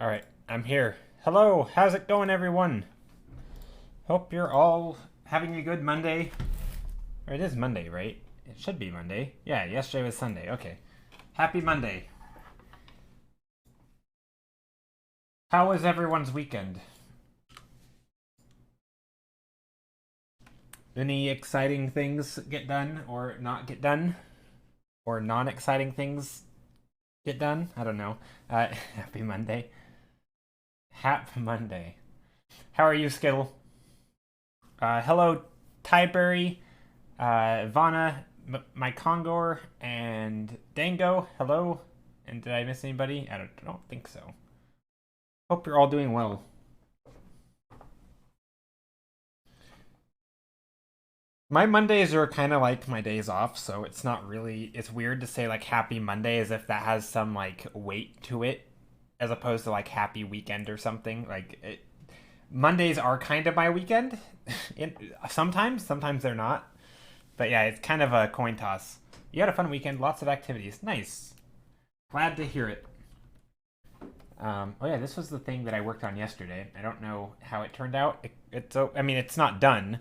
All right, I'm here. Hello, how's it going, everyone? Hope you're all having a good Monday. Or it is Monday, right? It should be Monday. Yeah, yesterday was Sunday. Okay. Happy Monday. How was everyone's weekend? Any exciting things get done or not get done? Or non exciting things get done? I don't know. Happy Monday. Happy Monday. How are you, Skittle? Hello, Tyberry. Ivana, my Kongor, and Dango. Hello. And did I miss anybody? I don't think so. Hope you're all doing well. My Mondays are kind of like my days off, so it's not really. It's weird to say like Happy Monday as if that has some like weight to it, as opposed to like Happy Weekend or something. Mondays are kind of my weekend. Sometimes they're not. But yeah, it's kind of a coin toss. You had a fun weekend, lots of activities. Nice. Glad to hear it. Oh yeah, this was the thing that I worked on yesterday. I don't know how it turned out. I mean, it's not done,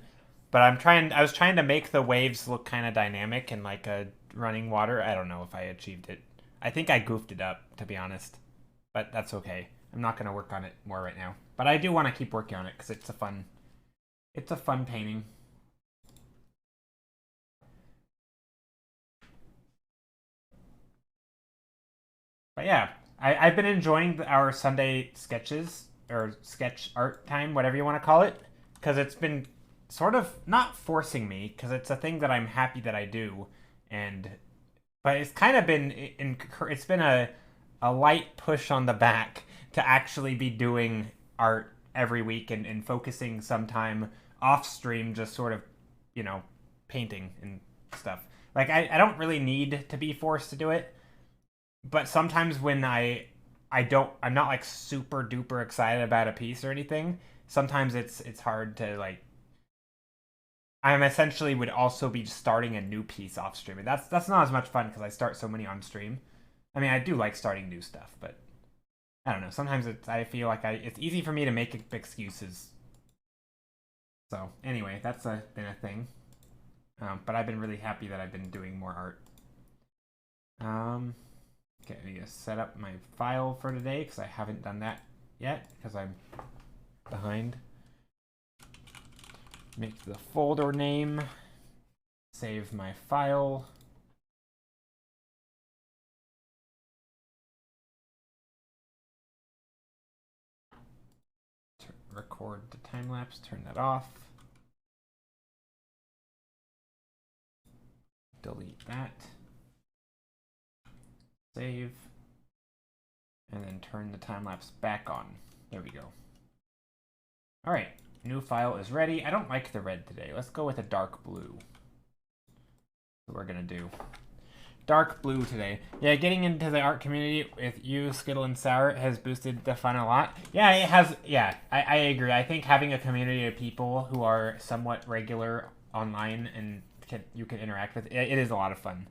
but I was trying to make the waves look kind of dynamic and like a running water. I don't know if I achieved it. I think I goofed it up, to be honest. But that's okay. I'm not gonna work on it more right now. But I do want to keep working on it because it's a fun painting. But yeah, I've been enjoying our Sunday sketches or sketch art time, whatever you want to call it, because it's been sort of not forcing me, because it's a thing that I'm happy that I do, and but it's kind of it's been a light push on the back to actually be doing art every week and focusing some time off stream, just sort of you know painting and stuff. Like I don't really need to be forced to do it, but sometimes when I'm not like super duper excited about a piece or anything. Sometimes it's hard to like. I'm essentially would also be starting a new piece off stream. And that's not as much fun because I start so many on stream. I mean, I do like starting new stuff, but I don't know. Sometimes I feel like it's easy for me to make excuses. So anyway, been a thing. But I've been really happy that I've been doing more art. Okay, I need to set up my file for today because I haven't done that yet because I'm behind. Make the folder name. Save my file. Record the time lapse. Turn that off. Delete that. Save. And then turn the time lapse back on. There we go. All right, new file is ready. I don't like the red today. Let's go with a dark blue. What we're gonna do. Dark blue today. Yeah, getting into the art community with you, Skittle, and Sour has boosted the fun a lot. Yeah, it has. Yeah, I agree. I think having a community of people who are somewhat regular online and you can interact with, it is a lot of fun.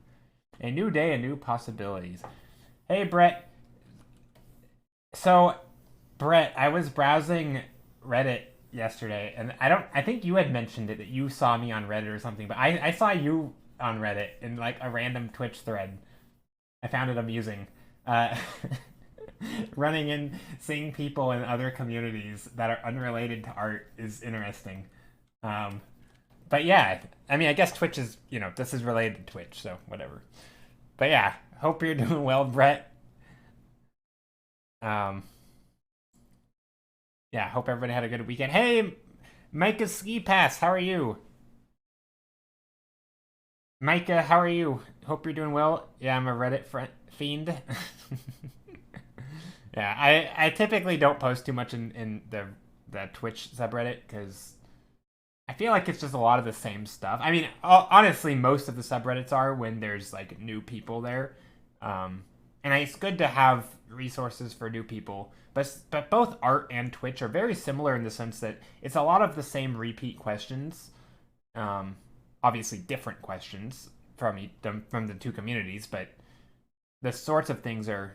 A new day, a new possibilities. Hey, Brett. So, Brett, I was browsing Reddit yesterday, and I think you had mentioned it that you saw me on Reddit or something, but I saw you on Reddit in like a random Twitch thread. I found it amusing. Uh, Running and seeing people in other communities that are unrelated to art is interesting. Um, but yeah, I mean, I guess Twitch is, this is related to Twitch, so whatever. But yeah, hope you're doing well, Brett. Um, yeah, hope everybody had a good weekend. Hey, Micah Ski Pass, how are you? Micah, how are you? Hope you're doing well. Yeah, I'm a Reddit fiend. Yeah, I typically don't post too much in the Twitch subreddit because I feel like it's just a lot of the same stuff. I mean, honestly, most of the subreddits are when there's like new people there, and it's good to have resources for new people. But both art and Twitch are very similar in the sense that it's a lot of the same repeat questions. Um, Obviously, different questions from the two communities, but the sorts of things are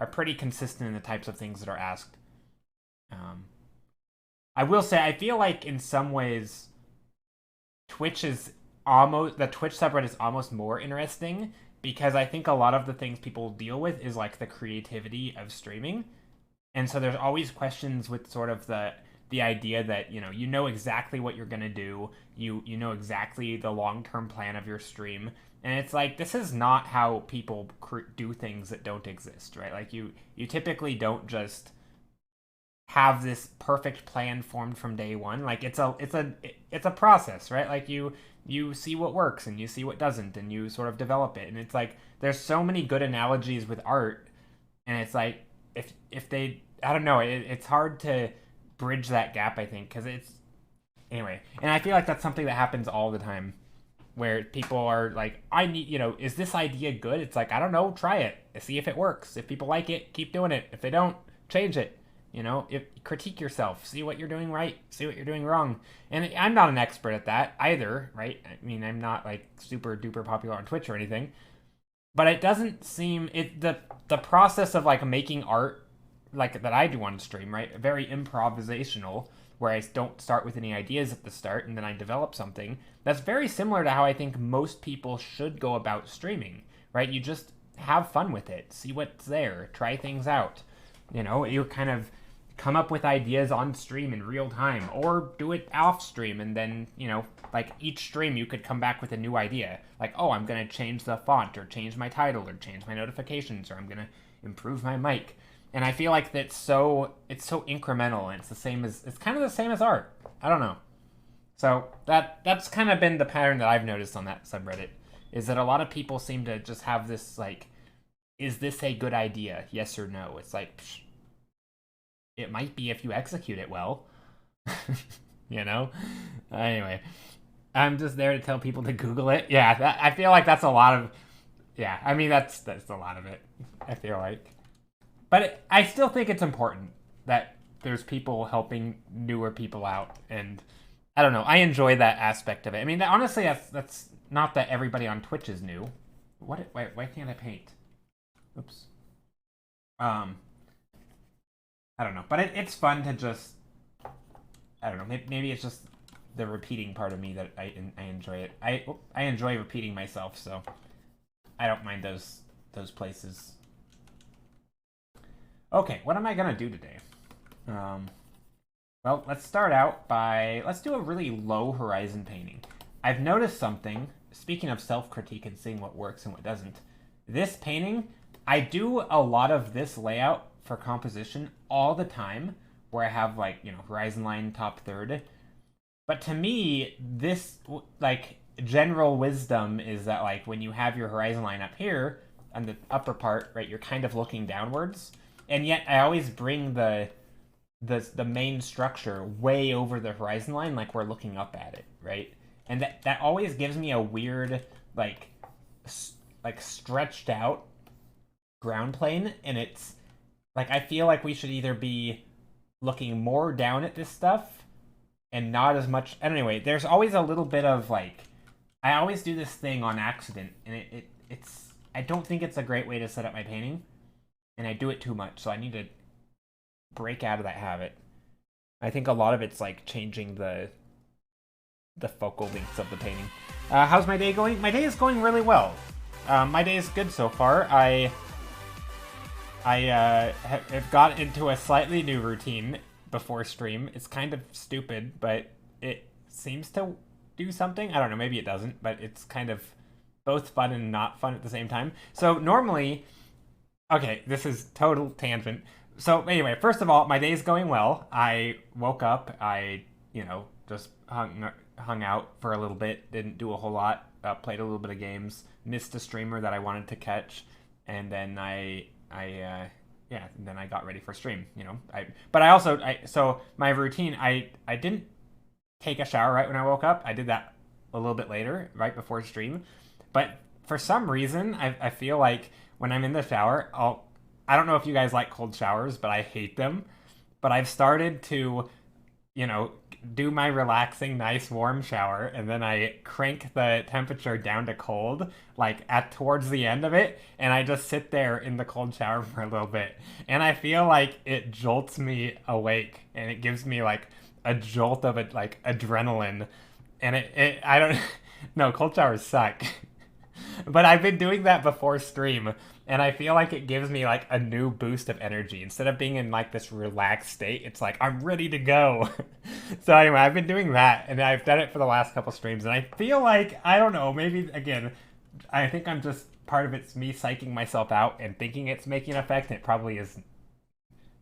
are pretty consistent in the types of things that are asked. I will say, I feel like in some ways, the Twitch subreddit is almost more interesting because I think a lot of the things people deal with is like the creativity of streaming. And so there's always questions with sort of the idea that, you know exactly what you're going to do. You know exactly the long-term plan of your stream. And it's like, this is not how people do things that don't exist, right? Like you typically don't just have this perfect plan formed from day one. Like it's a process, right? Like you see what works and you see what doesn't and you sort of develop it. And it's like, there's so many good analogies with art. And it's like, if they, I don't know, it's hard to bridge that gap, I think, because it's, anyway. And I feel like that's something that happens all the time, where people are like, I need, is this idea good? It's like, I don't know, try it, see if it works. If people like it, keep doing it. If they don't, change it. Critique yourself, see what you're doing right, see what you're doing wrong. And I'm not an expert at that either, right? I mean, I'm not like super duper popular on Twitch or anything, but it doesn't seem the process of like making art like that I do on stream, right? Very improvisational, where I don't start with any ideas at the start and then I develop something. That's very similar to how I think most people should go about streaming, right? You just have fun with it, see what's there, try things out. You kind of come up with ideas on stream in real time, or do it off stream, and then, like each stream you could come back with a new idea. Like, oh, I'm going to change the font, or change my title, or change my notifications, or I'm going to improve my mic. And I feel like it's so incremental, and it's kind of the same as art. I don't know. So that's kind of been the pattern that I've noticed on that subreddit, is that a lot of people seem to just have this like, is this a good idea? Yes or no? It's like, psh, it might be if you execute it well. Anyway, I'm just there to tell people to Google it. Yeah, I feel like that's a lot of, yeah, I mean, that's a lot of it, I feel like. But I still think it's important that there's people helping newer people out. And I don't know, I enjoy that aspect of it. I mean, honestly, that's not that everybody on Twitch is new. Why can't I paint? Oops. I don't know, but it's fun to just, I don't know, maybe it's just the repeating part of me that I enjoy it. I enjoy repeating myself, so I don't mind those places. Okay, what am I gonna do today? Well, let's start out let's do a really low horizon painting. I've noticed something, speaking of self-critique and seeing what works and what doesn't. This painting, I do a lot of this layout for composition all the time, where I have like, horizon line top third. But to me, this like general wisdom is that like when you have your horizon line up here on the upper part, right, you're kind of looking downwards. And yet I always bring the main structure way over the horizon line, like we're looking up at it, right? And that always gives me a weird like stretched out ground plane, and it's like, I feel like we should either be looking more down at this stuff and not as much. Anyway, there's always a little bit of like, I always do this thing on accident, and it's I don't think it's a great way to set up my painting, and I do it too much, so I need to break out of that habit. I think a lot of it's like changing the focal lengths of the painting. How's my day going? My day is going really well. My day is good so far. I have got into a slightly new routine before stream. It's kind of stupid, but it seems to do something. I don't know, maybe it doesn't, but it's kind of both fun and not fun at the same time. So normally, okay, this is total tangent. So anyway, first of all, my day's going well. I woke up, I, just hung out for a little bit, didn't do a whole lot, played a little bit of games, missed a streamer that I wanted to catch, and then then I got ready for stream, so my routine, I didn't take a shower right when I woke up. I did that a little bit later, right before stream. But for some reason, I feel like when I'm in the shower, I don't know if you guys like cold showers, but I hate them. But I've started to, you know, do my relaxing, nice, warm shower, and then I crank the temperature down to cold, like at towards the end of it, and I just sit there in the cold shower for a little bit, and I feel like it jolts me awake, and it gives me like a jolt of it, like adrenaline, and it I don't no, cold showers suck. But I've been doing that before stream, and I feel like it gives me like a new boost of energy. Instead of being in like this relaxed state, it's like I'm ready to go. So anyway, I've been doing that, and I've done it for the last couple streams, and I feel like, I don't know, maybe again, I think I'm just, part of it's me psyching myself out and thinking it's making an effect, and it probably is,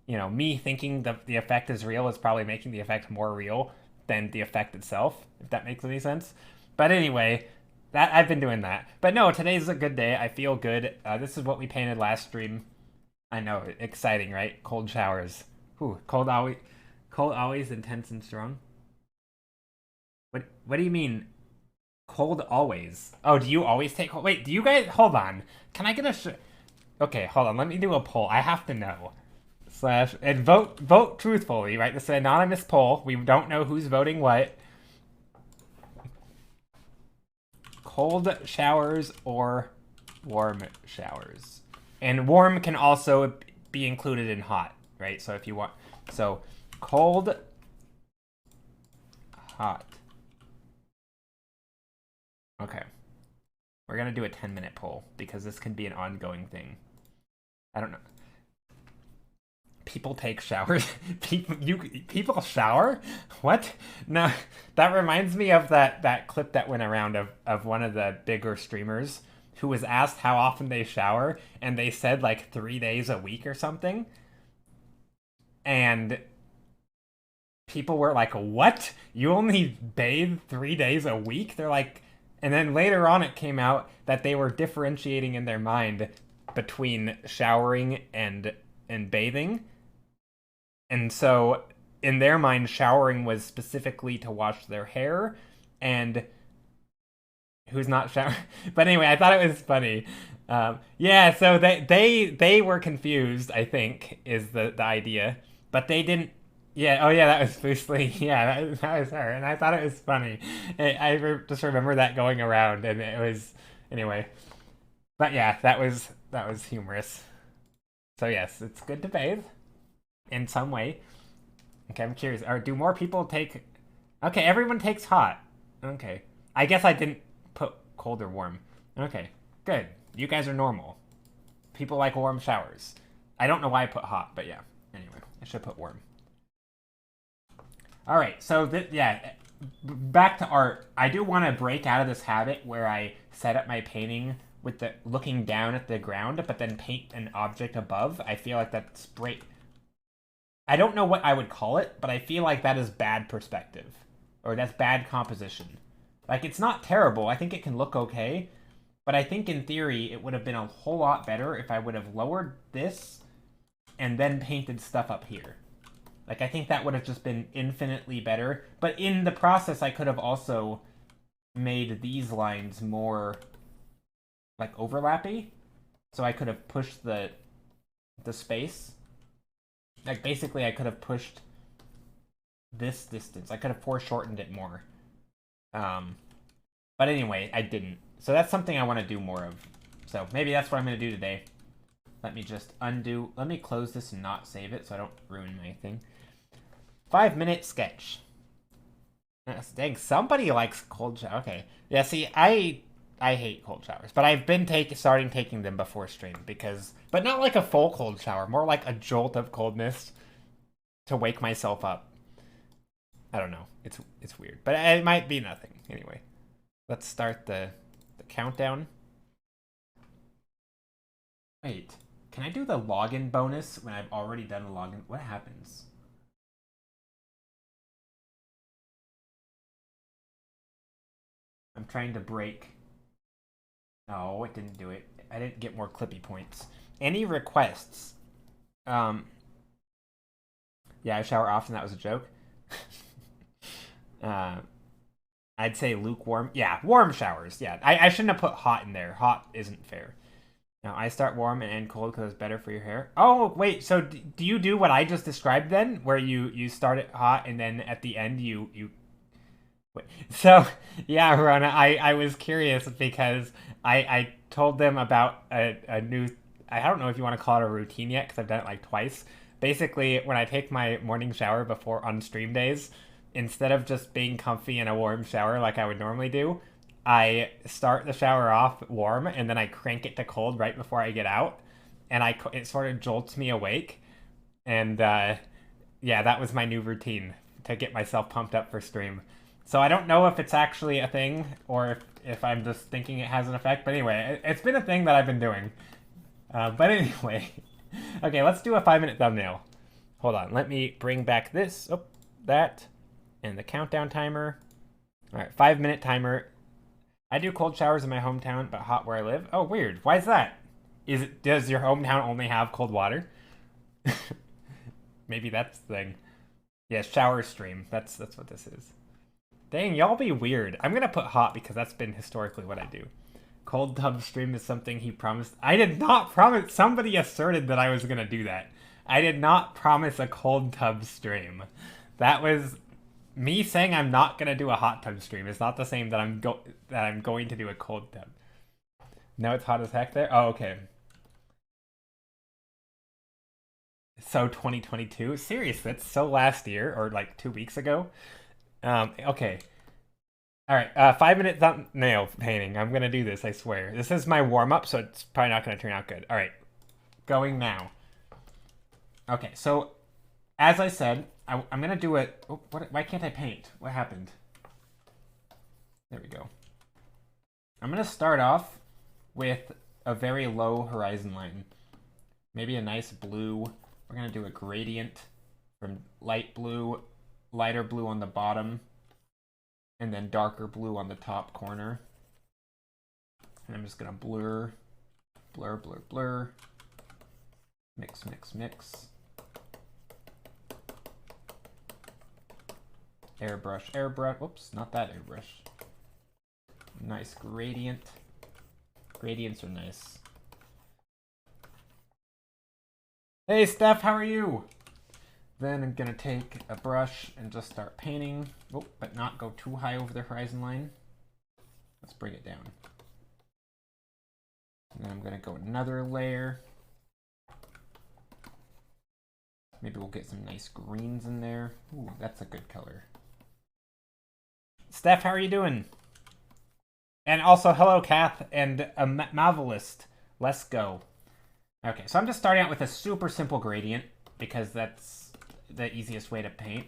you know, me thinking the effect is real is probably making the effect more real than the effect itself, if that makes any sense. But anyway, that I've been doing that. But no, today's a good day. I feel good. This is what we painted last stream. I know, exciting, right? Cold showers. Ooh, cold always intense and strong. What do you mean? Cold always? Oh, do you always take cold? Wait, do you guys? Hold on. Can I get a? Okay, hold on. Let me do a poll. I have to know. And vote truthfully, right? This is an anonymous poll. We don't know who's voting what. Cold showers or warm showers. And warm can also be included in hot, right? So if you want, so cold, hot. Okay. We're gonna do a 10-minute poll because this can be an ongoing thing. I don't know. People take showers. People shower? What? No, that reminds me of that clip that went around of one of the bigger streamers who was asked how often they shower, and they said like 3 days a week or something. And people were like, "What? You only bathe 3 days a week?" They're like, and then later on it came out that they were differentiating in their mind between showering and bathing. And so, in their mind, showering was specifically to wash their hair, and who's not showering? But anyway, I thought it was funny. Yeah, so they were confused, I think, is the idea, but they didn't. Yeah, oh yeah, that was Boostly. Yeah, that was her, and I thought it was funny. Just remember that going around, and it was anyway. But yeah, that was humorous. So yes, it's good to bathe in some way. Okay, I'm curious. Or do more people take? Okay, everyone takes hot. Okay, I guess I didn't put cold or warm. Okay, good. You guys are normal. People like warm showers. I don't know why I put hot, but yeah. Anyway, I should put warm. All right, so yeah, back to art. I do want to break out of this habit where I set up my painting with the looking down at the ground, but then paint an object above. I feel like that's I don't know what I would call it, but I feel like that is bad perspective. Or that's bad composition. Like, it's not terrible. I think it can look okay. But I think in theory, it would have been a whole lot better if I would have lowered this and then painted stuff up here. Like, I think that would have just been infinitely better. But in the process, I could have also made these lines more, like, overlappy. So I could have pushed the space. Like, basically, I could have pushed this distance. I could have foreshortened it more. But anyway, I didn't. So that's something I want to do more of. So maybe that's what I'm going to do today. Let me just undo. Let me close this and not save it so I don't ruin anything. 5-minute sketch. Dang, somebody likes cold shower. Okay. Yeah, see, I hate cold showers, but I've been starting taking them before stream but not like a full cold shower, more like a jolt of coldness to wake myself up. I don't know. It's weird, but it might be nothing. Anyway, let's start the countdown. Wait, can I do the login bonus when I've already done a login? What happens? I'm trying to break. No, it didn't do it. I didn't get more clippy points. Any requests? Yeah, I shower often. That was a joke. I'd say lukewarm. Yeah, warm showers. Yeah, I shouldn't have put hot in there. Hot isn't fair. Now I start warm and end cold because it's better for your hair. Oh, wait, so do you do what I just described then? Where you start it hot and then at the end you... Wait. So, yeah, Rona, I was curious because I told them about a new... I don't know if you want to call it a routine yet because I've done it like twice. Basically, when I take my morning shower before on stream days, instead of just being comfy in a warm shower like I would normally do, I start the shower off warm and then I crank it to cold right before I get out, and it sort of jolts me awake. And yeah, that was my new routine to get myself pumped up for stream. So I don't know if it's actually a thing or if I'm just thinking it has an effect. But anyway, it's been a thing that I've been doing. But anyway, okay, let's do a 5-minute thumbnail. Hold on, let me bring back this, that, and the countdown timer. All right, 5-minute timer. I do cold showers in my hometown, but hot where I live. Oh, weird. Why is that? Does your hometown only have cold water? Maybe that's the thing. Yeah, shower stream. That's what this is. Dang, y'all be weird. I'm gonna put hot because that's been historically what I do. Cold tub stream is something he promised. I did not promise. Somebody asserted that I was gonna do that. I did not promise a cold tub stream. That was me saying I'm not gonna do a hot tub stream. It's not the same that I'm going to do a cold tub. No, it's hot as heck there. Oh, okay. So 2022. Seriously, that's so last year or like 2 weeks ago. Okay. All right, 5-minute thumbnail painting. I'm gonna do this, I swear. This is my warm-up, so it's probably not gonna turn out good. All right, going now. Okay, so as I said, I'm gonna do it. Oh, why can't I paint? What happened? There we go. I'm gonna start off with a very low horizon line. Maybe a nice blue. We're gonna do a gradient from light blue, lighter blue on the bottom, and then darker blue on the top corner. And I'm just gonna blur, blur, blur, blur, mix, mix, mix. Airbrush, airbrush, whoops, not that airbrush. Nice gradient. Gradients are nice. Hey Steph, how are you? Then I'm gonna take a brush and just start painting. Oh, but not go too high over the horizon line. Let's bring it down. And then I'm gonna go another layer. Maybe we'll get some nice greens in there. Ooh, that's a good color. Steph, how are you doing? And also, hello, Kath and a Mavelist. Let's go. Okay, so I'm just starting out with a super simple gradient because that's the easiest way to paint.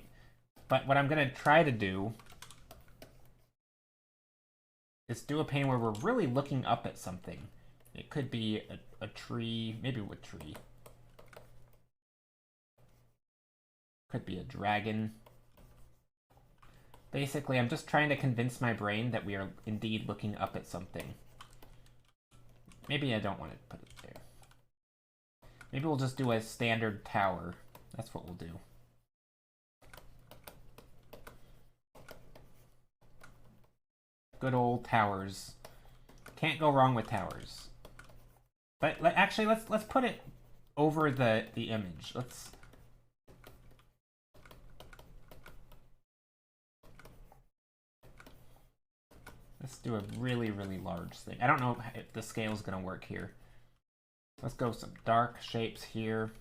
But what I'm going to try to do is do a paint where we're really looking up at something. It could be a tree, maybe a tree. Could be a dragon. Basically, I'm just trying to convince my brain that we are indeed looking up at something. Maybe I don't want to put it there. Maybe we'll just do a standard tower. That's what we'll do. Good old towers. Can't go wrong with towers. But actually, let's put it over the image. Let's do a really, really large thing. I don't know if the scale is going to work here. Let's go some dark shapes here.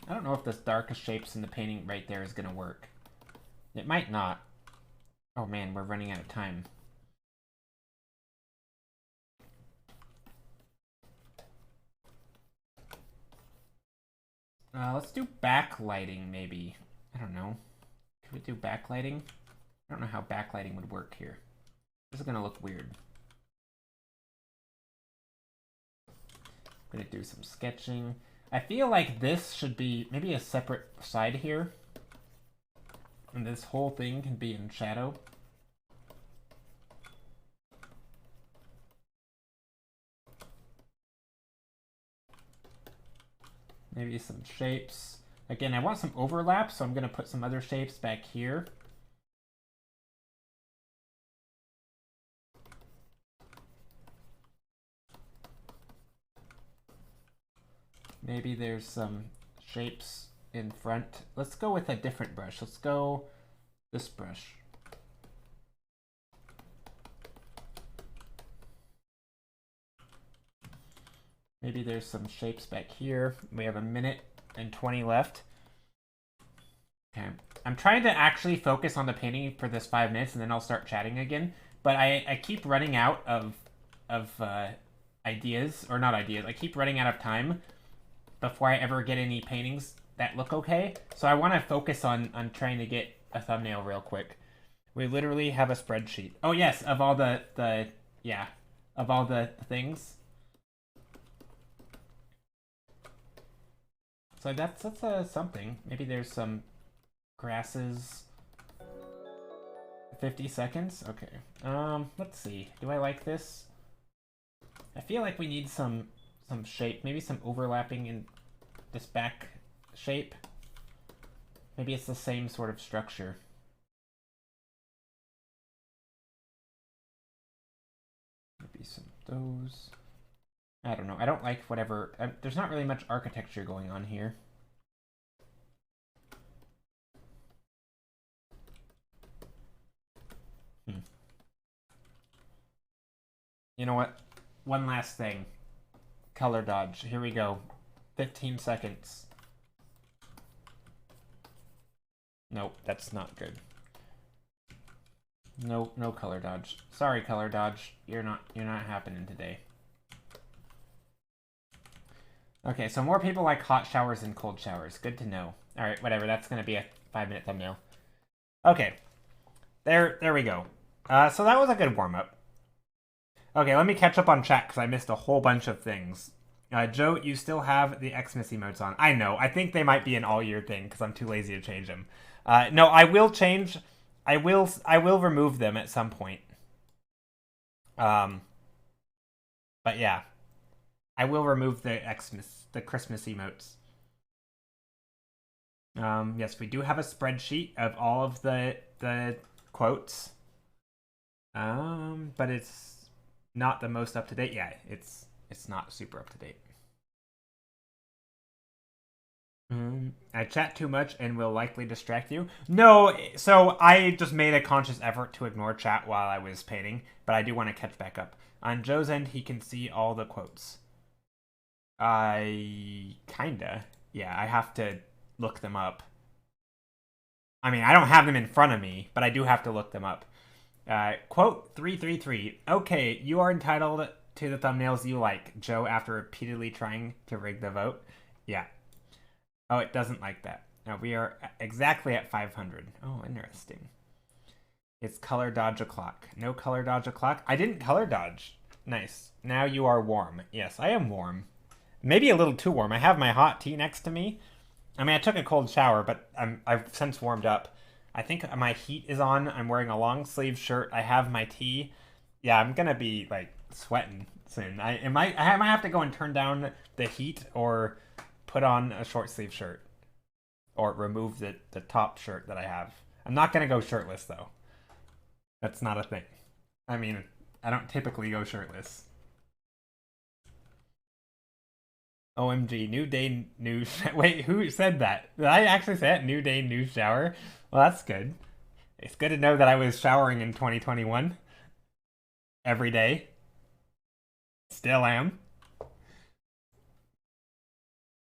I don't know if this darkest shapes in the painting right there is going to work. It might not. Oh man, we're running out of time. Let's do backlighting, maybe. I don't know. Could we do backlighting? I don't know how backlighting would work here. This is gonna look weird. I'm gonna do some sketching. I feel like this should be maybe a separate side here. And this whole thing can be in shadow. Maybe some shapes. Again, I want some overlap, so I'm going to put some other shapes back here. Maybe there's some shapes in front. Let's go with a different brush. Let's go this brush. Maybe there's some shapes back here. We have 1:20 left. Okay. I'm trying to actually focus on the painting for this 5 minutes, and then I'll start chatting again. But I keep running out of ideas, or not ideas. I keep running out of time before I ever get any paintings that look okay. So I want to focus on trying to get a thumbnail real quick. We literally have a spreadsheet. Oh yes, of all the of all the things. So that's something. Maybe there's some grasses. 50 seconds? Okay. Let's see. Do I like this? I feel like we need some shape. Maybe some overlapping in this back shape. Maybe it's the same sort of structure. Maybe some of those. I don't know. I don't like whatever. There's not really much architecture going on here. You know what? One last thing. Color dodge. Here we go. 15 seconds. Nope, that's not good. No color dodge. Sorry, color dodge. You're not happening today. Okay, so more people like hot showers than cold showers. Good to know. All right, whatever. That's gonna be a 5-minute thumbnail. Okay, there we go. So that was a good warm up. Okay, let me catch up on chat because I missed a whole bunch of things. Joe, you still have the Xmas emotes on. I know. I think they might be an all-year thing because I'm too lazy to change them. No, I will change. I will remove them at some point. But yeah, I will remove the Christmas emotes. Yes, we do have a spreadsheet of all of the quotes. But it's not the most up to date. Yeah, it's not super up to date. I chat too much and will likely distract you. No, so I just made a conscious effort to ignore chat while I was painting, but I do want to catch back up. On Joe's end, he can see all the quotes. Kinda. Yeah, I have to look them up. I mean, I don't have them in front of me, but I do have to look them up. Quote 333. Okay, you are entitled to the thumbnails you like, Joe, after repeatedly trying to rig the vote. Yeah. Oh, it doesn't like that. Now we are exactly at 500. Oh, interesting. It's color dodge o'clock. No color dodge o'clock. I didn't color dodge. Nice. Now you are warm. Yes, I am warm. Maybe a little too warm. I have my hot tea next to me. I mean, I took a cold shower, but I've since warmed up. I think my heat is on. I'm wearing a long sleeve shirt. I have my tea. Yeah, I'm gonna be like sweating soon. I might have to go and turn down the heat or put on a short sleeve shirt or remove the top shirt that I have. I'm not gonna go shirtless though. That's not a thing. I mean, I don't typically go shirtless. OMG, new day, new... Wait, who said that? Did I actually say it? New day, new shower? Well, that's good. It's good to know that I was showering in 2021. Every day. Still am.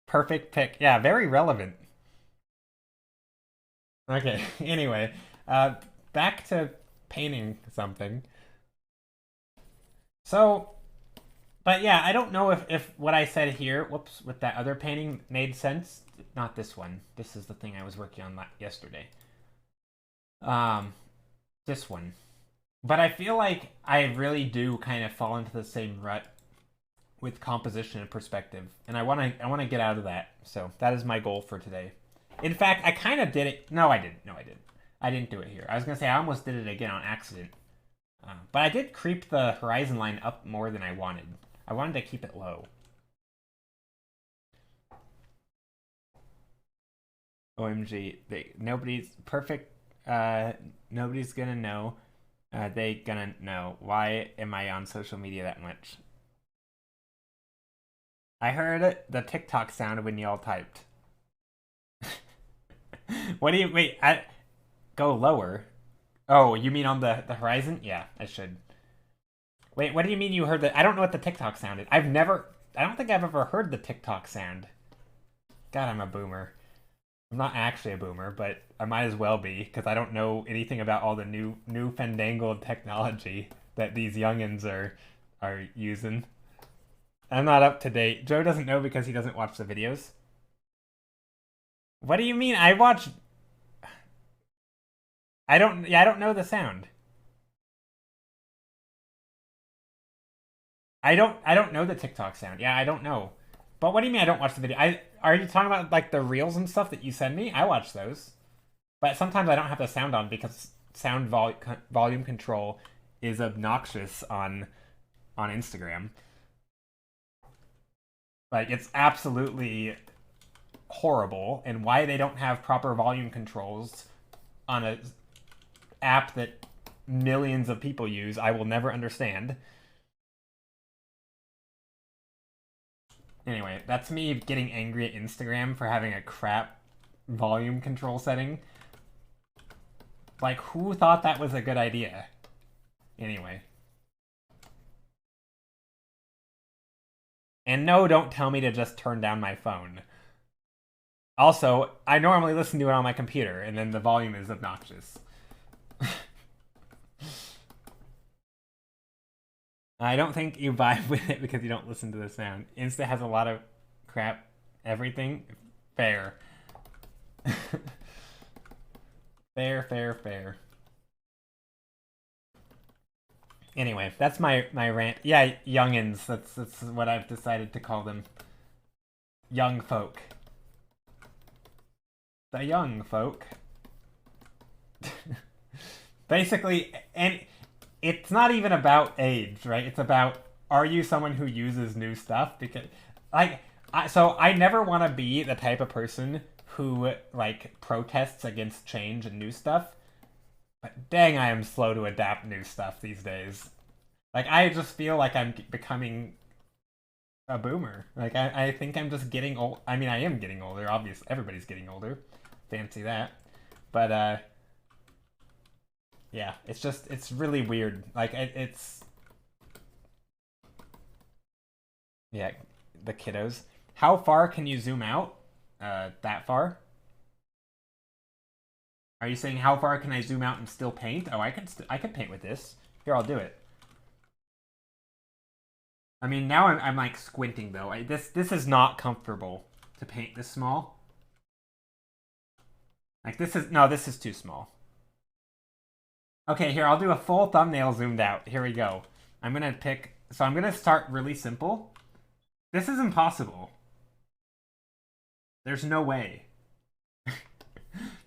Perfect pick. Yeah, very relevant. Okay, anyway. Back to painting something. So... But yeah, I don't know if what I said here, whoops, with that other painting made sense. Not this one. This is the thing I was working on yesterday. This one. But I feel like I really do kind of fall into the same rut with composition and perspective, and I want to get out of that. So that is my goal for today. In fact, I kind of did it. No, I didn't. No, I didn't. I didn't do it here. I was gonna say I almost did it again on accident, but I did creep the horizon line up more than I wanted. I wanted to keep it low. OMG, nobody's perfect. Nobody's gonna know. They gonna know. Why am I on social media that much? I heard the TikTok sound when y'all typed. What do you wait? Go lower. Oh, you mean on the horizon? Yeah, I should. Wait, what do you mean you heard that? I don't know what the TikTok sound is. I don't think I've ever heard the TikTok sound. God, I'm a boomer. I'm not actually a boomer, but I might as well be because I don't know anything about all the new fandangled technology that these youngins are using. I'm not up to date. Joe doesn't know because he doesn't watch the videos. What do you mean? I watch. I don't. Yeah, I don't know the sound. I don't know the TikTok sound. Yeah, I don't know. But what do you mean I don't watch the video? Are you talking about like the reels and stuff that you send me? I watch those. But sometimes I don't have the sound on because volume control is obnoxious on Instagram. Like it's absolutely horrible, and why they don't have proper volume controls on a app that millions of people use, I will never understand. Anyway, that's me getting angry at Instagram for having a crap volume control setting. Like, who thought that was a good idea? Anyway. And no, don't tell me to just turn down my phone. Also, I normally listen to it on my computer, and then the volume is obnoxious. I don't think you vibe with it because you don't listen to the sound. Insta has a lot of crap everything. Fair. Fair, fair, fair. Anyway, that's my rant. Yeah, youngins. That's what I've decided to call them. Young folk. The young folk. Basically, and it's not even about age, right? It's about, are you someone who uses new stuff? Because like so I never want to be the type of person who like protests against change and new stuff. But dang, I am slow to adapt new stuff these days. Like I just feel like I'm becoming a boomer. Like I think I'm just getting old. I mean, I am getting older. Obviously, everybody's getting older. Fancy that. But yeah, it's really weird. Like it's yeah, the kiddos. How far can you zoom out? That far? Are you saying how far can I zoom out and still paint? Oh, I can paint with this. Here, I'll do it. I mean, now I'm like squinting though. This is not comfortable to paint this small. Like this is too small. Okay, here, I'll do a full thumbnail zoomed out. Here we go. I'm gonna pick, so I'm gonna start really simple. This is impossible. There's no way.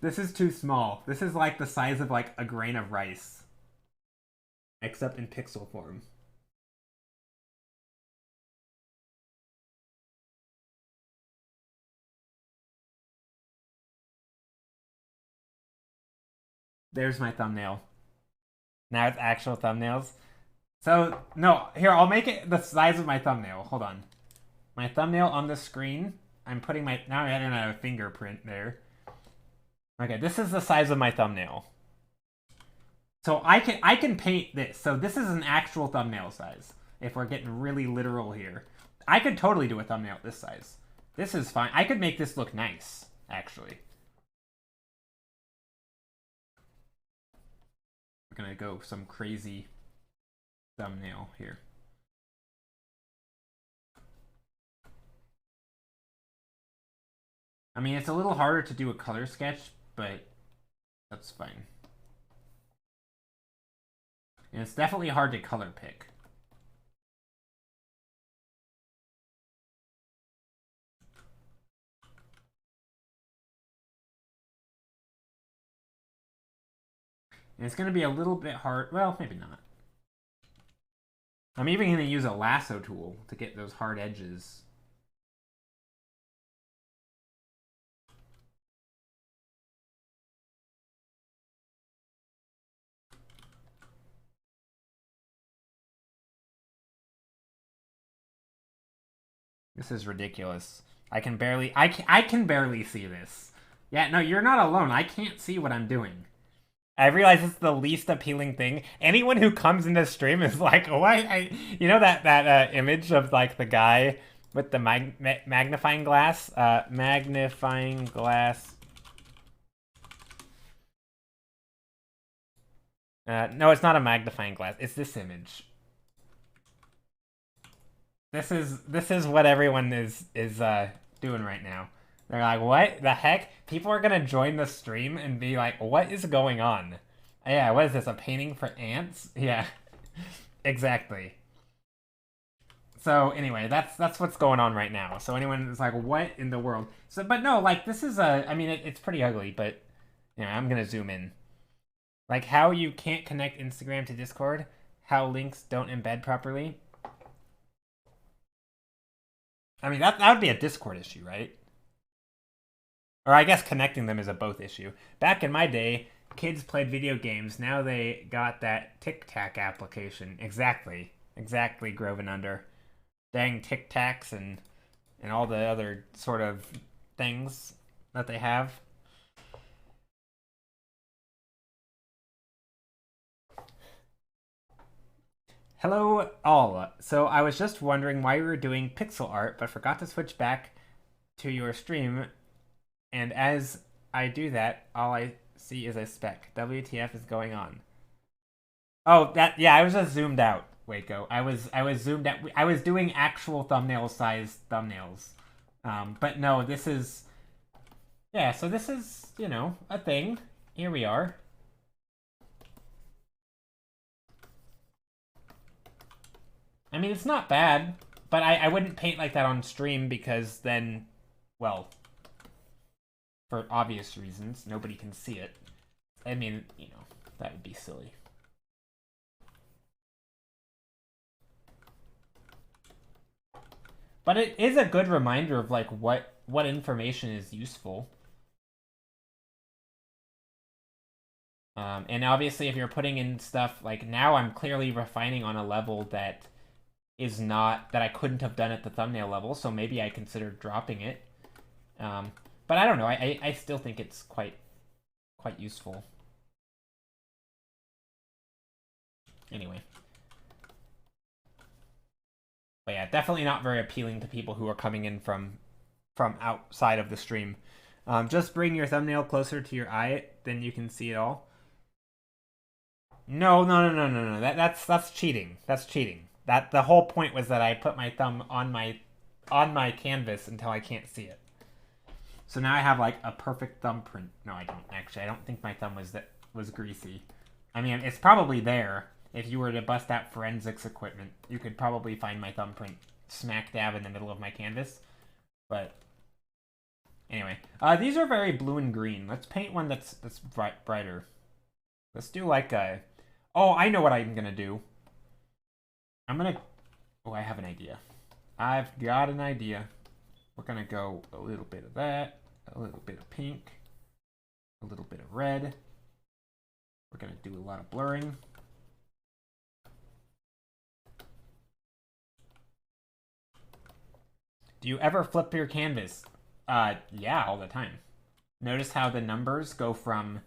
This is too small. This is like the size of like a grain of rice. Except in pixel form. There's my thumbnail. Now it's actual thumbnails. So, no, here, I'll make it the size of my thumbnail. Hold on. My thumbnail on the screen. I'm putting my, now I'm adding a fingerprint there. Okay, this is the size of my thumbnail. So I can paint this. So this is an actual thumbnail size. If we're getting really literal here. I could totally do a thumbnail this size. This is fine. I could make this look nice, actually. We're gonna go some crazy thumbnail here. I mean, it's a little harder to do a color sketch, but that's fine. And it's definitely hard to color pick. And it's going to be a little bit hard. Well, maybe not. I'm even going to use a lasso tool to get those hard edges. This is ridiculous. I can barely see this. Yeah, no, you're not alone. I can't see what I'm doing. I realize it's the least appealing thing. Anyone who comes into stream is like, why? You know that image of like the guy with the magnifying glass? Magnifying glass. No, it's not a magnifying glass. It's this image. This is what everyone is doing right now. They're like, what the heck? People are gonna join the stream and be like, what is going on? Yeah, what is this, a painting for ants? Yeah, exactly. So anyway, that's what's going on right now. So anyone is like, what in the world? So, but no, like this is I mean, it's pretty ugly, but you know, I'm gonna zoom in. Like how you can't connect Instagram to Discord, how links don't embed properly. I mean, that would be a Discord issue, right? Or I guess connecting them is a both issue. Back in my day, kids played video games. Now they got that Tic Tac application. Exactly, Grove and Under. Dang Tic Tacs and all the other sort of things that they have. Hello all. So I was just wondering why you were doing pixel art, but forgot to switch back to your stream. And as I do that, all I see is a speck. WTF is going on? Oh, yeah, I was just zoomed out, Waco. I was zoomed out. I was doing actual thumbnail size thumbnails. But no, this is, yeah, so this is, you know, a thing. Here we are. I mean, it's not bad, but I wouldn't paint like that on stream because then, well, for obvious reasons, nobody can see it. I mean, you know, that would be silly. But it is a good reminder of like what information is useful. And obviously if you're putting in stuff like now I'm clearly refining on a level that is not, that I couldn't have done at the thumbnail level, so maybe I considered dropping it. But I don't know, I still think it's quite useful. Anyway. But yeah, definitely not very appealing to people who are coming in from outside of the stream. Just bring your thumbnail closer to your eye, then you can see it all. No. That's cheating. That's cheating. That the whole point was that I put my thumb on my canvas until I can't see it. So now I have like a perfect thumbprint. No, I don't actually. I don't think my thumb was greasy. I mean, it's probably there. If you were to bust out forensics equipment, you could probably find my thumbprint smack dab in the middle of my canvas. But anyway, these are very blue and green. Let's paint one that's brighter. Let's do like a... Oh, I know what I'm gonna do. Oh, I have an idea. I've got an idea. We're gonna go a little bit of that, a little bit of pink, a little bit of red. We're gonna do a lot of blurring. Do you ever flip your canvas? Yeah, all the time. Notice how the numbers go from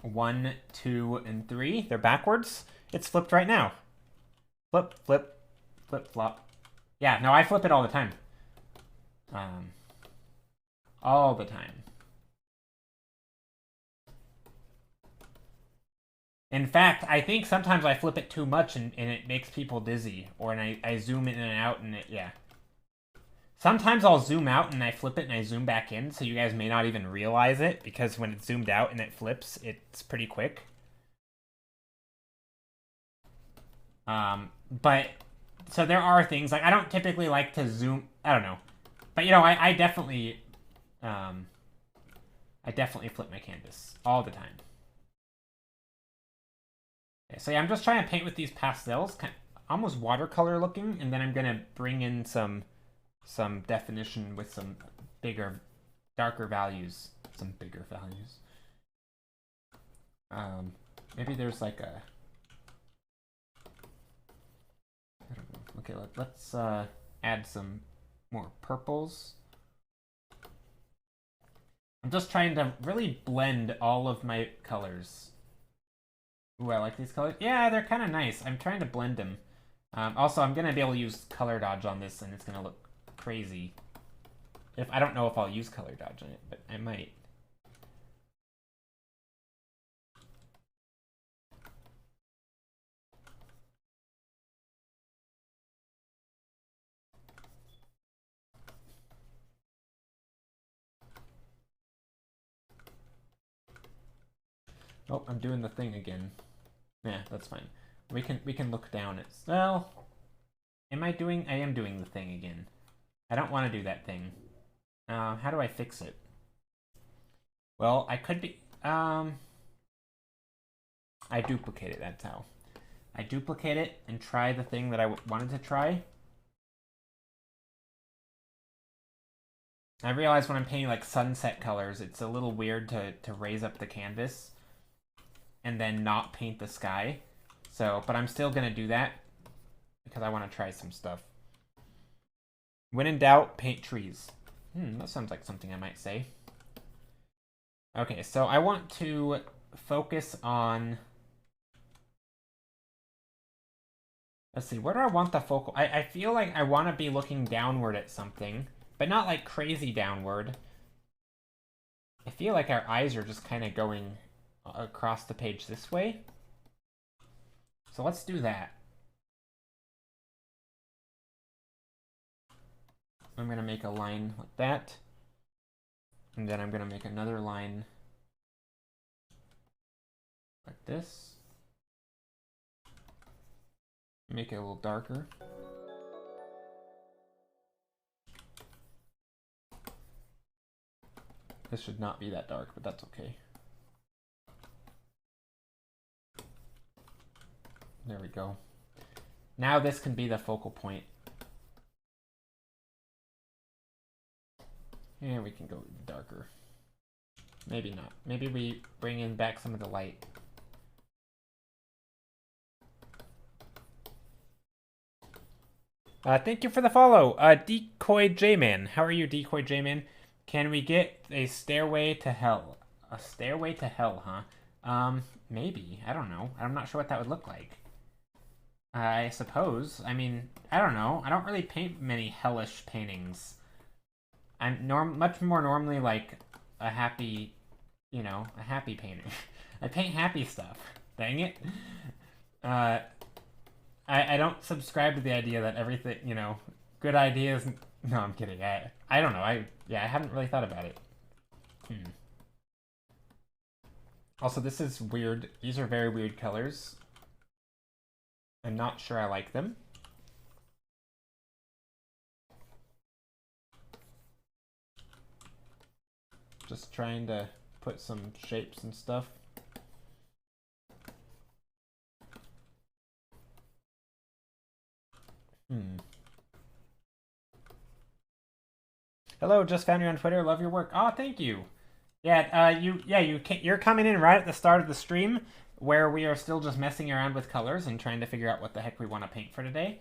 1, 2, and 3. They're backwards. It's flipped right now. Flip, flip, flip, flop. Yeah, no, I flip it all the time. All the time. In fact, I think sometimes I flip it too much and it makes people dizzy. Or I zoom in and out and yeah. Sometimes I'll zoom out and I flip it and I zoom back in, so you guys may not even realize it, because when it's zoomed out and it flips, it's pretty quick. But, so there are things, like, I don't typically like to zoom, I don't know. But, you know, I definitely flip my canvas all the time. Okay, so yeah, I'm just trying to paint with these pastels, kind of almost watercolor looking, and then I'm gonna bring in some definition with some bigger, darker values. Some bigger values. Maybe there's like a... I don't know. Okay, let's add some more purples. I'm just trying to really blend all of my colors. Ooh, I like these colors. Yeah, they're kind of nice. I'm trying to blend them. Also, I'm going to be able to use color dodge on this, and it's going to look crazy. I don't know if I'll use color dodge on it, but I might. Oh, I'm doing the thing again. Yeah, that's fine. We can look down at. Well, I am doing the thing again. I don't want to do that thing. How do I fix it? Well, I could be. I duplicate it. That's how. I duplicate it and try the thing that I wanted to try. I realize when I'm painting like sunset colors, it's a little weird to raise up the canvas and then not paint the sky. So, but I'm still gonna do that because I want to try some stuff. When in doubt, paint trees. That sounds like something I might say. Okay, so I want to focus on... Let's see, where do I want the focal... I feel like I want to be looking downward at something, but not like crazy downward. I feel like our eyes are just kind of going across the page this way. So let's do that. I'm going to make a line like that. And then I'm going to make another line like this. Make it a little darker. This should not be that dark, but that's okay. There we go. Now this can be the focal point. And we can go darker. Maybe not. Maybe we bring in back some of the light. Thank you for the follow, Decoy J-Man. How are you, Decoy J-Man? Can we get a stairway to hell? A stairway to hell, huh? Maybe. I don't know. I'm not sure what that would look like. I suppose. I mean, I don't know. I don't really paint many hellish paintings. I'm much more normally like a happy, you know, a happy painter. I paint happy stuff. Dang it. I don't subscribe to the idea that everything, you know, good ideas... No, I'm kidding. I don't know. I haven't really thought about it. Also, this is weird. These are very weird colors. I'm not sure I like them. Just trying to put some shapes and stuff. Hello, just found you on Twitter. Love your work. Oh, thank you. Yeah, you're coming in right at the start of the stream where we are still just messing around with colors and trying to figure out what the heck we want to paint for today.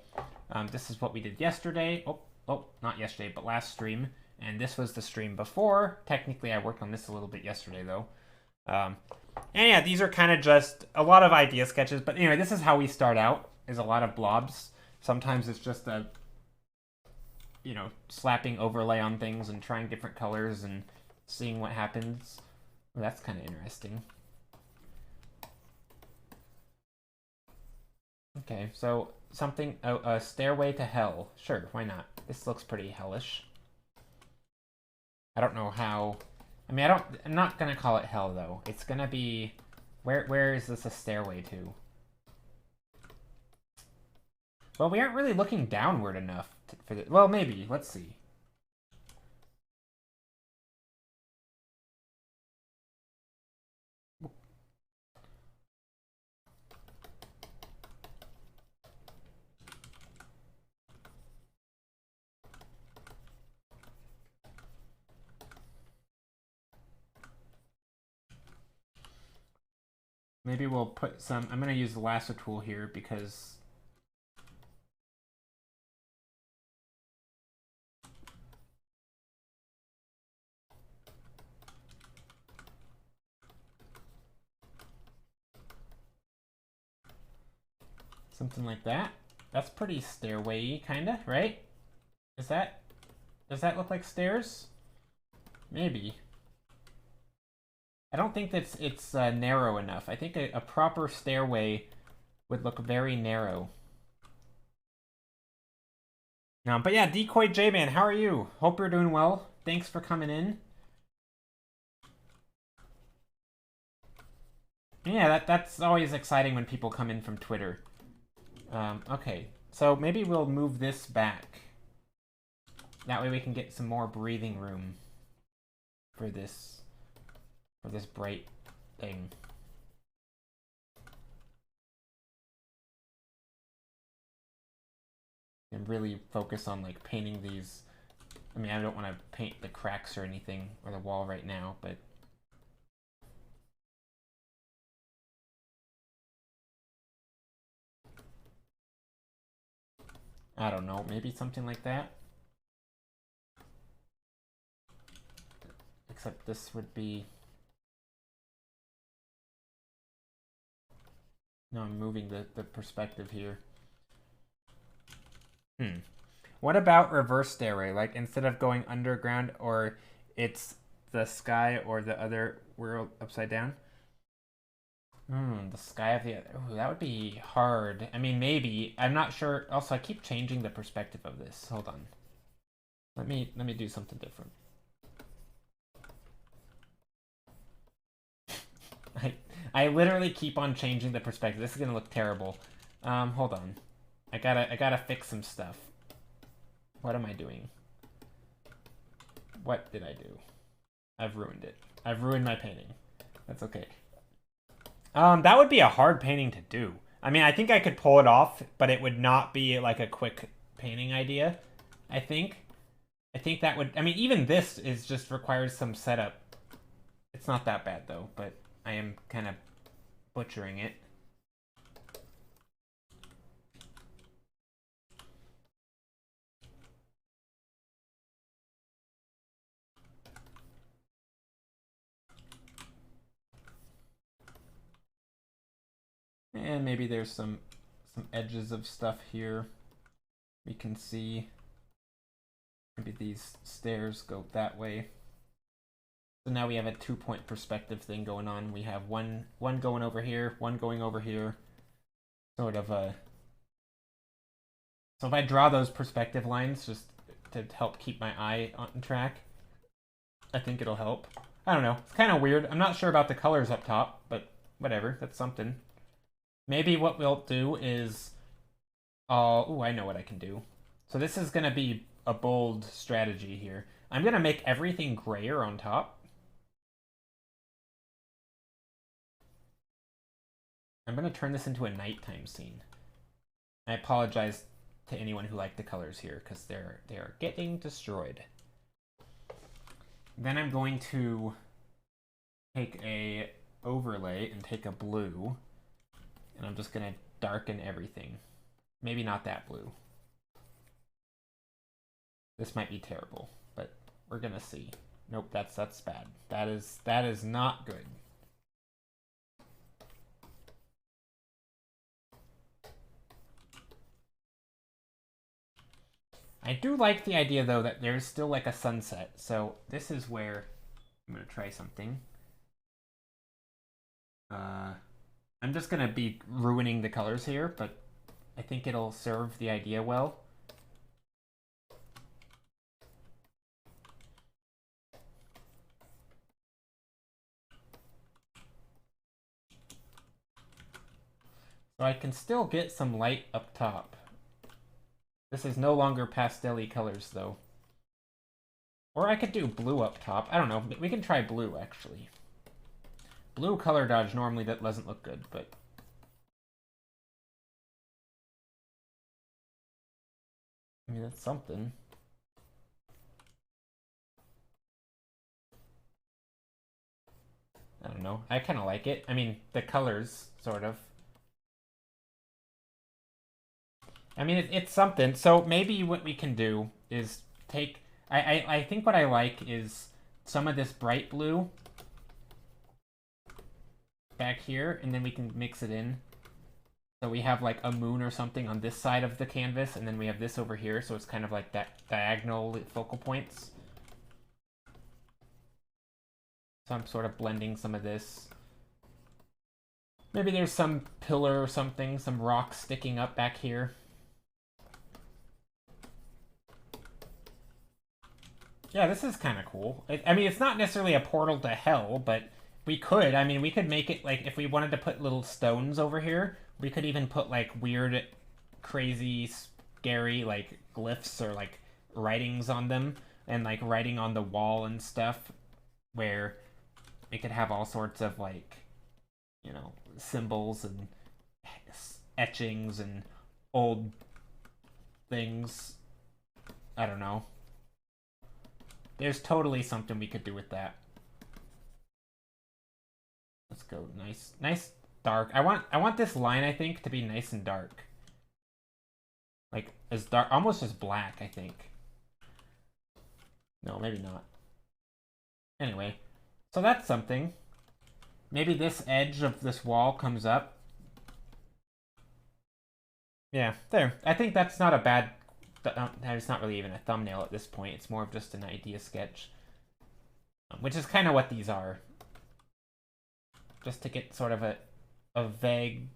This is what we did yesterday. Oh, not yesterday, but last stream. And this was the stream before. Technically, I worked on this a little bit yesterday, though. And yeah, these are kind of just a lot of idea sketches. But anyway, this is how we start out, is a lot of blobs. Sometimes it's just a, you know, slapping overlay on things and trying different colors and seeing what happens. Well, that's kind of interesting. Okay, so something, a stairway to hell. Sure, why not? This looks pretty hellish. I don't know how... I mean, I'm not gonna call it hell, though. It's gonna be... Where is this a stairway to? Well, we aren't really looking downward enough for this. Well, maybe. Let's see. Maybe we'll put some... I'm going to use the lasso tool here because... Something like that. That's pretty stairway-y, kinda, right? Does that look like stairs? Maybe. I don't think that it's narrow enough. I think a proper stairway would look very narrow. But yeah, Decoy J-Man, how are you? Hope you're doing well. Thanks for coming in. Yeah, that's always exciting when people come in from Twitter. Okay, so maybe we'll move this back. That way we can get some more breathing room for this bright thing. And really focus on like painting these. I mean, I don't want to paint the cracks or anything or the wall right now, but I don't know, maybe something like that. Except this would be... No, I'm moving the perspective here. What about reverse stairway? Like, instead of going underground, or it's the sky or the other world upside down? The sky of the other... Ooh, that would be hard. I mean, maybe. I'm not sure. Also, I keep changing the perspective of this. Hold on. Let me do something different. I literally keep on changing the perspective. This is gonna look terrible. Hold on. I gotta fix some stuff. What am I doing? What did I do? I've ruined it. I've ruined my painting. That's okay. That would be a hard painting to do. I mean, I think I could pull it off, but it would not be like a quick painting idea, I think. I think that would... I mean, even this is just requires some setup. It's not that bad, though, but I am kind of butchering it. And maybe there's some edges of stuff here we can see. Maybe these stairs go that way. So now we have a 2-point perspective thing going on. We have one going over here, one going over here. Sort of a... So if I draw those perspective lines just to help keep my eye on track, I think it'll help. I don't know. It's kind of weird. I'm not sure about the colors up top, but whatever. That's something. Maybe what we'll do is... Oh, I know what I can do. So this is going to be a bold strategy here. I'm going to make everything grayer on top. I'm going to turn this into a nighttime scene. I apologize to anyone who liked the colors here, because they are getting destroyed. Then I'm going to take a overlay and take a blue, and I'm just going to darken everything. Maybe not that blue. This might be terrible, but we're going to see. Nope, that's bad. That is not good. I do like the idea, though, that there's still like a sunset. So this is where I'm going to try something. I'm just going to be ruining the colors here, but I think it'll serve the idea well. So I can still get some light up top. This is no longer pastel-y colors, though. Or I could do blue up top. I don't know. We can try blue, actually. Blue color dodge normally that doesn't look good, but... I mean, that's something. I don't know. I kind of like it. I mean, the colors, sort of. I mean, it's something. So maybe what we can do is take... I think what I like is some of this bright blue back here, and then we can mix it in So we have like a moon or something on this side of the canvas, and then we have this over here, so it's kind of like that diagonal focal points. So I'm sort of blending some of this. Maybe there's some pillar or something, some rock sticking up back here. Yeah, this is kind of cool. I mean, it's not necessarily a portal to hell, but we could. I mean, we could make it, like, if we wanted to put little stones over here, we could even put, like, weird, crazy, scary, like, glyphs or, like, writings on them, and, like, writing on the wall and stuff, where it could have all sorts of, like, you know, symbols and etchings and old things. I don't know. There's totally something we could do with that. Let's go nice dark. I want this line, I think, to be nice and dark. Like as dark, almost as black, I think. No, maybe not. Anyway, so that's something. Maybe this edge of this wall comes up. Yeah, there. I think that's not a bad... It's not really even a thumbnail at this point. It's more of just an idea sketch. Which is kind of what these are. Just to get sort of a vague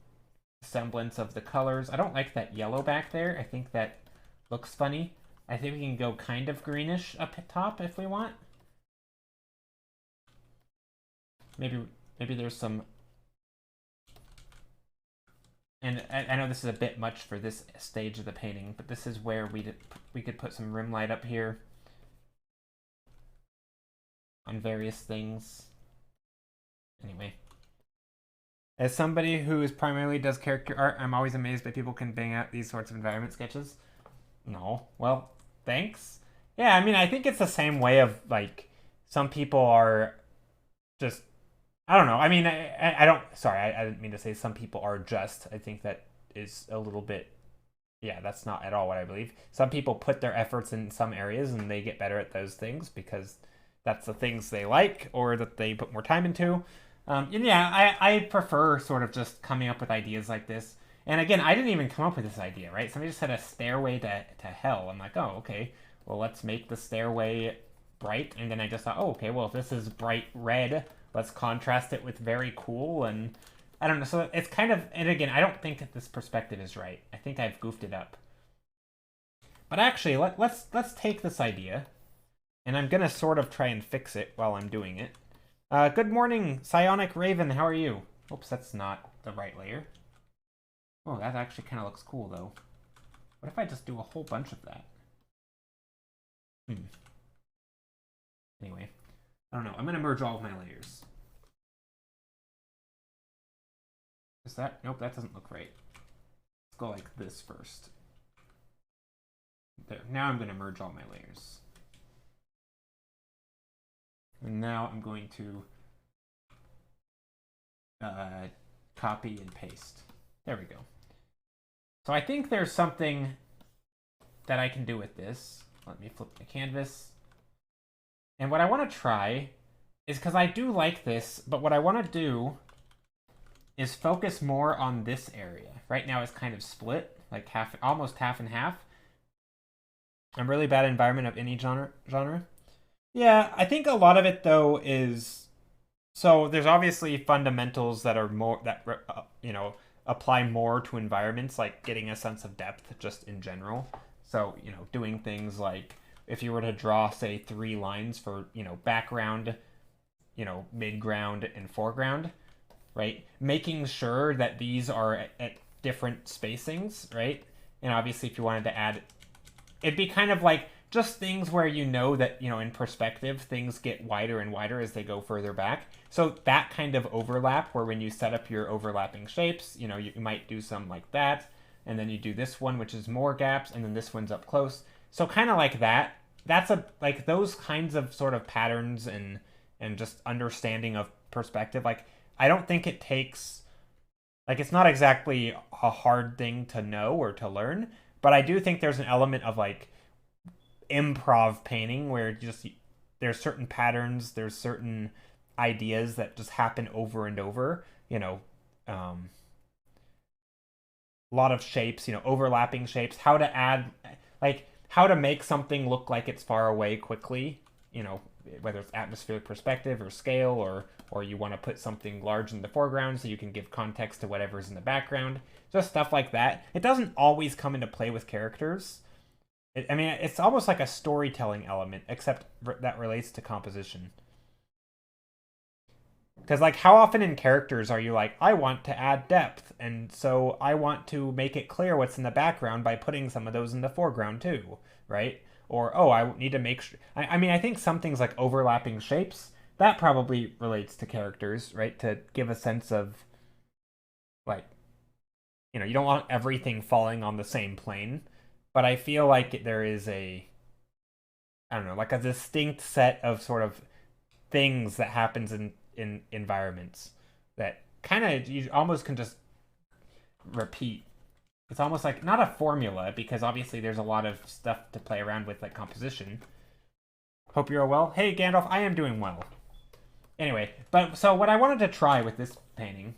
semblance of the colors. I don't like that yellow back there. I think that looks funny. I think we can go kind of greenish up top if we want. Maybe there's some... And I know this is a bit much for this stage of the painting, but this is where we could put some rim light up here on various things. Anyway. As somebody who primarily does character art, I'm always amazed that people can bang out these sorts of environment sketches. No. Well, thanks. Yeah, I mean, I think it's the same way of, like, some people are just... I don't know. I mean, I don't... Sorry, I didn't mean to say some people are just. I think that is a little bit... Yeah, that's not at all what I believe. Some people put their efforts in some areas and they get better at those things because that's the things they like or that they put more time into. And yeah, I prefer sort of just coming up with ideas like this. And again, I didn't even come up with this idea, right? Somebody just said a stairway to hell. I'm like, oh, okay. Well, let's make the stairway bright. And then I just thought, oh, okay, well, if this is bright red... Let's contrast it with very cool, and I don't know. So it's kind of, and again, I don't think that this perspective is right. I think I've goofed it up. But actually, let's take this idea, and I'm gonna sort of try and fix it while I'm doing it. Good morning, Psionic Raven. How are you? Oops, that's not the right layer. Oh, that actually kind of looks cool though. What if I just do a whole bunch of that? Anyway. I don't know. I'm going to merge all of my layers. Is that... Nope, that doesn't look right. Let's go like this first. There. Now I'm going to merge all my layers. And now I'm going to copy and paste. There we go. So I think there's something that I can do with this. Let me flip the canvas. And what I want to try is, because I do like this, but what I want to do is focus more on this area. Right now it's kind of split, like almost half and half. I'm really bad at environment of any genre. Yeah, I think a lot of it though is, so there's obviously fundamentals that are more, that, you know, apply more to environments, like getting a sense of depth just in general. So, you know, doing things like, if you were to draw, say, 3 lines for, you know, background, you know, midground, and foreground, right? Making sure that these are at different spacings, right? And obviously, if you wanted to add, it'd be kind of like just things where you know that, you know, in perspective, things get wider and wider as they go further back. So that kind of overlap, where when you set up your overlapping shapes, you know, you might do some like that, and then you do this one, which is more gaps, and then this one's up close. So kind of like that. That's like those kinds of sort of patterns and just understanding of perspective. Like, I don't think it takes, like, it's not exactly a hard thing to know or to learn, but I do think there's an element of like improv painting where just there's certain patterns, there's certain ideas that just happen over and over, you know, lot of shapes, you know, overlapping shapes, how to add, like, how to make something look like it's far away quickly, you know, whether it's atmospheric perspective or scale, or you want to put something large in the foreground so you can give context to whatever's in the background. Just stuff like that. It doesn't always come into play with characters. I mean, it's almost like a storytelling element, except that relates to composition. Because, like, how often in characters are you like, I want to add depth, and so I want to make it clear what's in the background by putting some of those in the foreground too, right? Or, oh, I need to make sure. I mean, I think some things like overlapping shapes, that probably relates to characters, right? To give a sense of, like, you know, you don't want everything falling on the same plane, but I feel like there is I don't know, like a distinct set of sort of things that happens in environments that kind of you almost can just repeat. It's almost like not a formula because obviously there's a lot of stuff to play around with, like composition. Hope you're well. Hey Gandalf, I am doing well. Anyway, but so what I wanted to try with this painting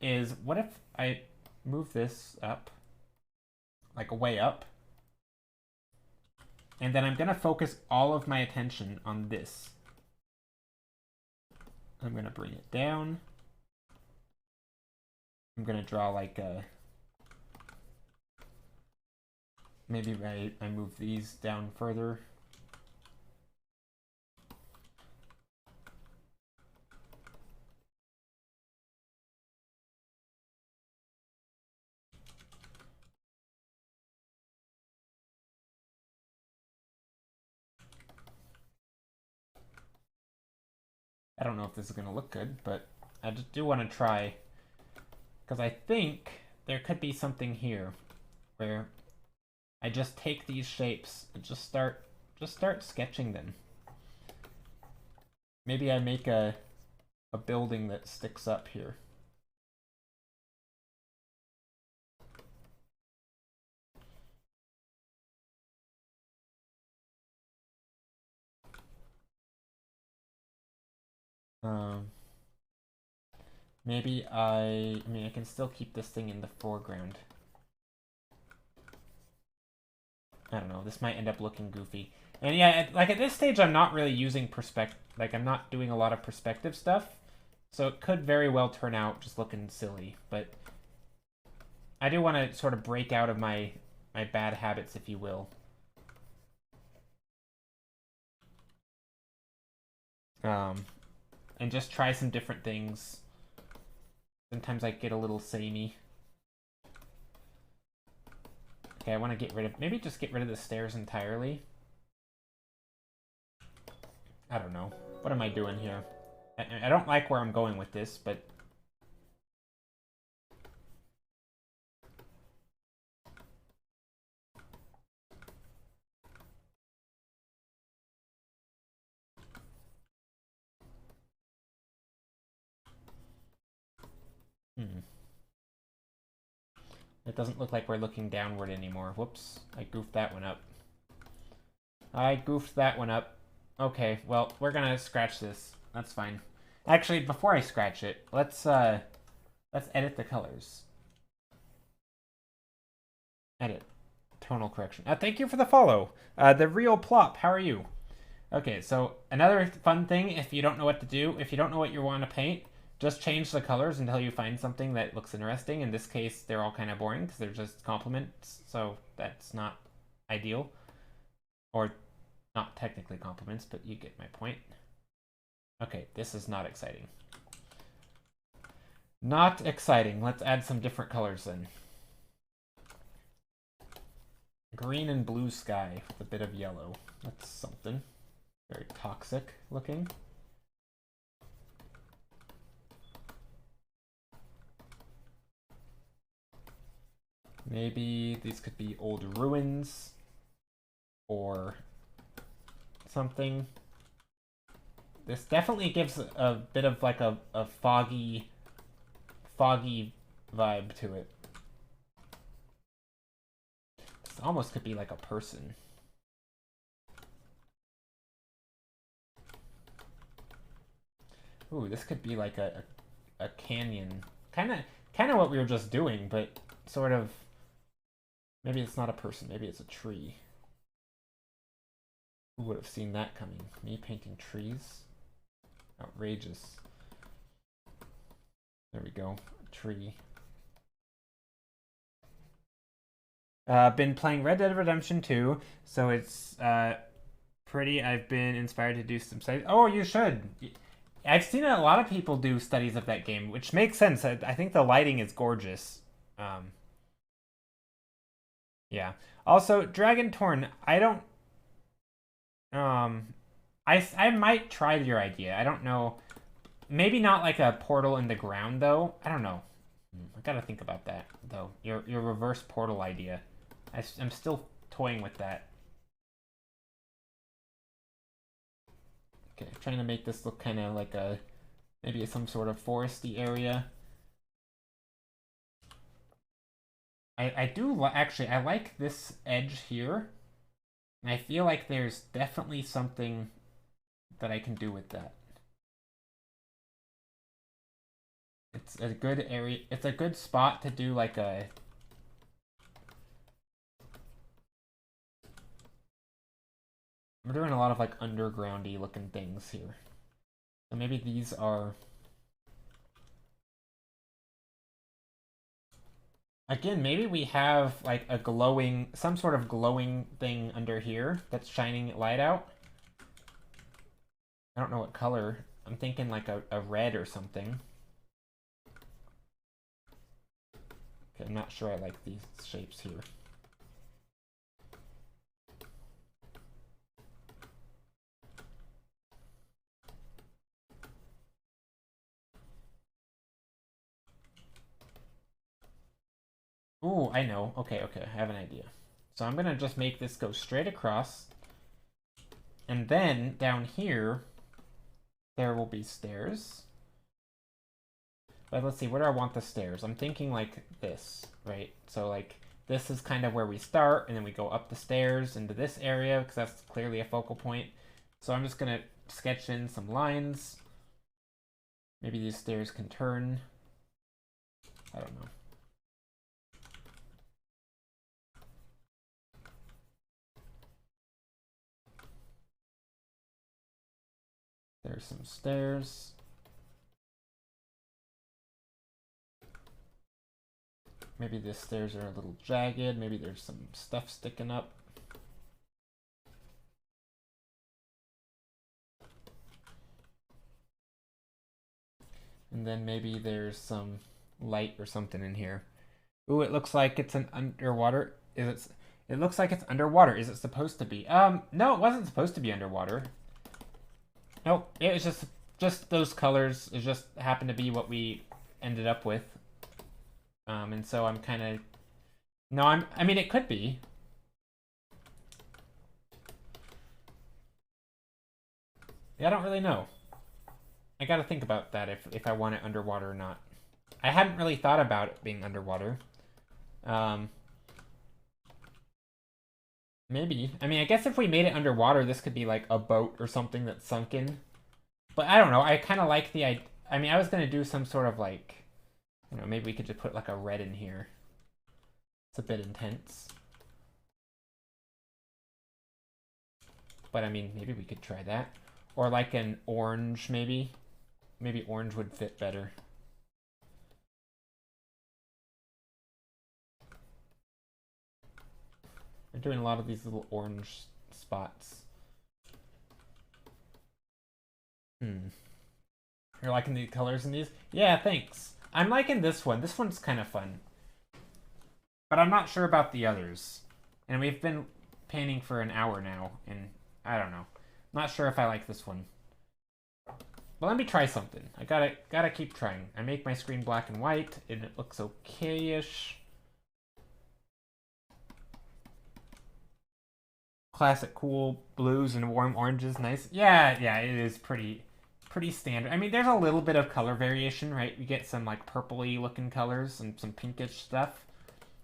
is what if I move this up, like way up, and then I'm gonna focus all of my attention on this. I'm going to bring it down. I'm going to draw like a... Maybe I move these down further. I don't know if this is going to look good, but I just do want to try, because I think there could be something here where I just take these shapes and just start sketching them. Maybe I make a building that sticks up here. Maybe I mean, I can still keep this thing in the foreground. I don't know, this might end up looking goofy. And yeah, like at this stage, I'm not really using perspective, like I'm not doing a lot of perspective stuff. So it could very well turn out just looking silly, but I do want to sort of break out of my bad habits, if you will. And just try some different things. Sometimes I get a little samey. Okay, I want to get rid of, maybe just get rid of the stairs entirely. I don't know. What am I doing here? I don't like where I'm going with this, but... It doesn't look like we're looking downward anymore. Whoops, I goofed that one up. I goofed that one up. Okay, well, we're gonna scratch this. That's fine. Actually, before I scratch it, let's edit the colors. Edit. Tonal correction. Thank you for the follow. The real plop, how are you? Okay, so another fun thing, if you don't know what to do, if you don't know what you want to paint, just change the colors until you find something that looks interesting. In this case, they're all kind of boring because they're just complements, so that's not ideal. Or not technically complements, but you get my point. Okay, this is not exciting. Not exciting. Let's add some different colors then. Green and blue sky with a bit of yellow. That's something. Very toxic looking. Maybe these could be old ruins or something. This definitely gives a bit of like a foggy vibe to it. This almost could be like a person. Ooh, this could be like a canyon. Kind of what we were just doing, but sort of... Maybe it's not a person, maybe it's a tree. Who would have seen that coming? Me painting trees? Outrageous. There we go. A tree. Been playing Red Dead Redemption 2, so it's pretty. I've been inspired to do some studies. Oh, you should. I've seen a lot of people do studies of that game, which makes sense. I think the lighting is gorgeous. Yeah. Also, Dragon Torn, I don't... I might try your idea. I don't know. Maybe not like a portal in the ground, though. I don't know. I gotta think about that, though. Your reverse portal idea. I'm still toying with that. Okay, trying to make this look kind of like a... maybe some sort of foresty area. I do actually, I like this edge here. And I feel like there's definitely something that I can do with that. It's a good area. It's a good spot to do like a... We're doing a lot of like undergroundy looking things here. So maybe these are... Again, maybe we have like a glowing, some sort of glowing thing under here that's shining light out. I don't know what color. I'm thinking like a red or something. Okay, I'm not sure I like these shapes here. Ooh, I know. Okay, I have an idea. So I'm gonna just make this go straight across. And then down here, there will be stairs. But let's see, where do I want the stairs? I'm thinking like this, right? So like this is kind of where we start, and then we go up the stairs into this area because that's clearly a focal point. So I'm just gonna sketch in some lines. Maybe these stairs can turn. I don't know. There's some stairs. Maybe the stairs are a little jagged. Maybe there's some stuff sticking up. And then maybe there's some light or something in here. Ooh, it looks like it's an underwater. It looks like it's underwater. Is it supposed to be? No, it wasn't supposed to be underwater. Nope, it was just those colors. It just happened to be what we ended up with. And so I'm kind of... No, I mean, it could be. Yeah, I don't really know. I gotta think about that if I want it underwater or not. I hadn't really thought about it being underwater. Maybe. I mean, I guess if we made it underwater, this could be like a boat or something that's sunken. But I don't know. I kind of like the idea. I mean, I was gonna do some sort of like... You know, maybe we could just put like a red in here. It's a bit intense. But I mean, maybe we could try that. Or like an orange, maybe. Maybe orange would fit better. We're doing a lot of these little orange spots. You're liking the colors in these? Yeah, thanks. I'm liking this one. This one's kind of fun. But I'm not sure about the others. And we've been painting for an hour now, and I don't know. Not sure if I like this one. But let me try something. I gotta keep trying. I make my screen black and white, and it looks okay-ish. Classic cool blues and warm oranges, nice. Yeah, it is pretty standard. I mean, there's a little bit of color variation, right? We get some like purpley looking colors and some pinkish stuff.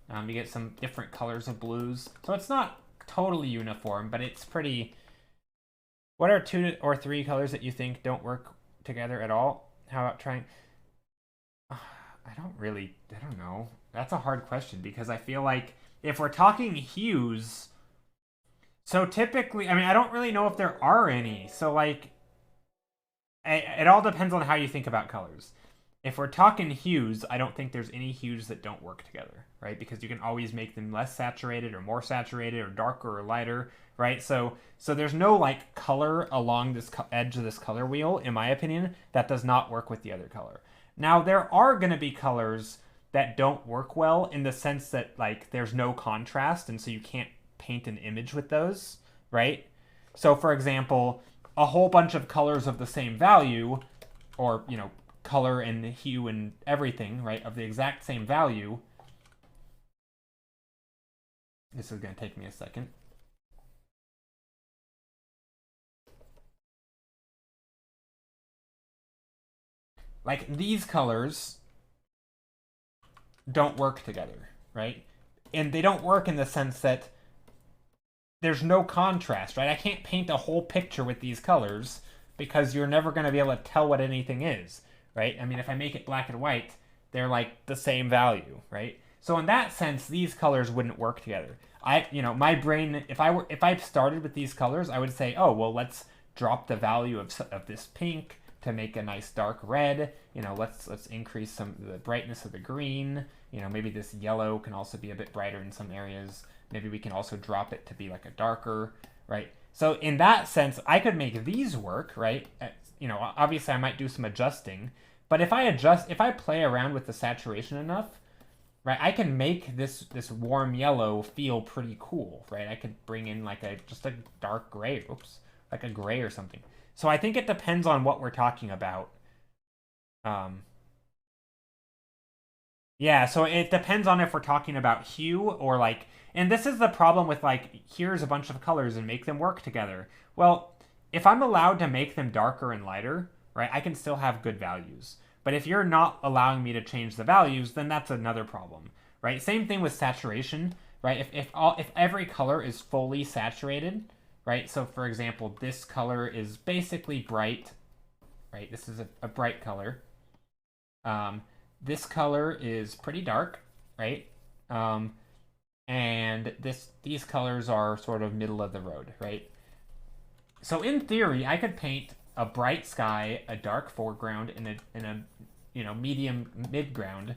You get some different colors of blues. So it's not totally uniform, but it's pretty... What are 2 or 3 colors that you think don't work together at all? How about trying... I don't know. That's a hard question because I feel like if we're talking hues, so typically, I mean, I don't really know if there are any. So like, it all depends on how you think about colors. If we're talking hues, I don't think there's any hues that don't work together, right? Because you can always make them less saturated or more saturated or darker or lighter, right? So there's no like color along this edge of this color wheel, in my opinion, that does not work with the other color. Now, there are going to be colors that don't work well in the sense that like there's no contrast, and so you can't paint an image with those, right? So for example, a whole bunch of colors of the same value, or color and hue and everything, right, of the exact same value. This is going to take me a second. Like these colors don't work together, right? And they don't work in the sense that there's no contrast, right? I can't paint a whole picture with these colors because you're never going to be able to tell what anything is, right? I mean, if I make it black and white, they're like the same value, right? So in that sense, these colors wouldn't work together. My brain, if I started with these colors, I would say, oh, well, let's drop the value of this pink to make a nice dark red. Let's increase the brightness of the green. Maybe this yellow can also be a bit brighter in some areas. Maybe we can also drop it to be like a darker, right? So in that sense, I could make these work, right? Obviously I might do some adjusting, but if I play around with the saturation enough, right, I can make this warm yellow feel pretty cool, right? I could bring in like just a dark gray, like a gray or something. So I think it depends on what we're talking about. Yeah, so it depends on if we're talking about hue or like, and this is the problem with like, here's a bunch of colors and make them work together. Well, if I'm allowed to make them darker and lighter, right, I can still have good values. But if you're not allowing me to change the values, then that's another problem, right? Same thing with saturation, right? If every color is fully saturated, right? So for example, this color is basically bright, right? This is a bright color. This color is pretty dark, right? And these colors are sort of middle of the road, right? So in theory, I could paint a bright sky, a dark foreground, and a medium midground,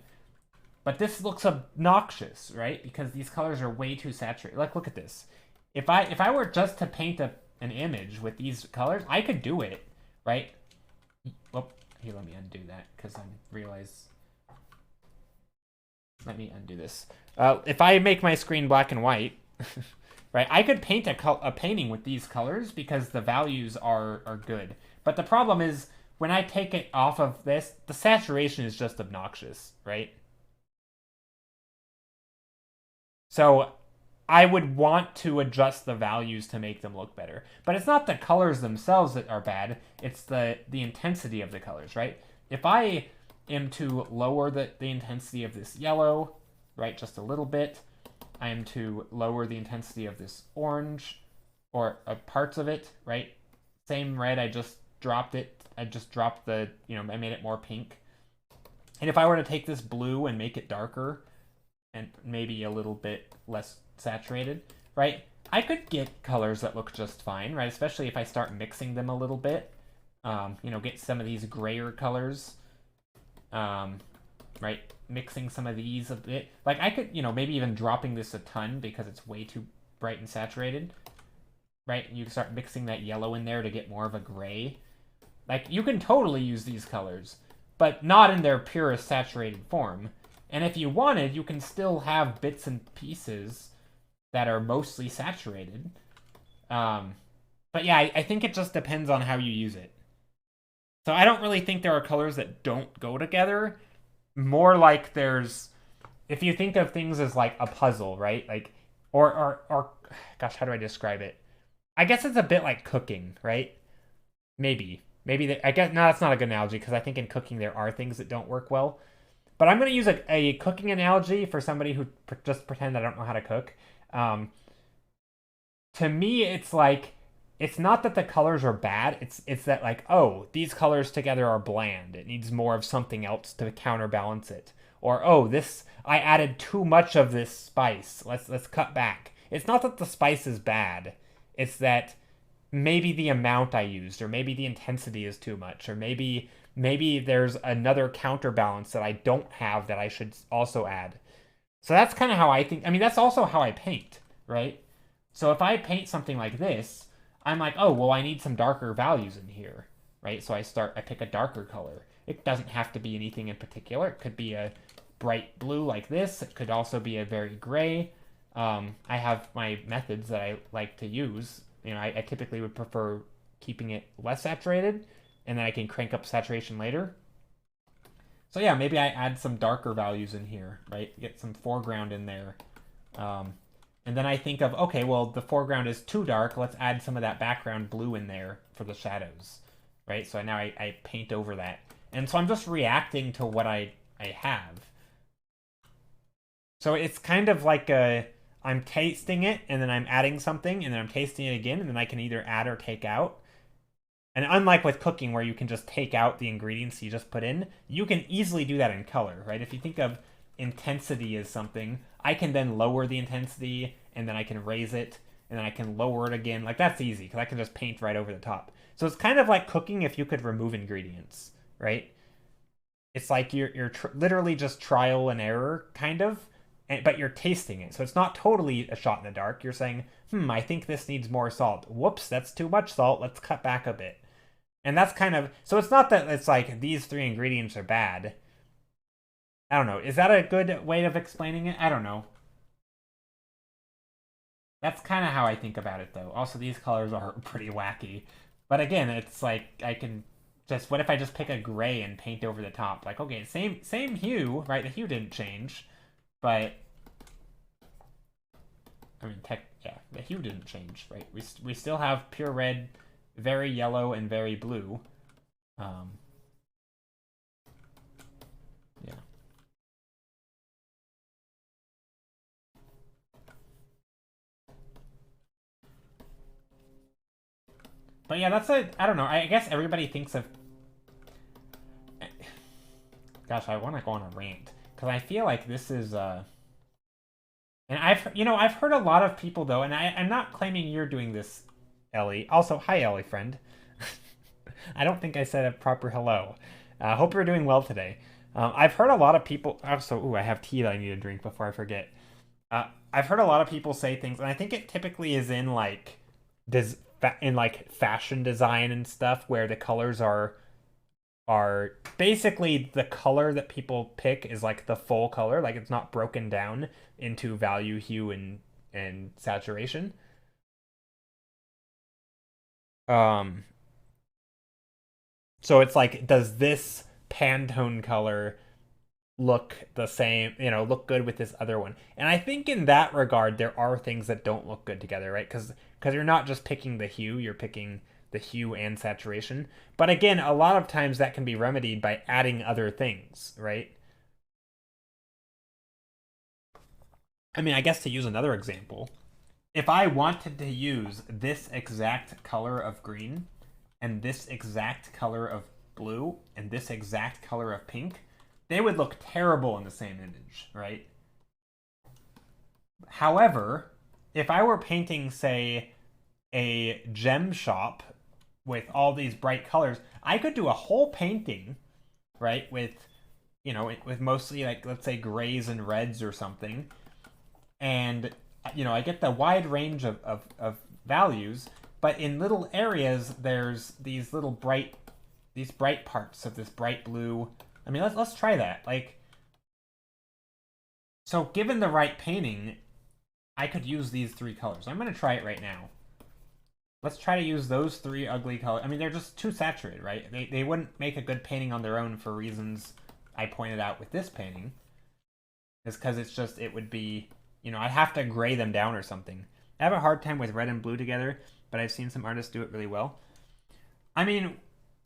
but this looks obnoxious, right? Because these colors are way too saturated. Like, look at this. If I were just to paint an image with these colors, I could do it, right? Oh, here, let me undo that because I realize. Let me undo this. If I make my screen black and white, right, I could paint a painting with these colors because the values are good. But the problem is, when I take it off of this, the saturation is just obnoxious, right? So I would want to adjust the values to make them look better. But it's not the colors themselves that are bad, it's the intensity of the colors, right? If I am to lower the intensity of this yellow, right, just a little bit, I am to lower the intensity of this orange, or parts of it, right? Same red, I just dropped it. I just dropped I made it more pink. And if I were to take this blue and make it darker, and maybe a little bit less saturated, right? I could get colors that look just fine, right? Especially if I start mixing them a little bit. Get some of these grayer colors, right? Mixing some of these a bit. Like I could, maybe even dropping this a ton because it's way too bright and saturated, right? You can start mixing that yellow in there to get more of a gray. Like you can totally use these colors, but not in their purest saturated form. And if you wanted, you can still have bits and pieces that are mostly saturated. But yeah, I think it just depends on how you use it. So I don't really think there are colors that don't go together. More like if you think of things as like a puzzle, right? Like, or gosh, how do I describe it? I guess it's a bit like cooking, right? Maybe I guess, no, that's not a good analogy because I think in cooking there are things that don't work well. But I'm going to use a cooking analogy for somebody who just pretend I don't know how to cook. To me, it's like it's not that the colors are bad. It's that like, oh, these colors together are bland. It needs more of something else to counterbalance it. Or oh, this I added too much of this spice. Let's cut back. It's not that the spice is bad. It's that maybe the amount I used, or maybe the intensity is too much, or maybe there's another counterbalance that I don't have that I should also add. So that's kind of how I think. I mean, that's also how I paint, right? So if I paint something like this, I'm like, oh, well, I need some darker values in here, right? So I pick a darker color. It doesn't have to be anything in particular. It could be a bright blue like this. It could also be a very gray. I have my methods that I like to use. I typically would prefer keeping it less saturated, and then I can crank up saturation later. So yeah, maybe I add some darker values in here, right? Get some foreground in there. And then I think of, okay, well, the foreground is too dark. Let's add some of that background blue in there for the shadows, right? So now I paint over that. And so I'm just reacting to what I have. So it's kind of like I'm tasting it, and then I'm adding something, and then I'm tasting it again, and then I can either add or take out. And unlike with cooking, where you can just take out the ingredients you just put in, you can easily do that in color, right? If you think of intensity as something, I can then lower the intensity, and then I can raise it, and then I can lower it again. Like, that's easy, because I can just paint right over the top. So it's kind of like cooking if you could remove ingredients, right? It's like you're literally just trial and error, kind of, but you're tasting it. So it's not totally a shot in the dark. You're saying, I think this needs more salt. Whoops, that's too much salt. Let's cut back a bit. And that's kind of, so it's not that it's like these 3 ingredients are bad. I don't know. Is that a good way of explaining it? I don't know. That's kind of how I think about it, though. Also, these colors are pretty wacky. But again, it's like I can just, what if I just pick a gray and paint over the top? Like, okay, same hue, right? The hue didn't change, but I mean, yeah, the hue didn't change, right? We still have pure red, very yellow, and very blue. Yeah. But yeah, I don't know. I guess everybody thinks of. Gosh, I want to go on a rant because I feel like this is and I've heard a lot of people though, and I'm not claiming you're doing this, Ellie. Also, hi, Ellie, friend. I don't think I said a proper hello. Hope you're doing well today. I've heard a lot of people. Also, I have tea that I need to drink before I forget. I've heard a lot of people say things, and I think it typically is in like fashion design and stuff, where the colors are basically the color that people pick is like the full color, like it's not broken down into value, hue, and saturation. So it's like, does this Pantone color look the same, look good with this other one? And I think in that regard, there are things that don't look good together, right? Because you're not just picking the hue, you're picking the hue and saturation. But again, a lot of times that can be remedied by adding other things, right? I mean, I guess to use another example, if I wanted to use this exact color of green and this exact color of blue and this exact color of pink, they would look terrible in the same image, right? However, if I were painting, say, a gem shop with all these bright colors, I could do a whole painting, right, with mostly, like, let's say grays and reds or something, and I get the wide range of values, but in little areas there's these bright parts of this bright blue. I mean, let's try that. Like, so given the right painting, I could use these 3 colors. I'm going to try it right now. Let's try to use those 3 ugly colors. I mean, they're just too saturated, right? They wouldn't make a good painting on their own for reasons I pointed out with this painting. It's because it would be, I'd have to gray them down or something. I have a hard time with red and blue together, but I've seen some artists do it really well. I mean,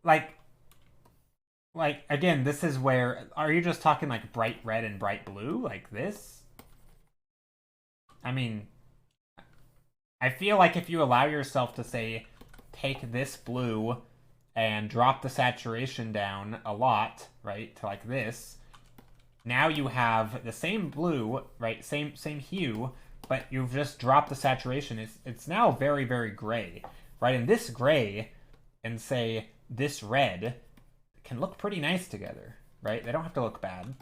like again, this is where, are you just talking like bright red and bright blue like this? I mean, I feel like if you allow yourself to say take this blue and drop the saturation down a lot, right, to like this, now you have the same blue, right, same hue, but you've just dropped the saturation. It's now very, very gray, right? And this gray and, say, this red can look pretty nice together, right? They don't have to look bad.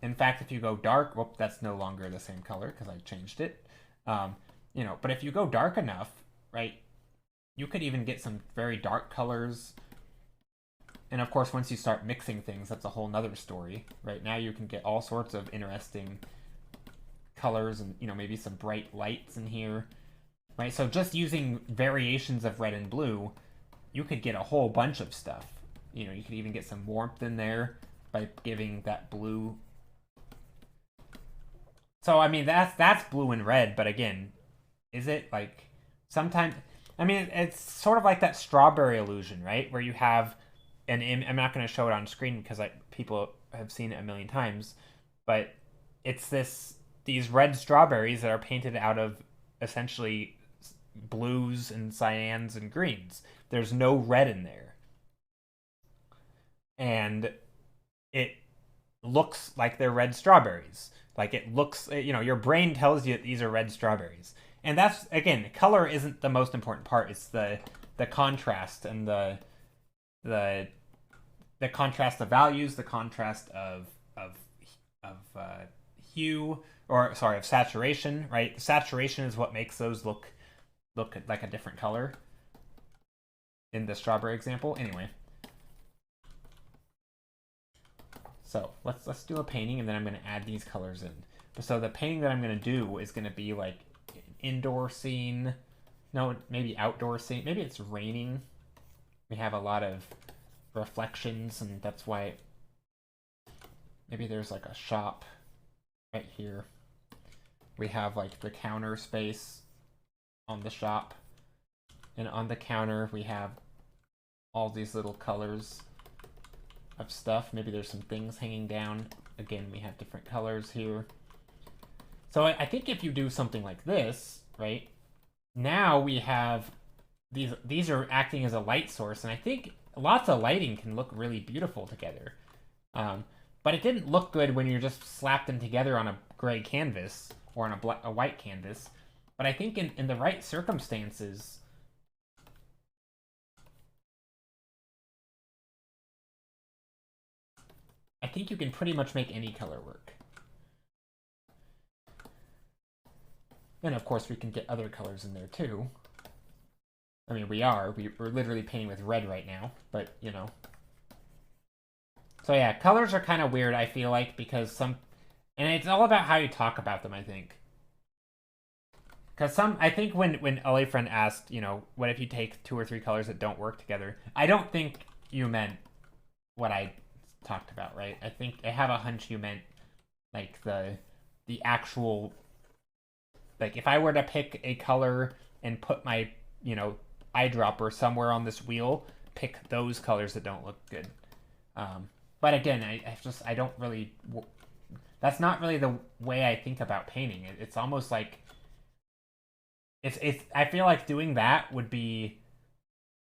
In fact, if you go dark, whoop, that's no longer the same color because I changed it. You know, but if you go dark enough, right, you could even get some very dark colors. And of course, once you start mixing things, that's a whole nother story. Right now, you can get all sorts of interesting colors and, you know, maybe some bright lights in here. Right, so just using variations of red and blue, you could get a whole bunch of stuff. You know, you could even get some warmth in there by giving that blue. So, I mean, that's blue and red, but again, is it like sometimes... I mean, it's sort of like that strawberry illusion, right? Where you have I'm not going to show it on screen because people have seen it a million times, but it's these red strawberries that are painted out of essentially blues and cyans and greens. There's no red in there. And it looks like they're red strawberries. Like it looks, you know, your brain tells you that these are red strawberries. And that's, again, color isn't the most important part. It's the contrast and the contrast of values, the contrast of hue, or sorry, of saturation, right? Saturation is what makes those look like a different color in the strawberry example. Anyway, so let's do a painting, and then I'm going to add these colors in. So the painting that I'm going to do is going to be like an indoor scene. No, maybe outdoor scene. Maybe it's raining. We have a lot of reflections, and that's why maybe there's like a shop right here. We have like the counter space on the shop, and on the counter we have all these little colors of stuff. Maybe there's some things hanging down. Again, we have different colors here. So I think if you do something like this, right, now we have these are acting as a light source, and I think lots of lighting can look really beautiful together. But it didn't look good when you just slapped them together on a gray canvas or on a white canvas. But I think in the right circumstances, I think you can pretty much make any color work. And of course, we can get other colors in there too. I mean, we're literally painting with red right now, but you know. So yeah, colors are kind of weird, I feel like, because and it's all about how you talk about them, I think. Because I think when LA Friend asked, you know, what if you take 2 or 3 colors that don't work together? I don't think you meant what I talked about, right? I have a hunch you meant like the actual, like if I were to pick a color and put my, you know, eyedropper somewhere on this wheel, pick those colors that don't look good. But again, I don't really, that's not really the way I think about painting. It's almost like, I feel like doing that would be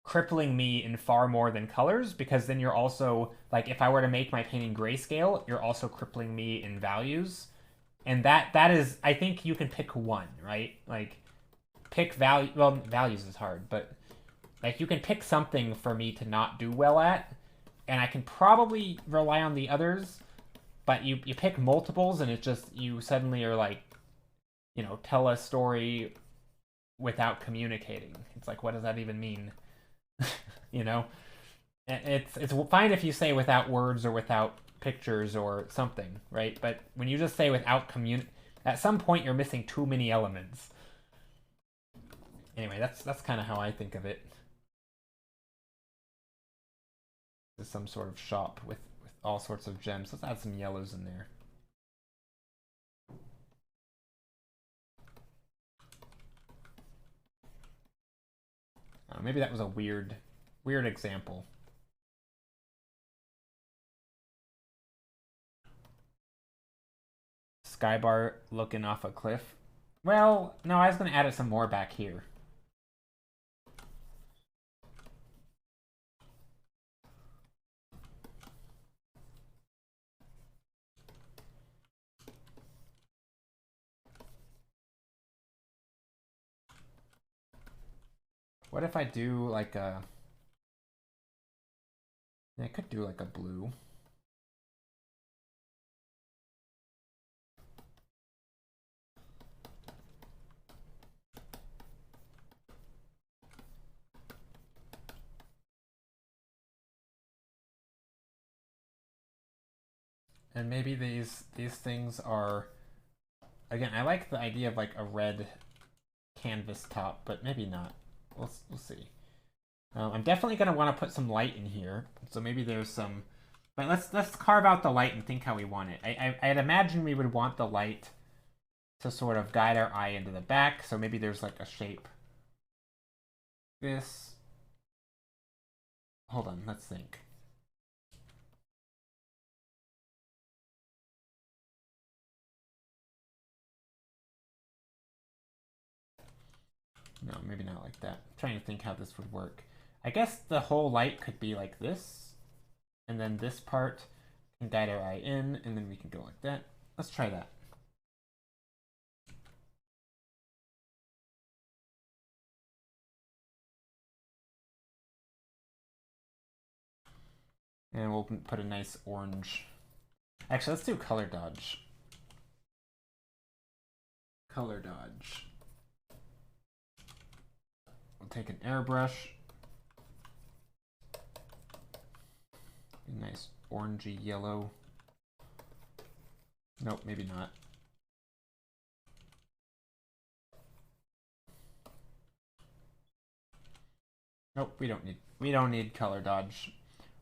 crippling me in far more than colors, because then you're also, like, if I were to make my painting grayscale, you're also crippling me in values. And that is, I think you can pick one, right? Like, pick value, well, values is hard, but, like, you can pick something for me to not do well at, and I can probably rely on the others, but you pick multiples, and it's just, you suddenly are like, you know, tell a story without communicating. It's like, what does that even mean? You know, it's fine if you say without words or without pictures or something, right? But when you just say without at some point you're missing too many elements. Anyway, that's kind of how I think of it. It's some sort of shop with all sorts of gems. Let's add some yellows in there. Maybe that was a weird example. Skybar looking off a cliff. Well, no, I was going to add some more back here. What if I do like a... I could do like a blue. And maybe these things are... Again, I like the idea of like a red canvas top, but maybe not. We'll see. I'm definitely going to want to put some light in here. So maybe there's some... But let's carve out the light and think how we want it. I'd imagine we would want the light to sort of guide our eye into the back. So maybe there's like a shape. This. Hold on, let's think. No, maybe not like that. I'm trying to think how this would work. I guess the whole light could be like this. And then this part can guide our eye in, and then we can go like that. Let's try that. And we'll put a nice orange. Actually, let's do color dodge. Color dodge. We'll take an airbrush. A nice orangey yellow. Nope, maybe not. Nope, we don't need color dodge.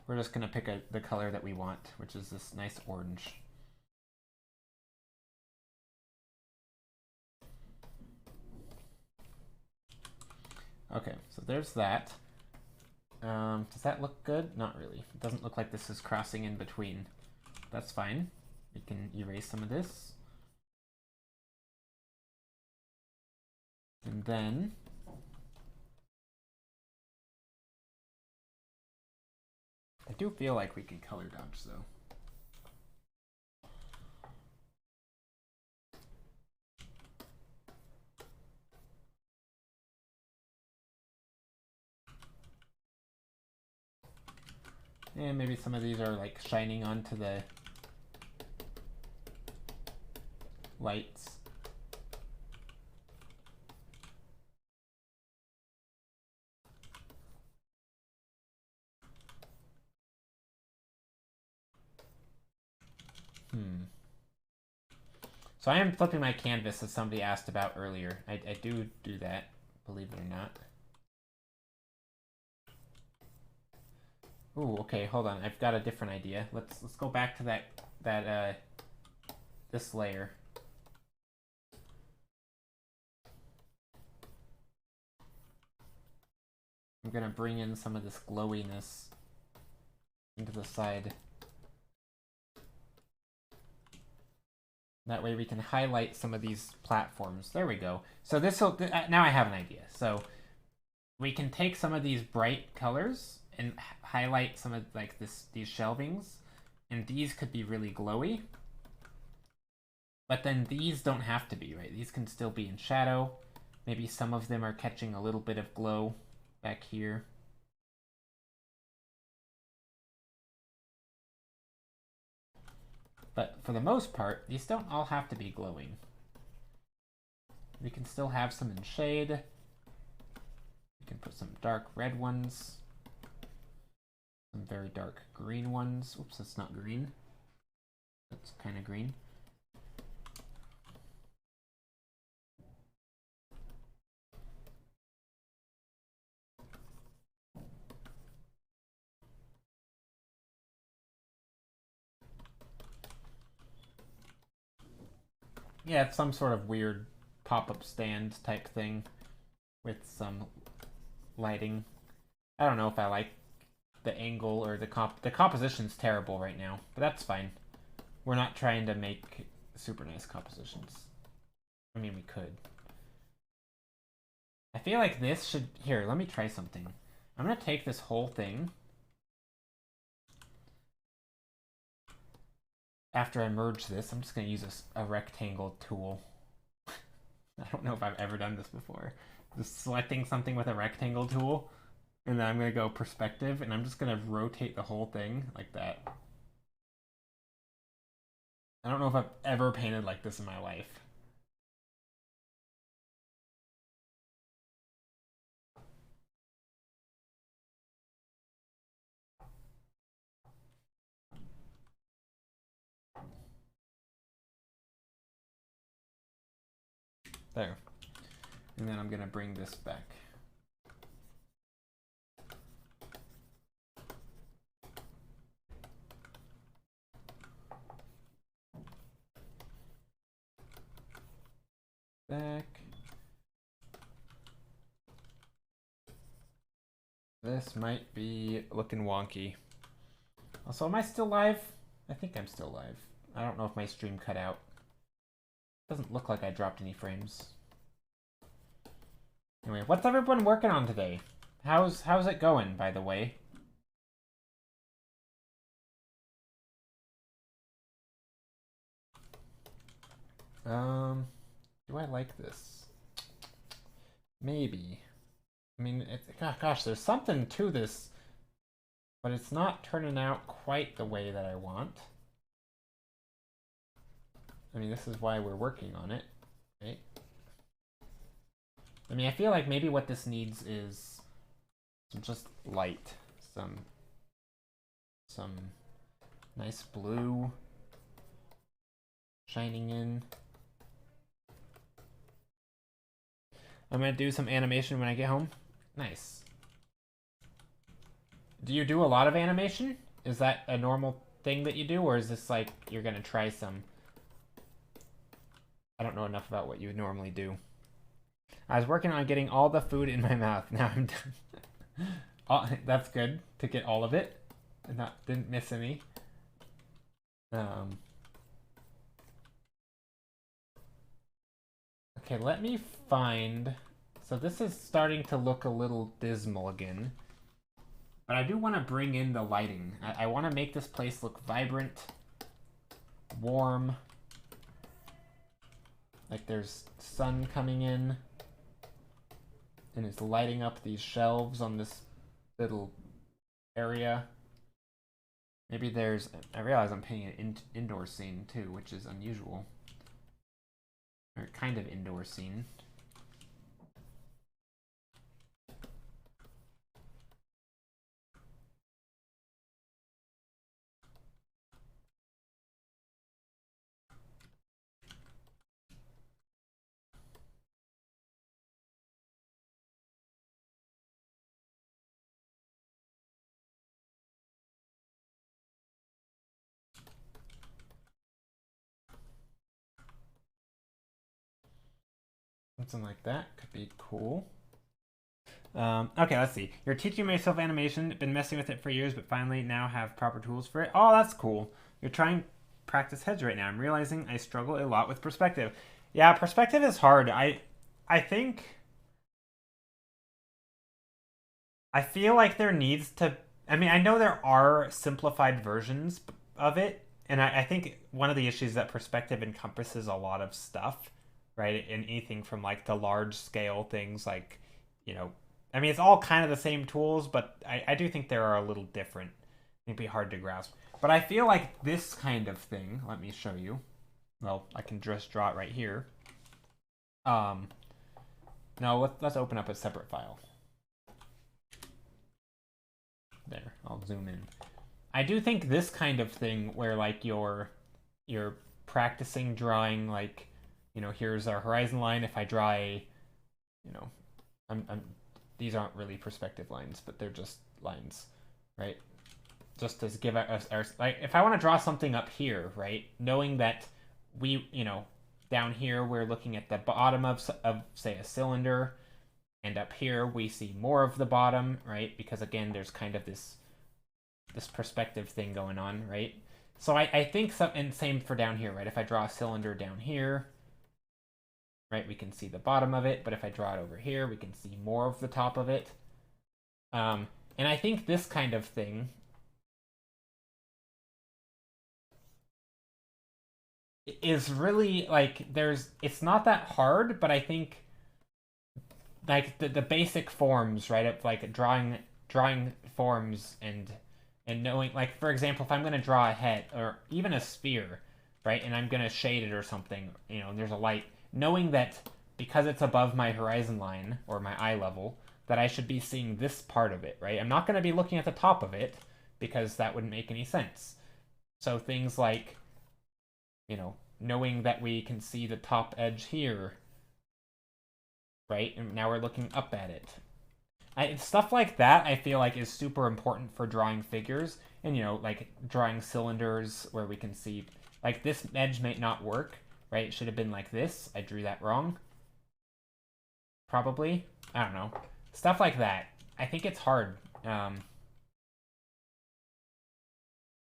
We're just gonna pick the color that we want, which is this nice orange. Okay, so there's that. Does that look good? Not really. It doesn't look like this is crossing in between. That's fine. We can erase some of this. And then I do feel like we can color dodge though. And maybe some of these are like shining onto the lights. So I am flipping my canvas, as somebody asked about earlier. I do that, believe it or not. Ooh, okay, hold on. I've got a different idea. Let's go back to this layer. I'm gonna bring in some of this glowiness into the side. That way we can highlight some of these platforms. There we go. So now I have an idea. So we can take some of these bright colors and highlight some of like these shelvings, and these could be really glowy. But then these don't have to be, right? These can still be in shadow. Maybe some of them are catching a little bit of glow back here. But for the most part, these don't all have to be glowing. We can still have some in shade. We can put some dark red ones. Some very dark green ones. Oops, that's not green. That's kind of green. Yeah, it's some sort of weird pop-up stand type thing with some lighting. I don't know if I like the angle or the composition's terrible right now, but that's fine. We're not trying to make super nice compositions. I mean, we could. I feel like this should... Here, let me try something. I'm going to take this whole thing. After I merge this, I'm just going to use a rectangle tool. I don't know if I've ever done this before. Just selecting something with a rectangle tool, and then I'm going to go perspective, and I'm just going to rotate the whole thing like that. I don't know if I've ever painted like this in my life. There. And then I'm going to bring this back. Back. This might be looking wonky. Also, am I still live? I think I'm still live. I don't know if my stream cut out. Doesn't look like I dropped any frames. Anyway, what's everyone working on today? How's it going, by the way? Do I like this? Maybe. I mean, gosh, there's something to this, but it's not turning out quite the way that I want. I mean, this is why we're working on it, right? I mean, I feel like maybe what this needs is some just light, some nice blue shining in. I'm gonna do some animation when I get home. Nice. Do you do a lot of animation? Is that a normal thing that you do, or is this like you're gonna try some? I don't know enough about what you would normally do. I was working on getting all the food in my mouth. Now I'm done. Oh, that's good to get all of it. And didn't miss any. Okay, let me find... So this is starting to look a little dismal again. But I do want to bring in the lighting. I want to make this place look vibrant, warm. Like there's sun coming in. And it's lighting up these shelves on this little area. Maybe there's... I realize I'm painting an indoor scene too, which is unusual. Or kind of indoor scene. Something like that could be cool. Okay, let's see. You're teaching myself animation. Been messing with it for years, but finally now have proper tools for it. Oh, that's cool. You're trying to practice heads right now. I'm realizing I struggle a lot with perspective. Yeah, perspective is hard. I think... I feel like there needs to... I mean, I know there are simplified versions of it, and I think one of the issues is that perspective encompasses a lot of stuff, right? And anything from like the large scale things like, you know, I mean, it's all kind of the same tools, but I do think they are a little different. It'd be hard to grasp. But I feel like this kind of thing, let me show you. Well, I can just draw it right here. No, let's open up a separate file. There, I'll zoom in. I do think this kind of thing where like you're practicing drawing, like, you know, here's our horizon line. If I draw a, you know, these aren't really perspective lines, but they're just lines, right? Just to give us our, like, if I want to draw something up here, right? Knowing that we, you know, down here we're looking at the bottom of say a cylinder, and up here we see more of the bottom, right? Because again, there's kind of this perspective thing going on, right? So I think some, and same for down here, right? If I draw a cylinder down here, right, we can see the bottom of it, but if I draw it over here, we can see more of the top of it. And I think this kind of thing is really like, it's not that hard, but I think like the basic forms, right? Of like drawing forms and knowing, like, for example, if I'm going to draw a head or even a sphere, right, and I'm going to shade it or something, you know, and there's a light, knowing that because it's above my horizon line or my eye level, that I should be seeing this part of it, right? I'm not going to be looking at the top of it because that wouldn't make any sense. So things like, you know, knowing that we can see the top edge here, right? And now we're looking up at it. Stuff like that I feel like is super important for drawing figures, and you know, like drawing cylinders where we can see, like, this edge might not work, right? It should have been like this. I drew that wrong. Probably. I don't know. Stuff like that. I think it's hard.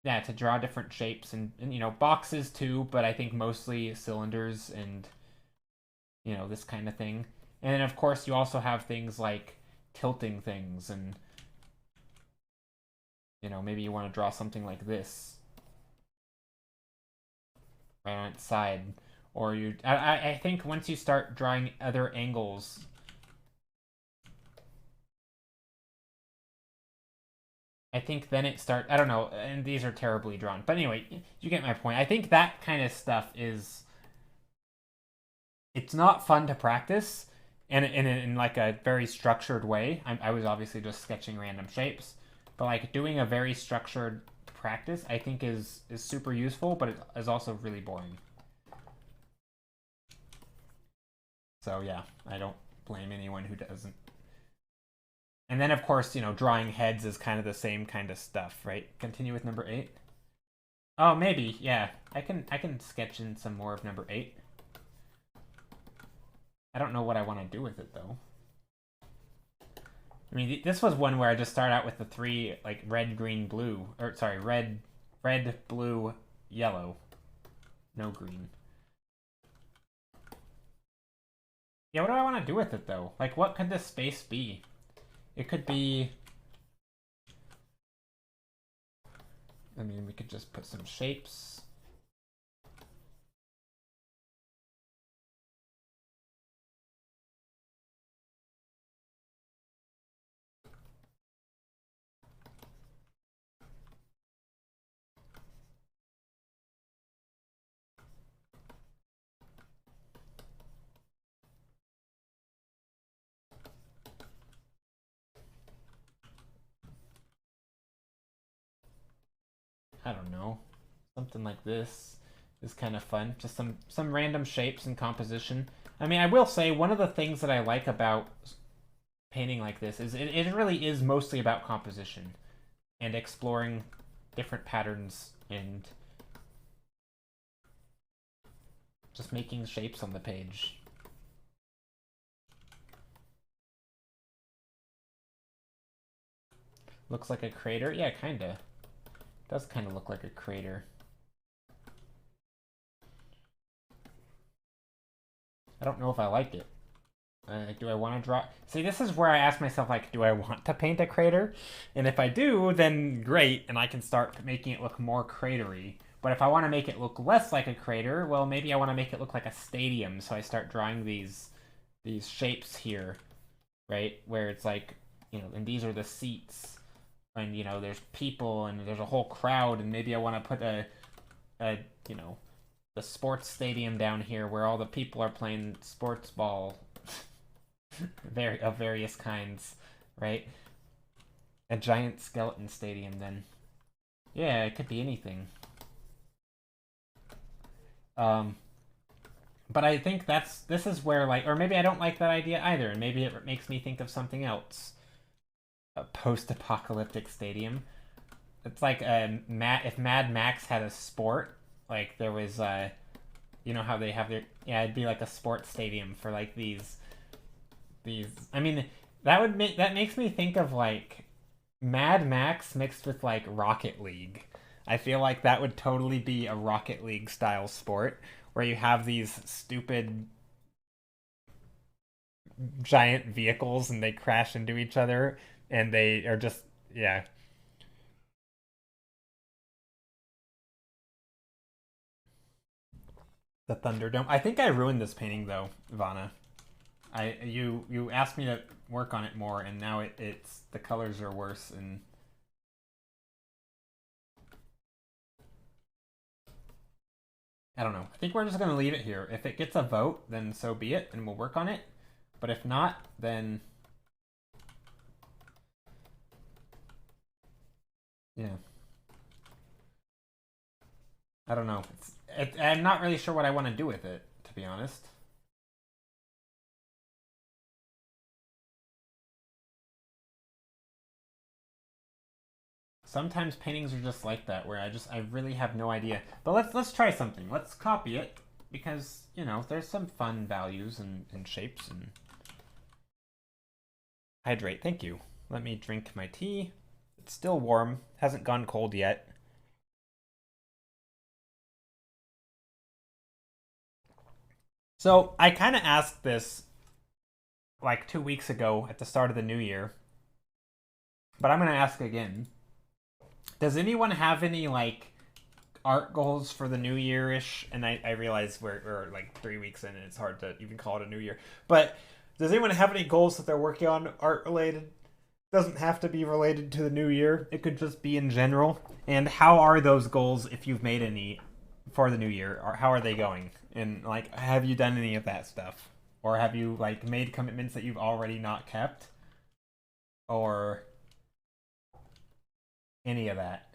Yeah, to draw different shapes and you know, boxes too, but I think mostly cylinders and, you know, this kind of thing. And then of course you also have things like tilting things, and you know, maybe you want to draw something like this right on its side, or I think once you start drawing other angles, I think then I don't know, and these are terribly drawn, but anyway, you get my point. I think that kind of stuff it's not fun to practice and in like a very structured way. I was obviously just sketching random shapes, but like doing a very structured practice, I think is super useful, but it is also really boring. So yeah, I don't blame anyone who doesn't. And then of course, you know, drawing heads is kind of the same kind of stuff, right? Continue with number 8. Oh, maybe, yeah. I can sketch in some more of number 8. I don't know what I want to do with it though. I mean, this was one where I just start out with the 3, like, red, green, blue. Or, sorry, red, blue, yellow. No green. Yeah, what do I want to do with it, though? Like, what could this space be? It could be... I mean, we could just put some shapes. I don't know. Something like this is kind of fun. Just some random shapes and composition. I mean, I will say one of the things that I like about painting like this is it really is mostly about composition and exploring different patterns and just making shapes on the page. Looks like a crater? Yeah, kinda. Does kind of look like a crater. I don't know if I like it. Do I want to draw? See, this is where I ask myself, like, do I want to paint a crater? And if I do, then great, and I can start making it look more cratery. But if I want to make it look less like a crater, well, maybe I want to make it look like a stadium, so I start drawing these shapes here, right? Where it's like, you know, and these are the seats, and you know, there's people, and there's a whole crowd, and maybe I want to put a you know, the sports stadium down here where all the people are playing sports ball of various kinds, right? A giant skeleton stadium then. Yeah, it could be anything. But I think this is where, like, or maybe I don't like that idea either, and maybe it makes me think of something else. A post-apocalyptic stadium. It's like if Mad Max had a sport, like there was you know how they have their, yeah, it'd be like a sports stadium for like these I mean, that makes me think of like Mad Max mixed with like Rocket League. I feel like that would totally be a Rocket League style sport where you have these stupid giant vehicles and they crash into each other and they are just, yeah. The Thunderdome. I think I ruined this painting though, Ivana. You asked me to work on it more, and now it's the colors are worse, and I don't know. I think we're just gonna leave it here. If it gets a vote, then so be it, and we'll work on it. But if not, then yeah. I don't know. I'm not really sure what I want to do with it, to be honest. Sometimes paintings are just like that, where I really have no idea. But let's try something. Let's copy it, because, you know, there's some fun values and shapes and hydrate. Thank you. Let me drink my tea. It's still warm, hasn't gone cold yet. So I kind of asked this like 2 weeks ago at the start of the new year, but I'm going to ask again. Does anyone have any like art goals for the new year-ish? And I realize we're like 3 weeks in and it's hard to even call it a new year. But does anyone have any goals that they're working on art related? Doesn't have to be related to the new year. It could just be in general. And how are those goals, if you've made any for the new year, or how are they going? And like, have you done any of that stuff? Or have you like made commitments that you've already not kept? Or any of that?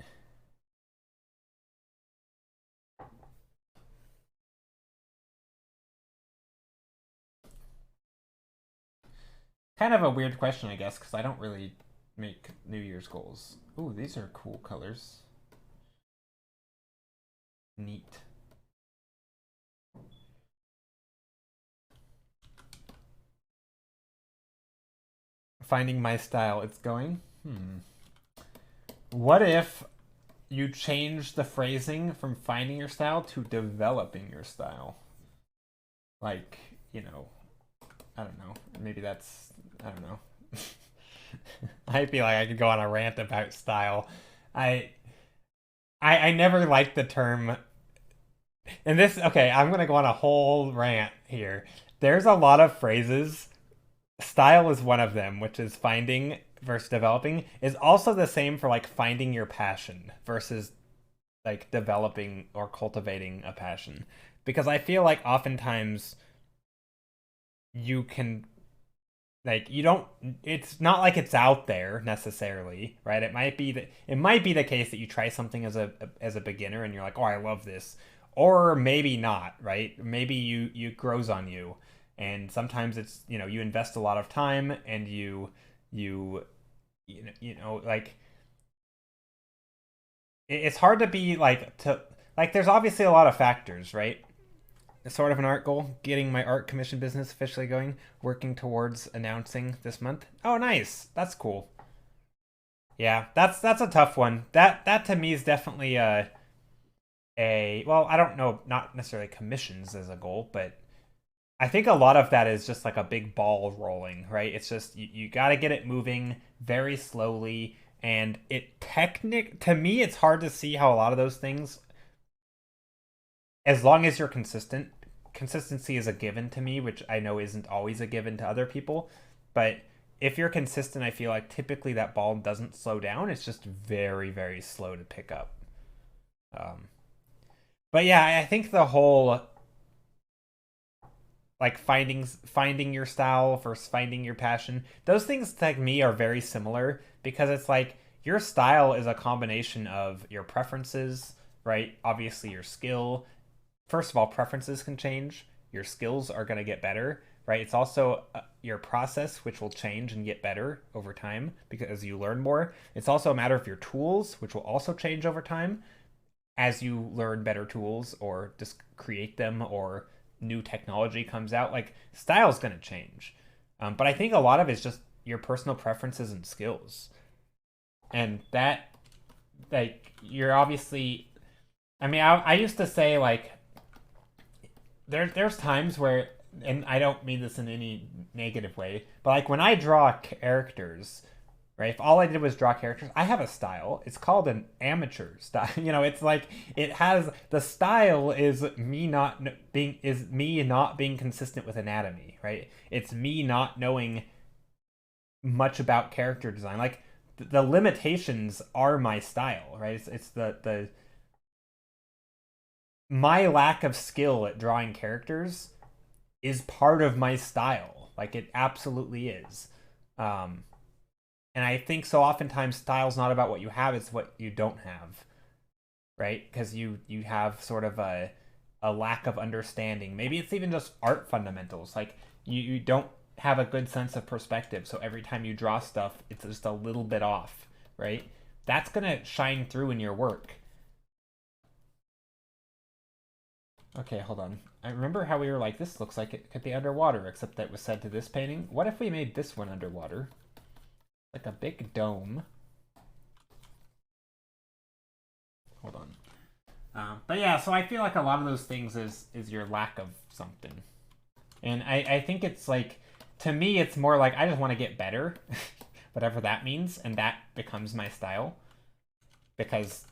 Kind of a weird question, I guess, because I don't really make New Year's goals. Ooh, these are cool colors. Neat. Finding my style, it's going. What if you change the phrasing from finding your style to developing your style? Like, you know, I don't know. Maybe that's, I don't know. I feel like I could go on a rant about style. I never liked the term. And this, okay, I'm gonna go on a whole rant here. There's a lot of phrases. Style is one of them, which is finding versus developing. Is also the same for like finding your passion versus like developing or cultivating a passion. Because I feel like oftentimes you can like you don't it's not like it's out there necessarily, right? It might be the case that you try something as a beginner and you're like, "Oh, I love this." Or maybe not, right? Maybe you grows on you. And sometimes it's, you know, you invest a lot of time and you like it's hard to be like to like there's obviously a lot of factors, right? It's sort of an art goal, getting my art commission business officially going, working towards announcing this month. Oh, nice. That's cool. Yeah, that's a tough one. That to me is definitely a well, I don't know, not necessarily commissions as a goal, but I think a lot of that is just like a big ball rolling, right? It's just you got to get it moving very slowly, and to me it's hard to see how a lot of those things, as long as you're consistent, consistency is a given to me, which I know isn't always a given to other people, but if you're consistent, I feel like typically that ball doesn't slow down. It's just very, very slow to pick up. Um, but yeah, I think the whole like finding your style versus finding your passion, those things like me are very similar because it's like your style is a combination of your preferences, right? Obviously your skill. First of all, preferences can change. Your skills are going to get better, right? It's also your process, which will change and get better over time because you learn more. It's also a matter of your tools, which will also change over time as you learn better tools or just create them or new technology comes out. Like style's going to change. But I think a lot of it's just your personal preferences and skills. And that, like, you're obviously, I mean, I used to say, like, there's times where, and I don't mean this in any negative way, but like when I draw characters, right? If all I did was draw characters, I have a style. It's called an amateur style. You know, it's like it has the style is me not being consistent with anatomy, right? It's me not knowing much about character design. Like the limitations are my style, right? It's the my lack of skill at drawing characters is part of my style. Like it absolutely is. Um, and I think so oftentimes style's not about what you have, it's what you don't have, right? Because you have sort of a lack of understanding. Maybe it's even just art fundamentals. Like you don't have a good sense of perspective, so every time you draw stuff, it's just a little bit off, right? That's gonna shine through in your work. Okay, hold on. I remember how we were like, this looks like it could be underwater, except that was said to this painting. What if we made this one underwater? Like a big dome. Hold on. But yeah, so I feel like a lot of those things is your lack of something. And I think it's like, to me, it's more like I just want to get better, whatever that means, and that becomes my style. Because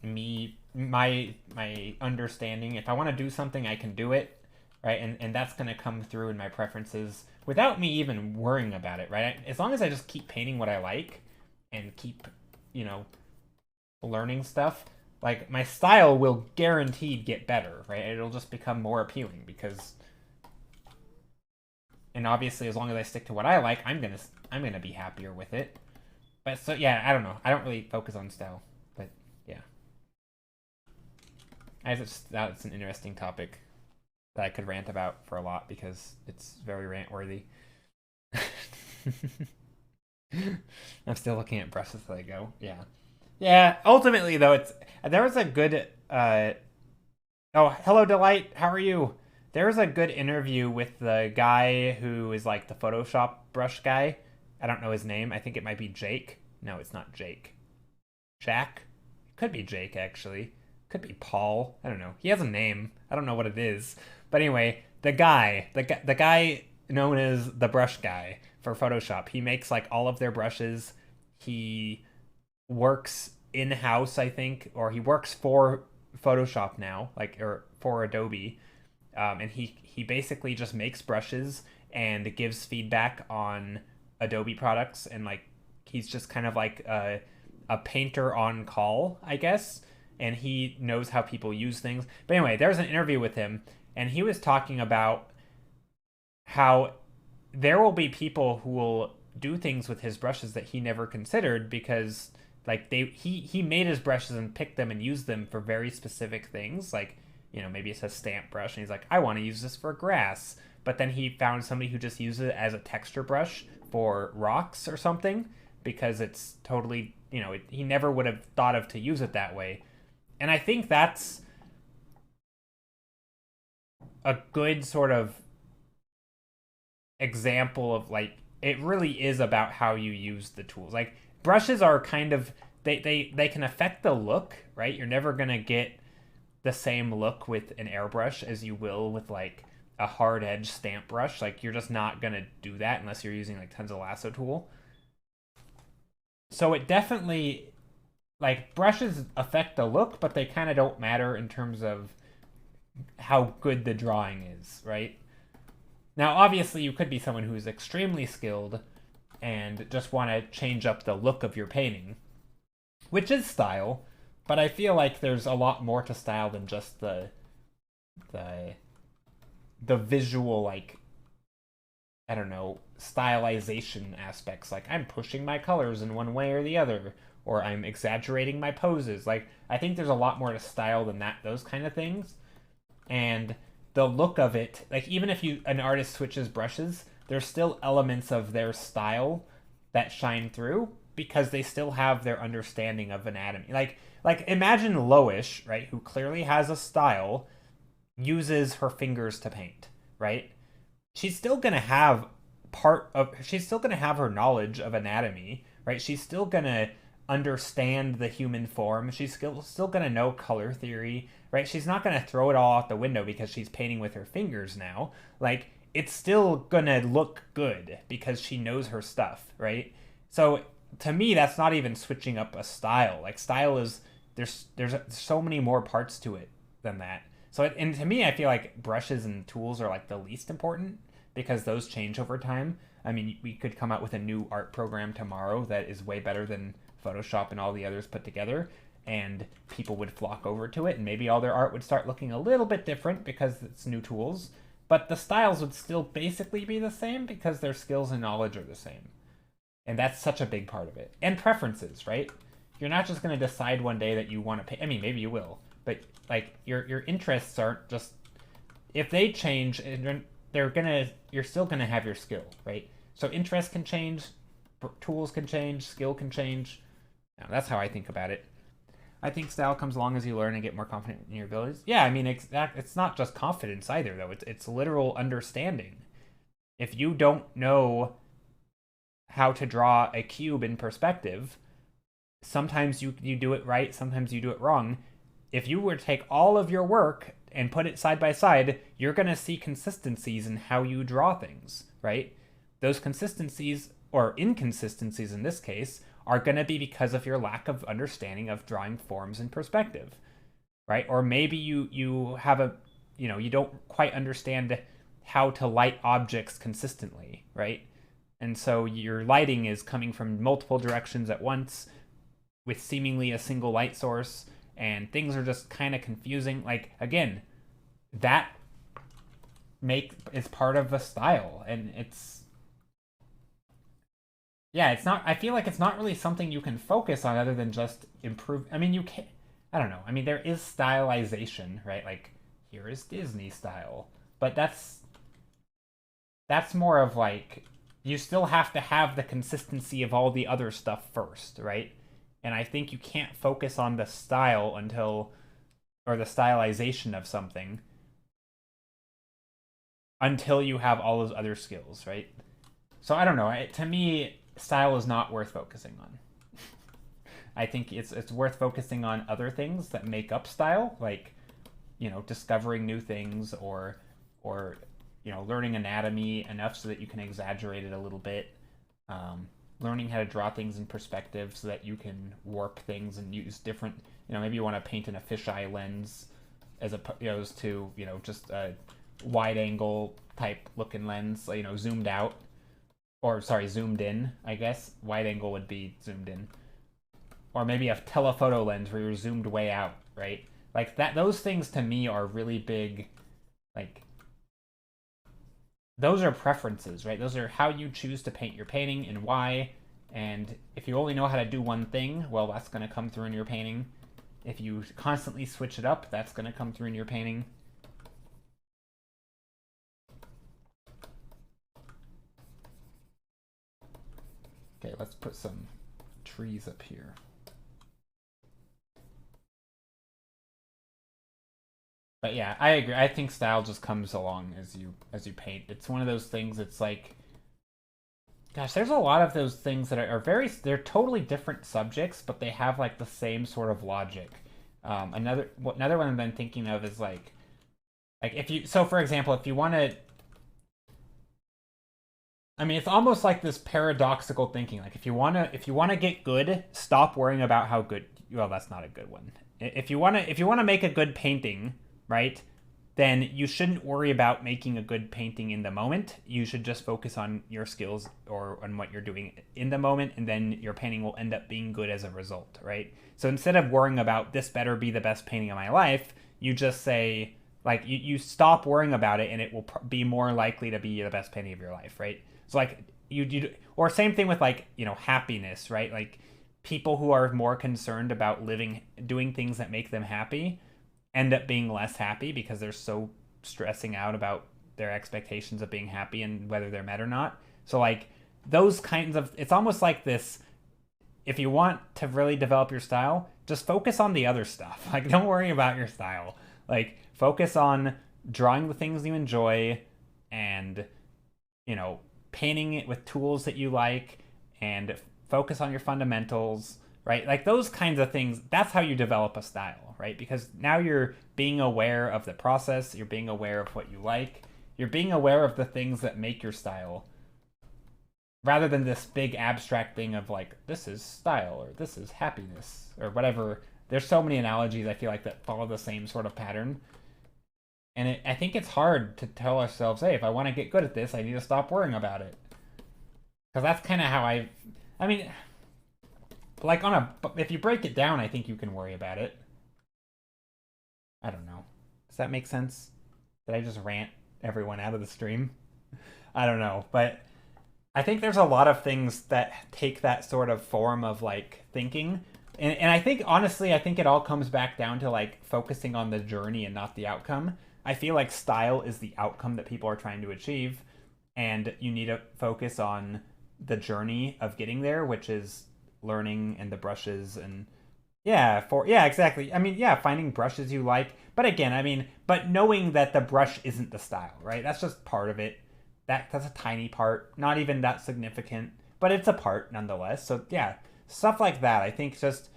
my understanding, if I want to do something, I can do it, right? And that's going to come through in my preferences without me even worrying about it, right? As long as I just keep painting what I like and keep, you know, learning stuff, like my style will guaranteed get better, right? It'll just become more appealing because, and obviously as long as I stick to what I like, I'm gonna be happier with it. But so yeah, I don't know. I don't really focus on style, but yeah. That's an interesting topic that I could rant about for a lot because it's very rant worthy. I'm still looking at brushes as I go. Yeah. Yeah, ultimately though, there was a good oh, hello Delight, how are you? There was a good interview with the guy who is like the Photoshop brush guy. I don't know his name. I think it might be Jake. No, it's not Jake. Jack? It could be Jake actually. Could be Paul. I don't know. He has a name. I don't know what it is. But anyway, the guy known as the brush guy for Photoshop. He makes like all of their brushes. He works in-house, I think, or he works for Photoshop now, like, or for Adobe. And he basically just makes brushes and gives feedback on Adobe products, and like he's just kind of like a painter on call, I guess, and he knows how people use things. But anyway, there was an interview with him, and he was talking about how there will be people who will do things with his brushes that he never considered because like he made his brushes and picked them and used them for very specific things, like, you know, maybe it's a stamp brush and he's like, I want to use this for grass, but then he found somebody who just uses it as a texture brush for rocks or something because it's totally, you know, he never would have thought of to use it that way. And I think that's a good sort of example of like, it really is about how you use the tools. Like brushes are kind of, they can affect the look, right? You're never gonna get the same look with an airbrush as you will with like a hard edge stamp brush. Like you're just not gonna do that unless you're using like tons of lasso tool. So it definitely, like, brushes affect the look, but they kind of don't matter in terms of how good the drawing is, right? Now, obviously, you could be someone who's extremely skilled and just want to change up the look of your painting, which is style, but I feel like there's a lot more to style than just the visual, like, I don't know, stylization aspects. Like, I'm pushing my colors in one way or the other, or I'm exaggerating my poses. Like, I think there's a lot more to style than that, those kind of things. And the look of it, like, even if an artist switches brushes, there's still elements of their style that shine through because they still have their understanding of anatomy. Like imagine Loish, right, who clearly has a style, uses her fingers to paint, right? She's still going to have she's still going to have her knowledge of anatomy, right? She's still going to understand the human form. She's still going to know color theory, right? She's not going to throw it all out the window because she's painting with her fingers now. Like, it's still going to look good because she knows her stuff, right? So to me, that's not even switching up a style. Like style is there's so many more parts to it than that. So and to me, I feel like brushes and tools are like the least important because those change over time. I mean, we could come out with a new art program tomorrow that is way better than Photoshop and all the others put together, and people would flock over to it, and maybe all their art would start looking a little bit different because it's new tools, but the styles would still basically be the same because their skills and knowledge are the same. And that's such a big part of it. And preferences, right? You're not just going to decide one day that you want to pay. I mean, maybe you will, but like your interests aren't just, if they change, you're still gonna have your skill, right? So interest can change, tools can change, skill can change. Now, that's how I think about it. I think style comes along as you learn and get more confident in your abilities. Yeah, I mean, it's not just confidence either, though. It's literal understanding. If you don't know how to draw a cube in perspective, sometimes you do it right, sometimes you do it wrong. If you were to take all of your work and put it side by side, you're going to see consistencies in how you draw things, right? Those consistencies, or inconsistencies in this case, are going to be because of your lack of understanding of drawing forms in perspective, right? Or maybe you have you don't quite understand how to light objects consistently, right? And so your lighting is coming from multiple directions at once with seemingly a single light source, and things are just kind of confusing. Like, again, that is part of the style, and it's not, I feel like it's not really something you can focus on other than just improve. I mean, you can, I don't know. I mean, there is stylization, right? Like, here is Disney style, but that's more of like, you still have to have the consistency of all the other stuff first, right? And I think you can't focus on the style or the stylization of something until you have all those other skills, right? So I don't know. To me, style is not worth focusing on. I think it's worth focusing on other things that make up style, like, discovering new things or learning anatomy enough so that you can exaggerate it a little bit. Learning how to draw things in perspective so that you can warp things and use different, maybe you want to paint in a fisheye lens as opposed to, just a wide angle type looking lens, zoomed out, or sorry, zoomed in, I guess. Wide angle would be zoomed in. Or maybe a telephoto lens where you're zoomed way out, right? Like that, those things to me are really big, like, those are preferences, right? Those are how you choose to paint your painting and why. And if you only know how to do one thing, well, that's going to come through in your painting. If you constantly switch it up, that's going to come through in your painting. Okay, let's put some trees up here. But yeah, I agree. I think style just comes along as you paint. It's one of those things. It's like, gosh, there's a lot of those things that are they're totally different subjects, but they have like the same sort of logic. Another one I've been thinking of is like for example, if you want to, I mean, it's almost like this paradoxical thinking. Like if you want to get good, stop worrying about how good. Well, that's not a good one. If you want to make a good painting, right, then you shouldn't worry about making a good painting in the moment. You should just focus on your skills or on what you're doing in the moment, and then your painting will end up being good as a result, right? So instead of worrying about this better be the best painting of my life, you just say, like, you stop worrying about it, and it will be more likely to be the best painting of your life, right? So like or same thing with like, happiness, right? Like people who are more concerned about doing things that make them happy end up being less happy because they're so stressing out about their expectations of being happy and whether they're met or not. So like those kinds of, it's almost like this, if you want to really develop your style, just focus on the other stuff. Like don't worry about your style. Like focus on drawing the things you enjoy and, painting it with tools that you like, and focus on your fundamentals, right? Like those kinds of things, that's how you develop a style, right? Because now you're being aware of the process, you're being aware of what you like, you're being aware of the things that make your style. rather than this big abstract thing of like, this is style or this is happiness or whatever. There's so many analogies I feel like that follow the same sort of pattern. And I think it's hard to tell ourselves, hey, if I want to get good at this, I need to stop worrying about it. Because that's kind of how I mean, like if you break it down, I think you can worry about it. I don't know. Does that make sense? Did I just rant everyone out of the stream? I don't know, but I think there's a lot of things that take that sort of form of like thinking. And I think, honestly, I think it all comes back down to like focusing on the journey and not the outcome. I feel like style is the outcome that people are trying to achieve. And you need to focus on the journey of getting there, which is learning and the brushes and exactly. I mean, yeah, finding brushes you like. But again, I mean, but knowing that the brush isn't the style, right? That's just part of it. That's a tiny part, not even that significant, but it's a part nonetheless. So yeah, stuff like that. I think just,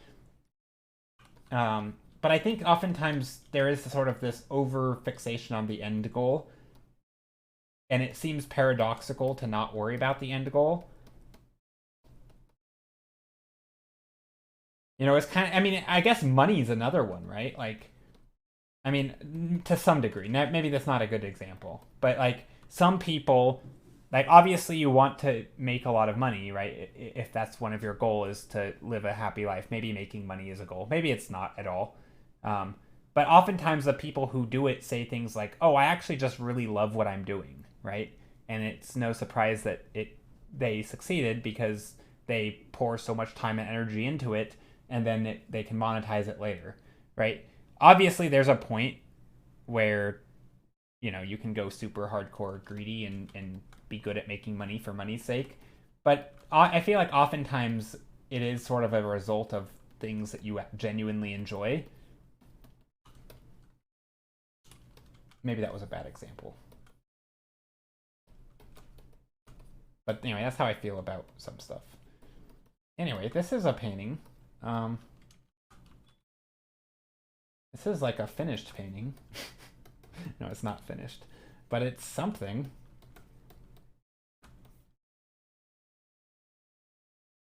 but I think oftentimes there is sort of this over fixation on the end goal, and it seems paradoxical to not worry about the end goal. You know, it's kind of, I mean, I guess money is another one, right? Like, I mean, to some degree. Maybe that's not a good example, but like some people, like obviously you want to make a lot of money, right? If that's one of your goals is to live a happy life, maybe making money is a goal. Maybe it's not at all. But oftentimes the people who do it say things like, "Oh, I actually just really love what I'm doing," right? And it's no surprise that they succeeded because they pour so much time and energy into it, and then they can monetize it later, right? Obviously, there's a point where you can go super hardcore greedy and be good at making money for money's sake. But I feel like oftentimes it is sort of a result of things that you genuinely enjoy. Maybe that was a bad example. But anyway, that's how I feel about some stuff. Anyway, this is a painting. This is like a finished painting. No, it's not finished, but it's something.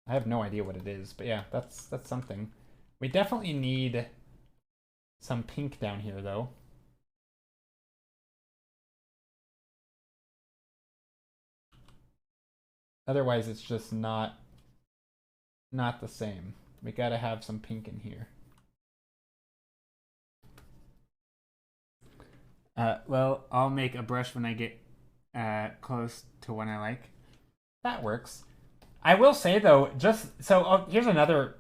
I have no idea what it is, but yeah, that's something. We definitely need some pink down here, though. Otherwise, it's just not the same. We gotta have some pink in here. Well, I'll make a brush when I get close to one I like. That works. I will say though, just so here's another,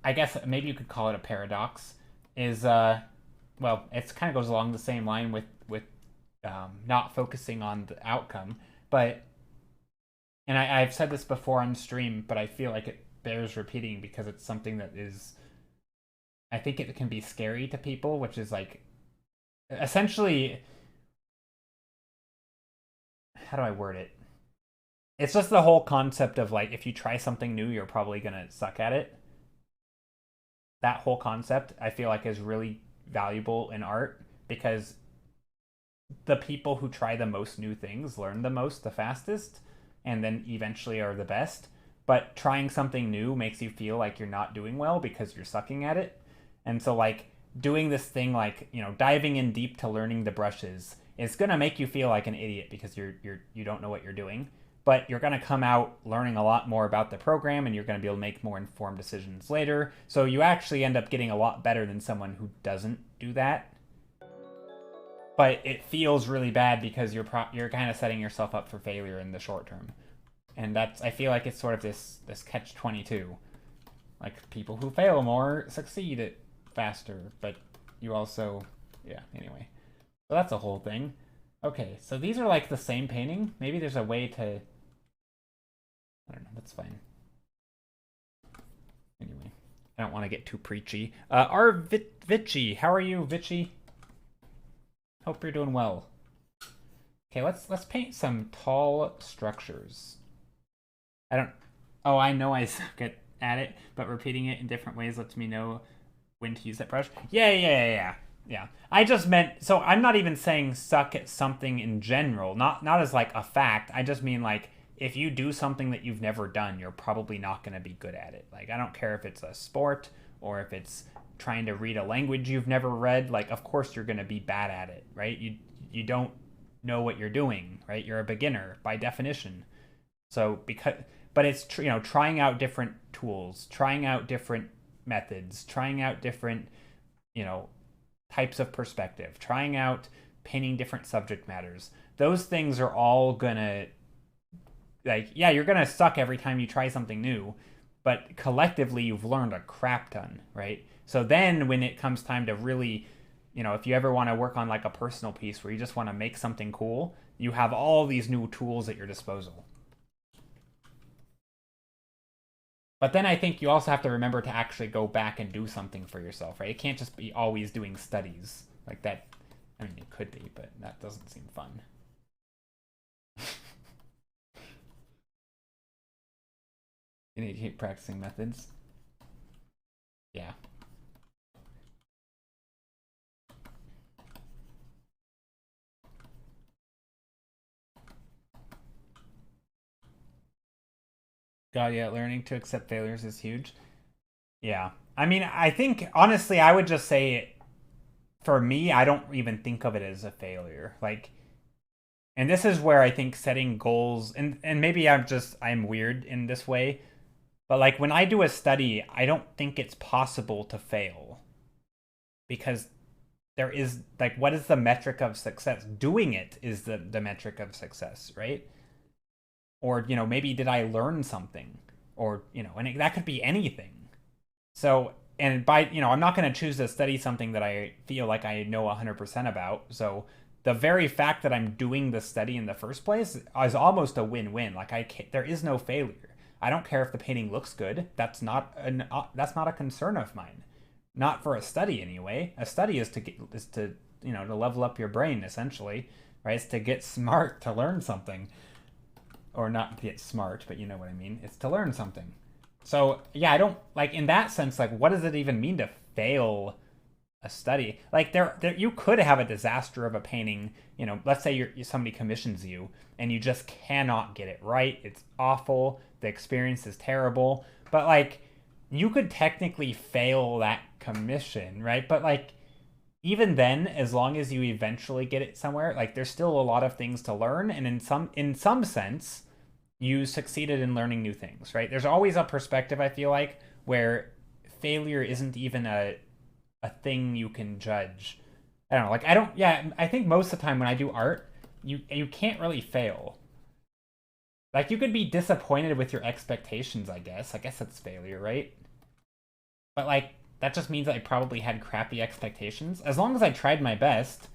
I guess maybe you could call it a paradox. Is well, it kind of goes along the same line with not focusing on the outcome, but and I've said this before on stream, but I feel like it bears repeating because it's something that is, I think it can be scary to people, which is like, essentially, how do I word it? It's just the whole concept of like, if you try something new, you're probably gonna suck at it. That whole concept, I feel like, is really valuable in art because the people who try the most new things learn the most, the fastest, and then eventually are the best. But trying something new makes you feel like you're not doing well because you're sucking at it. And so like doing this thing, like, diving in deep to learning the brushes is going to make you feel like an idiot because you don't know what you're doing. But you're going to come out learning a lot more about the program and you're going to be able to make more informed decisions later. So you actually end up getting a lot better than someone who doesn't do that. But it feels really bad because you're kind of setting yourself up for failure in the short term. And I feel like it's sort of this catch-22. Like, people who fail more succeed at faster, but you also, anyway. So that's a whole thing. Okay, so these are like the same painting. Maybe there's a way to, I don't know, that's fine. Anyway, I don't want to get too preachy. Vichy, how are you, Vichy? Hope you're doing well. Okay, let's paint some tall structures. I know I suck at it, but repeating it in different ways lets me know when to use that brush. Yeah. I just meant, so I'm not even saying suck at something in general, not as like a fact. I just mean like if you do something that you've never done, you're probably not going to be good at it. Like, I don't care if it's a sport or if it's trying to read a language you've never read. Like, of course you're going to be bad at it, right? You don't know what you're doing, right? You're a beginner by definition. So but it's trying out different tools, trying out different methods, trying out different types of perspective, trying out painting different subject matters. Those things are all gonna, like, yeah, you're gonna suck every time you try something new, but collectively you've learned a crap ton, right? So then when it comes time to really, if you ever want to work on like a personal piece where you just want to make something cool, you have all these new tools at your disposal. But then I think you also have to remember to actually go back and do something for yourself, right? It can't just be always doing studies like that. I mean, it could be, but that doesn't seem fun. You need to keep practicing methods. Yeah. God, yeah, learning to accept failures is huge. Yeah. I mean, I think, honestly, I would just say, for me, I don't even think of it as a failure. Like, and this is where I think setting goals, and maybe I'm weird in this way, but like when I do a study, I don't think it's possible to fail. Because there is, like, what is the metric of success? Doing it is the metric of success, right? Or, maybe did I learn something? Or, and that could be anything. So, and by, I'm not going to choose to study something that I feel like I know 100% about. So the very fact that I'm doing the study in the first place is almost a win-win. Like, there is no failure. I don't care if the painting looks good. That's not a concern of mine. Not for a study anyway. A study is to level up your brain, essentially, right? It's to get smart, to learn something. Or not get smart, but you know what I mean. It's to learn something. So yeah, I don't, like, in that sense, like, what does it even mean to fail a study? Like, there you could have a disaster of a painting. Let's say somebody commissions you and you just cannot get it right. It's awful. The experience is terrible. But like, you could technically fail that commission, right? But like, even then, as long as you eventually get it somewhere, like, there's still a lot of things to learn, and in some sense, you succeeded in learning new things, right? There's always a perspective, I feel like, where failure isn't even a thing you can judge. I don't know, like, I think most of the time when I do art, you can't really fail. Like, you could be disappointed with your expectations, I guess. I guess that's failure, right? But like, that just means I probably had crappy expectations. As long as I tried my best,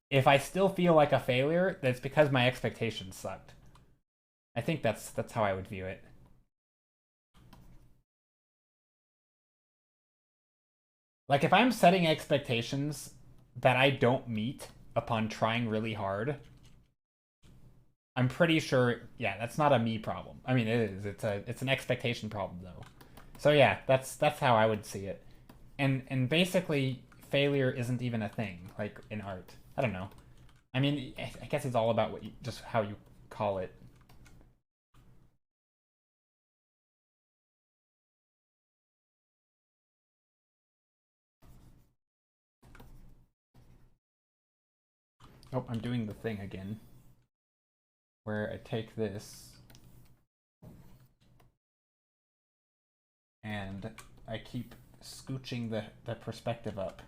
if I still feel like a failure, that's because my expectations sucked. I think that's how I would view it. Like, if I'm setting expectations that I don't meet upon trying really hard, I'm pretty sure, yeah, that's not a me problem. I mean, it is. It's an expectation problem, though. So yeah, that's how I would see it. And basically, failure isn't even a thing, like, in art. I don't know. I mean, I guess it's all about just how you call it. Oh, I'm doing the thing again, where I take this and I keep scooching the perspective up.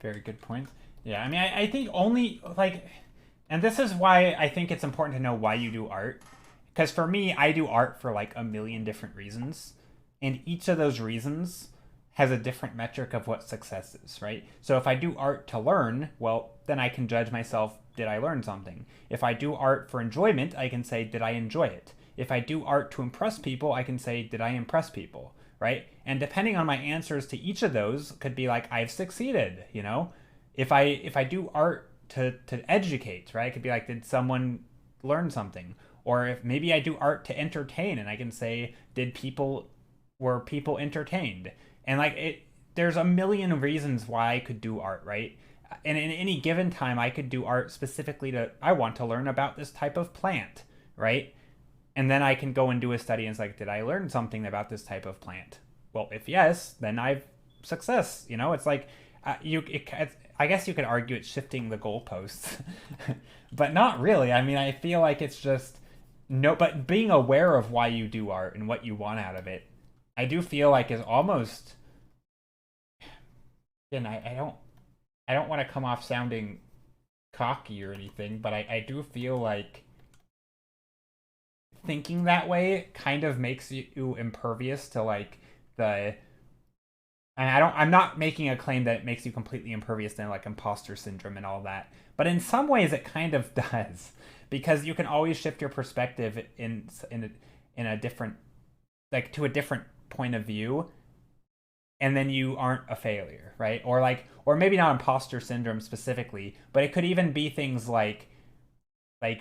Very good point. Yeah, I mean, I think only, like, and this is why I think it's important to know why you do art. Because for me, I do art for like a million different reasons. And each of those reasons has a different metric of what success is, right? So if I do art to learn, well, then I can judge myself, did I learn something? If I do art for enjoyment, I can say, did I enjoy it? If I do art to impress people, I can say, did I impress people, right? And depending on my answers to each of those could be like, I've succeeded, If I do art to educate, right? It could be like, did someone learn something? Or if maybe I do art to entertain and I can say, did people were people entertained? And like there's a million reasons why I could do art, right? And in any given time, I could do art specifically I want to learn about this type of plant, right? And then I can go and do a study and it's like, did I learn something about this type of plant? Well, if yes, then I've success. It's like I guess you could argue it's shifting the goalposts, but not really. I mean, I feel like it's just no, but being aware of why you do art and what you want out of it, I do feel like is almost. And I don't want to come off sounding cocky or anything, but I do feel like thinking that way kind of makes you impervious to like the. And I'm not making a claim that it makes you completely impervious to like imposter syndrome and all that, but in some ways it kind of does, because you can always shift your perspective in a different, like to a different point of view, and then you aren't a failure, right? Or maybe not imposter syndrome specifically, but it could even be things like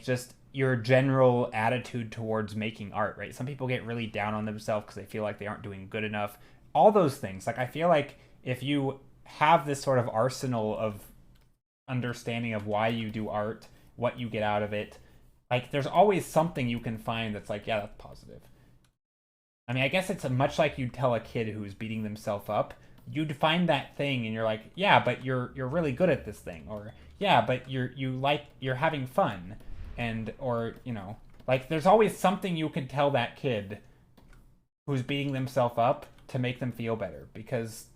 just your general attitude towards making art, right? Some people get really down on themselves because they feel like they aren't doing good enough. All those things. Like I feel like if you have this sort of arsenal of understanding of why you do art, what you get out of it, like there's always something you can find that's like, yeah, that's positive. I mean, I guess it's much like you'd tell a kid who's beating themselves up. You'd find that thing and you're like, yeah, but you're really good at this thing, or yeah, but you're having fun, and or like there's always something you can tell that kid who's beating themselves up to make them feel better, because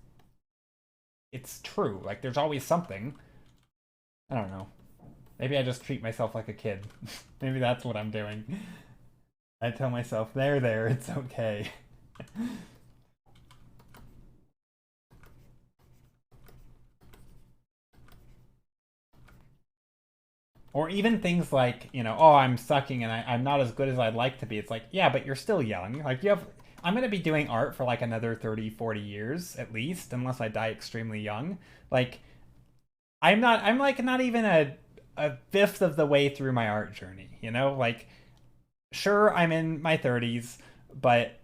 it's true. Like there's always something. I don't know. Maybe I just treat myself like a kid. Maybe that's what I'm doing. I tell myself, there, it's okay. Or even things like, oh, I'm sucking and I'm not as good as I'd like to be. It's like, yeah, but you're still young. Like I'm going to be doing art for like another 30, 40 years at least, unless I die extremely young. Like I'm like not even a fifth of the way through my art journey, like sure, I'm in my 30s, but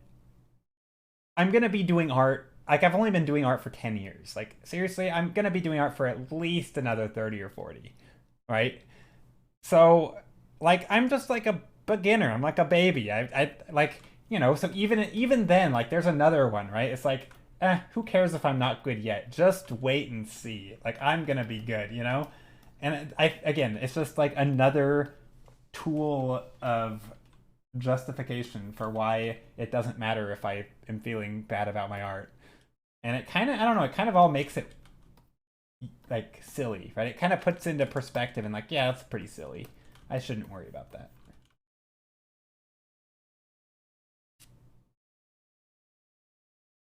I'm going to be doing art. Like I've only been doing art for 10 years. Like seriously, I'm going to be doing art for at least another 30 or 40, right? So like I'm just like a beginner. I'm like a baby. I like, so even then, like there's another one, right? It's like, who cares if I'm not good yet? Just wait and see. Like I'm going to be good, And again, it's just like another tool of justification for why it doesn't matter if I am feeling bad about my art. And it kind of, I don't know, it kind of all makes it like silly, right? It kind of puts into perspective and like, yeah, that's pretty silly. I shouldn't worry about that.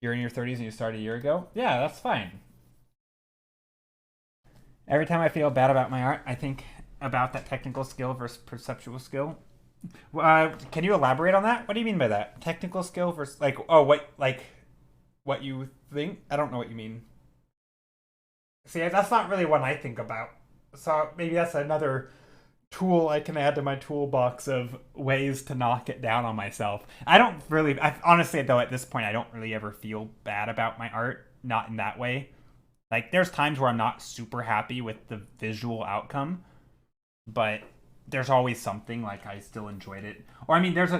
You're in your 30s and you started a year ago? Yeah, that's fine. Every time I feel bad about my art, I think about that technical skill versus perceptual skill. Can you elaborate on that? What do you mean by that? Technical skill versus what you think? I don't know what you mean. See, that's not really one I think about. So maybe that's another tool I can add to my toolbox of ways to knock it down on myself. Honestly though, at this point, I don't really ever feel bad about my art. Not in that way. Like there's times where I'm not super happy with the visual outcome, but there's always something like I still enjoyed it. Or I mean, there's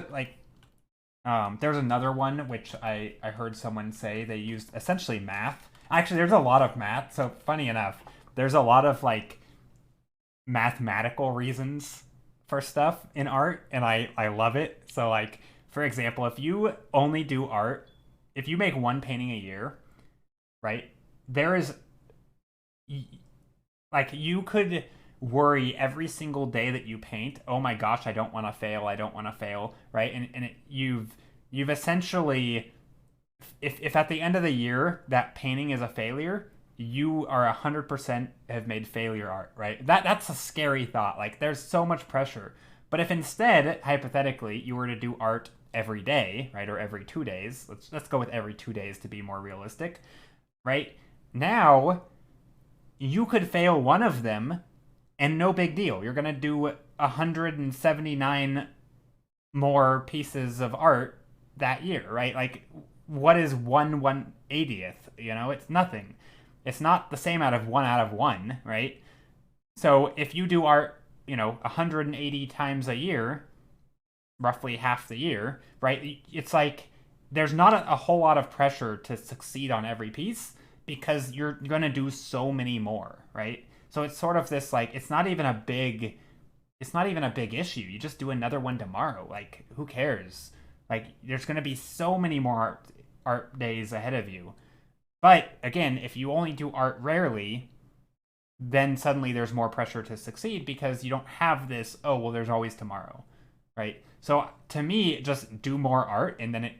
another one which I heard someone say they used essentially math. Actually, there's a lot of math. So funny enough, there's a lot of like mathematical reasons for stuff in art, and I love it. So like for example, if you only do art, if you make one painting a year, right? There is like you could worry every single day that you paint, oh my gosh, I don't want to fail, right? And you've essentially, if at the end of the year that painting is a failure, you are 100% have made failure art, right? That's a scary thought. Like there's so much pressure. But if instead, hypothetically, you were to do art every day, right, or every 2 days, let's go with every 2 days to be more realistic, right? Now you could fail one of them and no big deal. You're going to do 179 more pieces of art that year, right? Like what is 1/180th? You know, it's nothing. It's not the same out of 1, right? So if you do art, 180 times a year, roughly half the year, right? It's like there's not a whole lot of pressure to succeed on every piece because you're going to do so many more, right? So it's sort of this like it's not even a big issue. You just do another one tomorrow. Like who cares? Like there's going to be so many more art days ahead of you. But again, if you only do art rarely, then suddenly there's more pressure to succeed because you don't have this, oh, well, there's always tomorrow, right? So to me, just do more art and then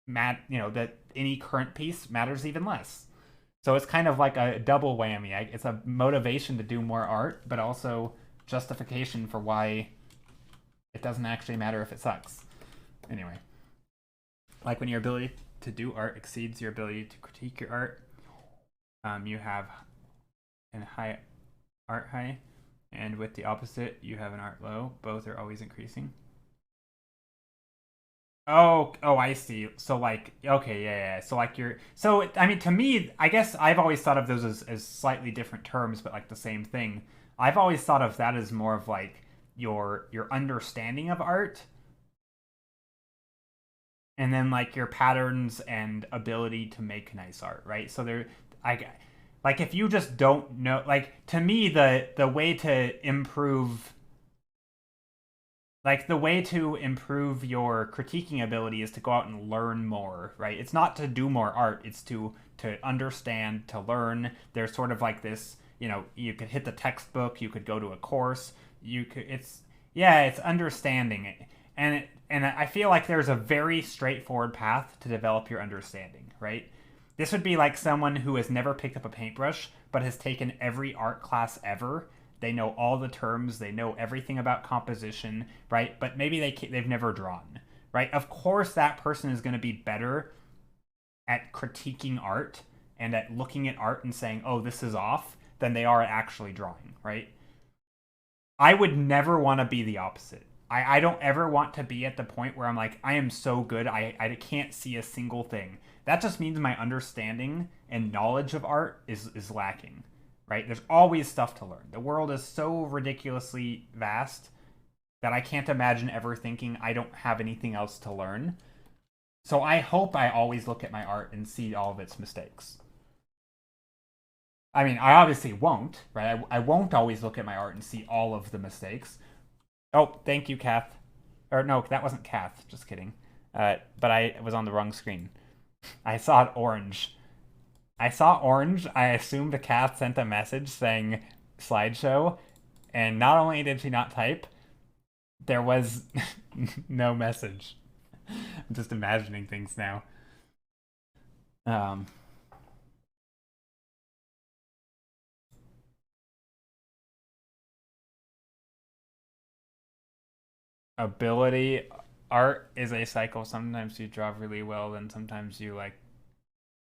that any current piece matters even less. So it's kind of like a double whammy. It's a motivation to do more art, but also justification for why it doesn't actually matter if it sucks. Anyway, like when your ability to do art exceeds your ability to critique your art, you have an high art high, and with the opposite, you have an art low. Both are always increasing. Oh, I see. So like, okay, yeah. So like I mean, to me, I guess I've always thought of those as slightly different terms, but like the same thing. I've always thought of that as more of like your understanding of art, and then like your patterns and ability to make nice art, right? So I like if you just don't know, like to me, the way to improve like the way to improve your critiquing ability is to go out and learn more, right? It's not to do more art, it's to understand, to learn. There's sort of like this, you could hit the textbook, you could go to a course, it's understanding it. And I feel like there's a very straightforward path to develop your understanding, right? This would be like someone who has never picked up a paintbrush but has taken every art class ever. They know all the terms, they know everything about composition, right? But maybe they've never drawn, right? Of course that person is going to be better at critiquing art and at looking at art and saying, "Oh, this is off," than they are at actually drawing, right? I would never want to be the opposite. I don't ever want to be at the point where I'm like, I am so good, I can't see a single thing. That just means my understanding and knowledge of art is lacking, right? There's always stuff to learn. The world is so ridiculously vast that I can't imagine ever thinking I don't have anything else to learn. So I hope I always look at my art and see all of its mistakes. I mean, I obviously won't, right? I won't always look at my art and see all of the mistakes. Oh, thank you, Kath. Or no, that wasn't Kath. Just kidding. But I was on the wrong screen. I saw it orange. I saw orange. I assumed Kath sent a message saying slideshow. And not only did she not type, there was no message. I'm just imagining things now. Ability art is a cycle. Sometimes you draw really well, then sometimes you like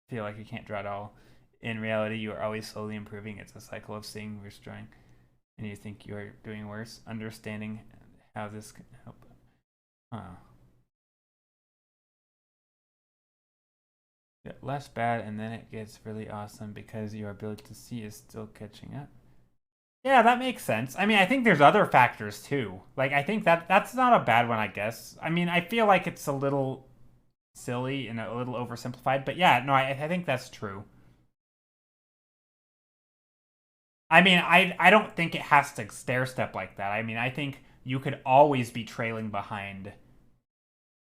feel like you can't draw at all. In reality, you are always slowly improving. It's a cycle of seeing worse drawing, and you think you are doing worse. Understanding how this can help. Get less bad, and then it gets really awesome because your ability to see is still catching up. Yeah, that makes sense. I mean, I think there's other factors too. Like, I think that's not a bad one, I guess. I mean, I feel like it's a little silly and a little oversimplified, but yeah, no, I think that's true. I mean, I don't think it has to stair step like that. I mean, I think you could always be trailing behind.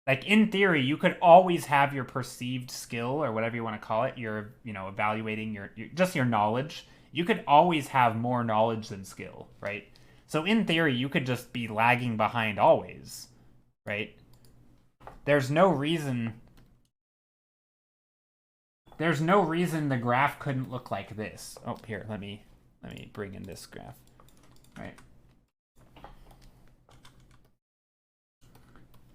Like in theory, you could always have your perceived skill or whatever you want to call it. You're, evaluating your just your knowledge. You could always have more knowledge than skill, right? So in theory, you could just be lagging behind always, right? There's no reason the graph couldn't look like this. Oh, here, let me bring in this graph. Right.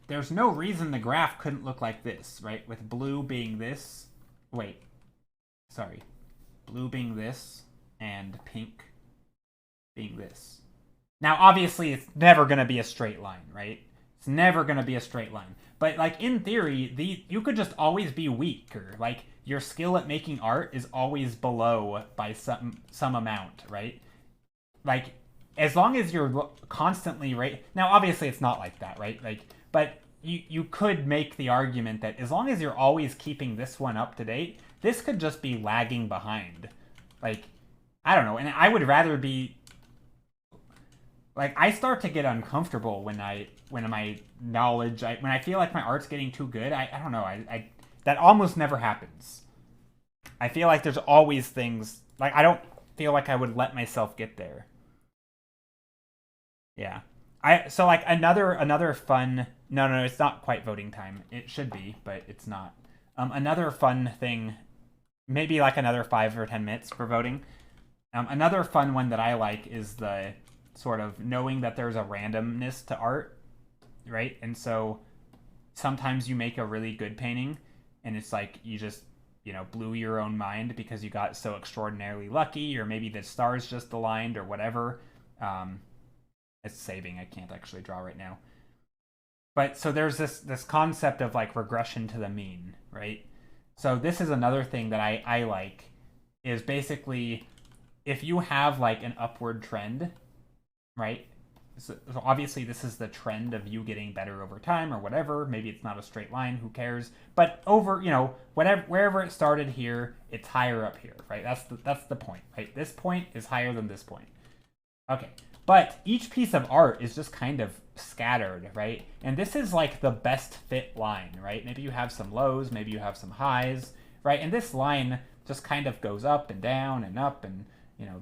There's no reason the graph couldn't look like this, right? With blue being this. Wait. Sorry. Blue being this and pink being this. Now, obviously, it's never going to be a straight line, right? It's never going to be a straight line. But like in theory, you could just always be weaker. Like your skill at making art is always below by some amount, right? Like as long as you're constantly right now, obviously it's not like that, right? Like, but you could make the argument that as long as you're always keeping this one up to date, this could just be lagging behind. Like, I don't know, and I would rather be like, I start to get uncomfortable when my knowledge, when I feel like my art's getting too good. I don't know. I that almost never happens. I feel like there's always things like I don't feel like I would let myself get there. Yeah. So like another fun. No, it's not quite voting time. It should be, but it's not. Another fun thing, maybe like another 5 or 10 minutes for voting. Another fun one that I like is the sort of knowing that there's a randomness to art, right? And so sometimes you make a really good painting and it's like you just, blew your own mind because you got so extraordinarily lucky, or maybe the stars just aligned or whatever. It's saving. I can't actually draw right now. But so there's this concept of like regression to the mean, right? So this is another thing that I like, is basically if you have like an upward trend, right? So obviously this is the trend of you getting better over time or whatever. Maybe it's not a straight line, who cares? But over, wherever it started here, it's higher up here, right? That's the point, right? This point is higher than this point. Okay. But each piece of art is just kind of scattered, right? And this is like the best fit line, right? Maybe you have some lows, maybe you have some highs, right? And this line just kind of goes up and down and up and,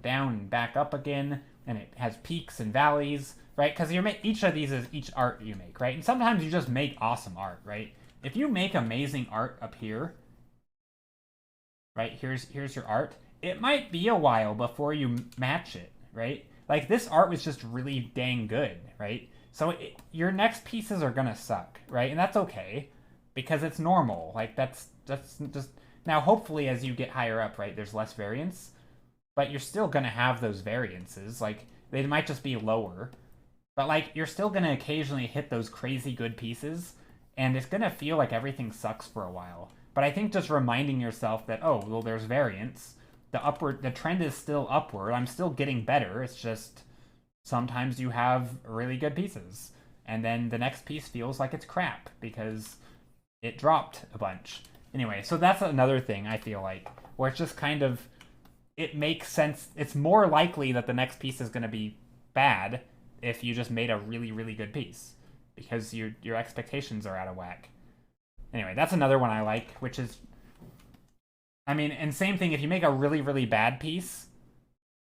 down and back up again. And it has peaks and valleys, right? Because each of these is each art you make, right? And sometimes you just make awesome art, right? If you make amazing art up here, right? Here's your art. It might be a while before you match it, right? Like, this art was just really dang good, right? So your next pieces are gonna suck, right? And that's okay, because it's normal. Like, that's just... Now, hopefully, as you get higher up, right, there's less variance, but you're still gonna have those variances. Like, they might just be lower, but, like, you're still gonna occasionally hit those crazy good pieces, and it's gonna feel like everything sucks for a while. But I think just reminding yourself that, oh, well, there's variance... The trend is still upward. I'm still getting better. It's just sometimes you have really good pieces, and then the next piece feels like it's crap because it dropped a bunch. Anyway, so that's another thing I feel like, where it's just kind of, it makes sense. It's more likely that the next piece is going to be bad if you just made a really, really good piece, because your expectations are out of whack. Anyway, that's another one I like, which is, I mean, and same thing, if you make a really, really bad piece,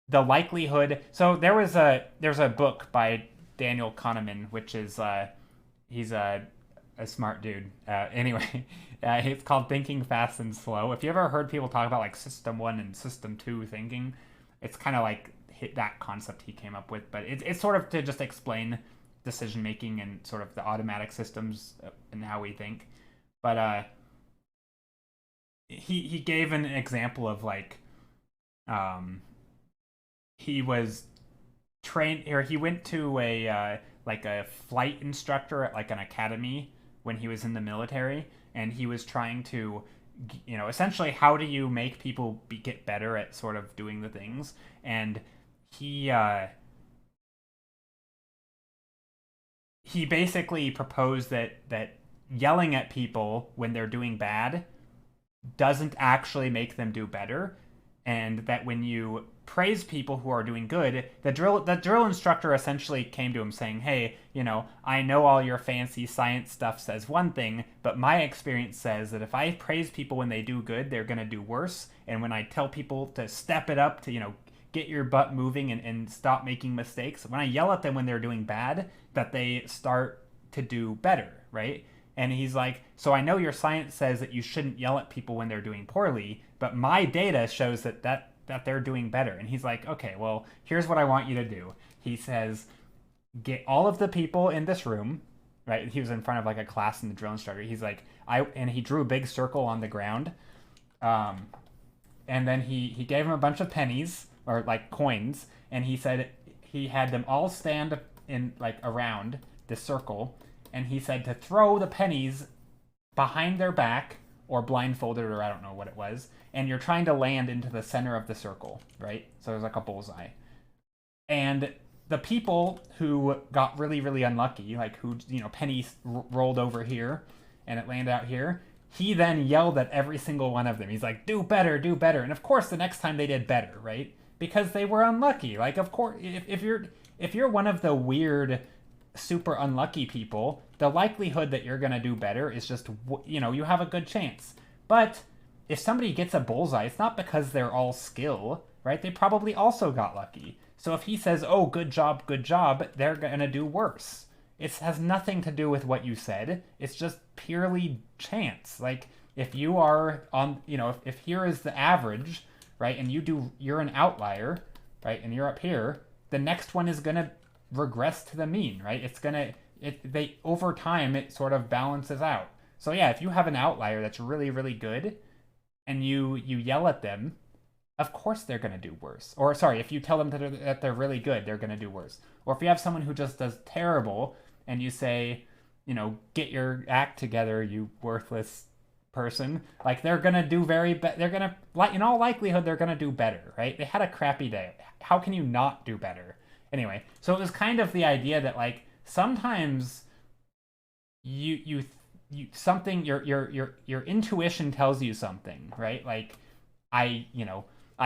the likelihood... So there's a book by Daniel Kahneman, which is, he's a smart dude. Anyway, it's called Thinking Fast and Slow. If you ever heard people talk about, like, System 1 and System 2 thinking, it's kind of like that concept he came up with. But it's sort of to just explain decision-making and sort of the automatic systems and how we think. But, he gave an example of like he was trained, or he went to a like a flight instructor at like an academy when he was in the military, and he was trying to, essentially, how do you make people get better at sort of doing the things. And he basically proposed that yelling at people when they're doing bad doesn't actually make them do better, and that when you praise people who are doing good, the drill instructor essentially came to him saying, hey, I know all your fancy science stuff says one thing, but my experience says that if I praise people when they do good, they're going to do worse, and when I tell people to step it up, to get your butt moving and stop making mistakes, when I yell at them when they're doing bad, that they start to do better, right? And he's like, so I know your science says that you shouldn't yell at people when they're doing poorly, but my data shows that they're doing better. And he's like, okay, well, here's what I want you to do. He says, get all of the people in this room, right? He was in front of like a class in the drill instructor. He's like, and he drew a big circle on the ground. And then he gave him a bunch of pennies, or like coins, and he said he had them all stand in like around the circle. and he said to throw the pennies behind their back or blindfolded, or I don't know what it was, and you're trying to land into the center of the circle, right? So there's like a bullseye. And the people who got really, really unlucky, like who, pennies rolled over here and it landed out here, he then yelled at every single one of them. He's like, do better, do better. And of course, the next time they did better, right? Because they were unlucky. Like, of course, if you're one of the weird, super unlucky people, the likelihood that you're going to do better is just, you have a good chance. But if somebody gets a bullseye, it's not because they're all skill, right? They probably also got lucky. So if he says, oh, good job, they're going to do worse. It has nothing to do with what you said. It's just purely chance. Like, if you are on, if here is the average, right, and you're an outlier, right, and you're up here, the next one is going to regress to the mean, right? Over time, it sort of balances out. So yeah, if you have an outlier that's really, really good, and you yell at them, of course they're going to do worse. Or sorry, if you tell them that they're really good, they're going to do worse. Or if you have someone who just does terrible, and you say, get your act together, you worthless person, like they're going to do they're going to, in all likelihood, they're going to do better, right? They had a crappy day. How can you not do better? Anyway, so it was kind of the idea that, like, sometimes you something, your intuition tells you something, right? Like, I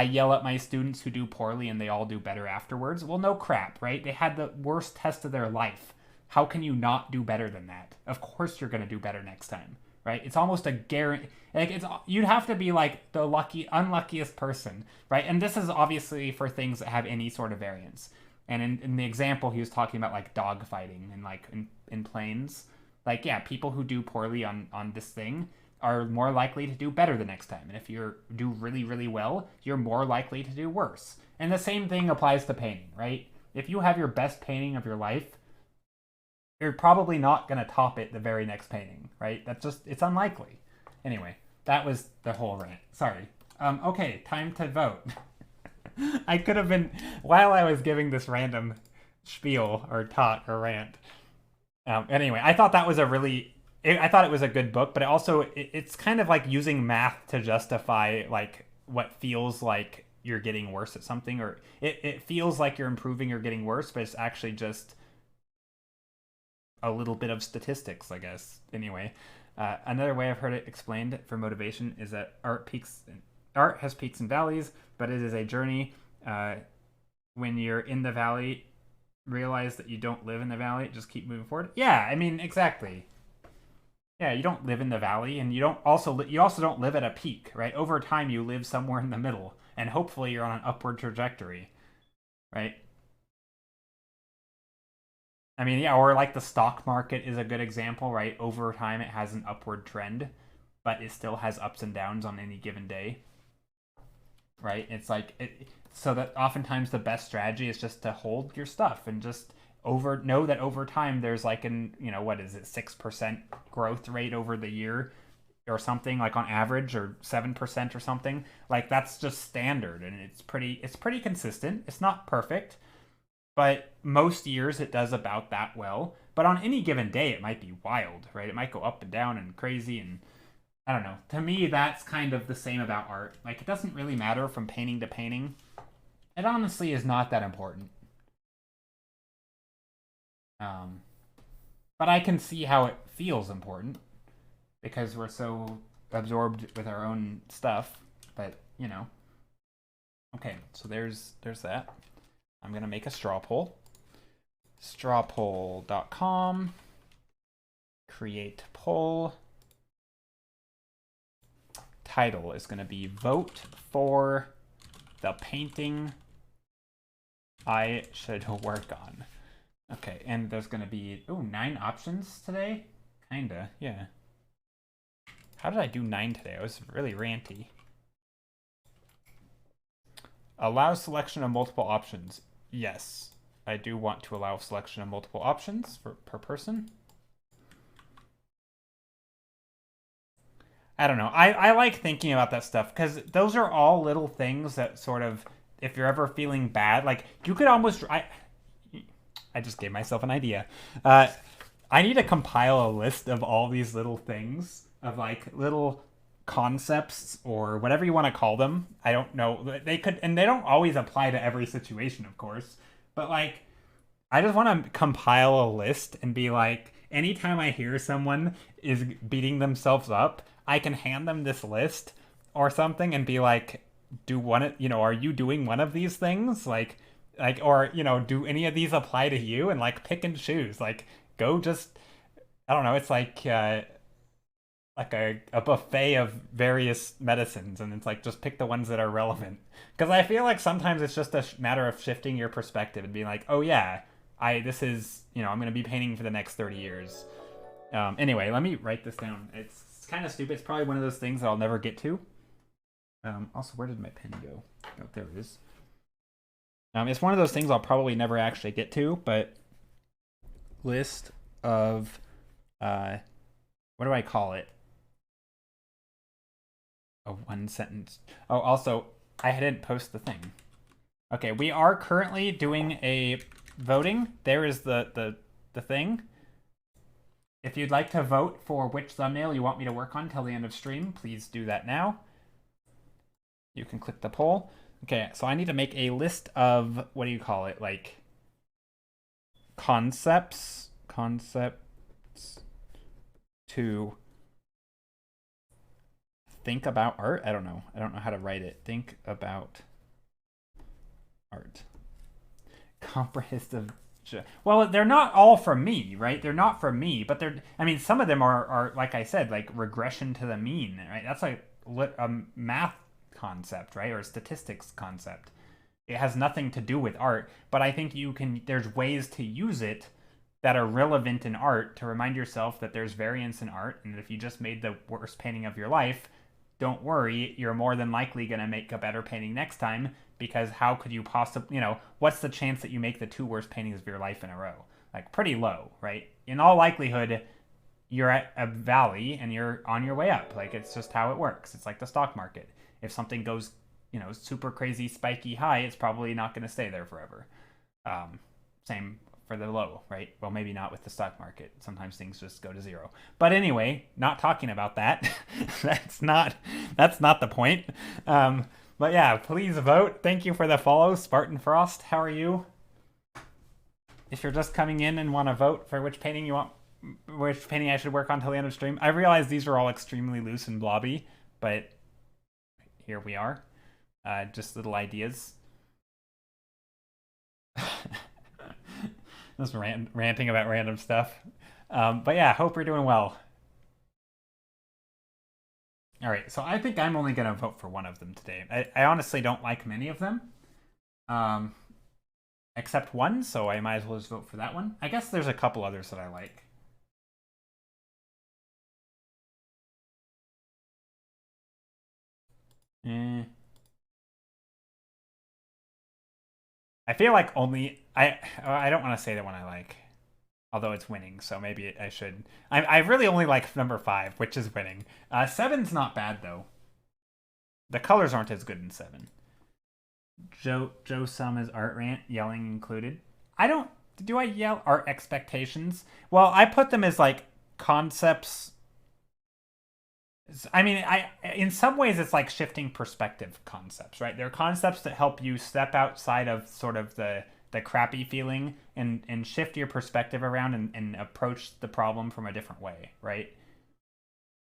yell at my students who do poorly and they all do better afterwards. Well, no crap, right? They had the worst test of their life. How can you not do better than that? Of course you're going to do better next time, right? It's almost a guarantee. Like, you'd have to be like the unluckiest person, right? And this is obviously for things that have any sort of variance. And in the example, he was talking about like dog fighting and like in planes. Like, yeah, people who do poorly on this thing are more likely to do better the next time. And if you do really, really well, you're more likely to do worse. And the same thing applies to painting, right? If you have your best painting of your life, you're probably not going to top it the very next painting, right? It's unlikely. Anyway, that was the whole rant. Sorry. Okay, time to vote. I could have been, while I was giving this random spiel or talk or rant. Anyway, I thought that was I thought it was a good book, but it's kind of like using math to justify like what feels like you're getting worse at something, or it feels like you're improving or getting worse, but it's actually just a little bit of statistics, I guess. Anyway, another way I've heard it explained for motivation is that art has peaks and valleys, but it is a journey. When you're in the valley, realize that you don't live in the valley. Just keep moving forward. Yeah, I mean, exactly. Yeah, you don't live in the valley, and you also don't live at a peak, right? Over time, you live somewhere in the middle, and hopefully you're on an upward trajectory, right? I mean, yeah, or like the stock market is a good example, right? Over time, it has an upward trend, but it still has ups and downs on any given day, right? It's like so that oftentimes the best strategy is just to hold your stuff and just know that over time there's like what is it, 6% growth rate over the year or something, like on average, or 7% or something. Like, that's just standard, and it's pretty consistent. It's not perfect, but most years it does about that well. But on any given day, it might be wild, right? It might go up and down and crazy, and I don't know. To me, that's kind of the same about art. Like, it doesn't really matter from painting to painting. It honestly is not that important. But I can see how it feels important because we're so absorbed with our own stuff. But, Okay, so there's that. I'm going to make a straw poll. Strawpoll.com. Create poll. Title is going to be Vote for the Painting I Should Work On. Okay, and there's going to be, 9 options today? Kinda, yeah. How did I do 9 today? I was really ranty. Allow selection of multiple options. Yes, I do want to allow selection of multiple options per person. I don't know. I like thinking about that stuff because those are all little things that sort of, if you're ever feeling bad, like you could almost, I just gave myself an idea. I need to compile a list of all these little things, of like little concepts or whatever you want to call them. I don't know. They could, and they don't always apply to every situation, of course. But like, I just want to compile a list and be like, anytime I hear someone is beating themselves up, I can hand them this list or something and be like, do one, are you doing one of these things? Or, do any of these apply to you? And like pick and choose. Like, go just, I don't know. It's like a buffet of various medicines, and it's like just pick the ones that are relevant. Because I feel like sometimes it's just a matter of shifting your perspective and being like, oh yeah, this is, I'm going to be painting for the next 30 years. Anyway, let me write this down. It's kind of stupid. It's probably one of those things that I'll never get to. Also, where did my pen go? Oh, there it is. It's one of those things I'll probably never actually get to, but list of, what do I call it? A one sentence. Oh, also, I didn't post the thing. Okay, we are currently doing a voting. There is the thing. If you'd like to vote for which thumbnail you want me to work on till the end of stream, please do that now. You can click the poll. Okay, so I need to make a list of, what do you call it? Like, concepts to think about art. I don't know how to write it. Think about art. Comprehensive. Well, they're not all from me, right? They're not from me, but some of them are like I said, like regression to the mean, right? That's like a math concept, right? Or a statistics concept. It has nothing to do with art, but I think there's ways to use it that are relevant in art to remind yourself that there's variance in art, and if you just made the worst painting of your life, don't worry, you're more than likely going to make a better painting next time, because how could you possibly, what's the chance that you make the 2 worst paintings of your life in a row? Like, pretty low, right? In all likelihood, you're at a valley and you're on your way up. Like, it's just how it works. It's like the stock market. If something goes, super crazy, spiky high, it's probably not going to stay there forever. Same for the low, right? Well, maybe not with the stock market. Sometimes things just go to zero. But anyway, not talking about that. That's not the point. But yeah, please vote. Thank you for the follow, Spartan Frost. How are you? If you're just coming in and want to vote for which painting I should work on till the end of stream, I realize these are all extremely loose and blobby, but here we are. Just little ideas. Just ranting about random stuff. But yeah, hope you're doing well. All right, so I think I'm only going to vote for one of them today. I honestly don't like many of them, except one, so I might as well just vote for that one. I guess there's a couple others that I like. I feel like I don't want to say the one I like, although it's winning, so maybe I should. I really only like number 5, which is winning. 7's not bad though. The colors aren't as good in 7. Joe Summer's art rant, yelling included. Do I yell art expectations? Well, I put them as like concepts. I mean, in some ways it's like shifting perspective concepts, right? They're concepts that help you step outside of sort of the crappy feeling and shift your perspective around and approach the problem from a different way, right?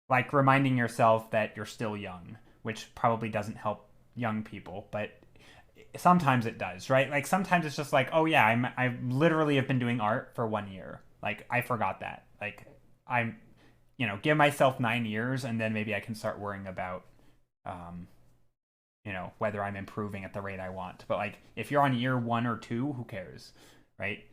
Like reminding yourself that you're still young, which probably doesn't help young people, but sometimes it does, right? Like sometimes it's just like, oh yeah, I literally have been doing art for 1 year. Like I forgot that. Like I'm give myself 9 years and then maybe I can start worrying about, whether I'm improving at the rate I want. But like, if you're on year 1 or 2, who cares, right?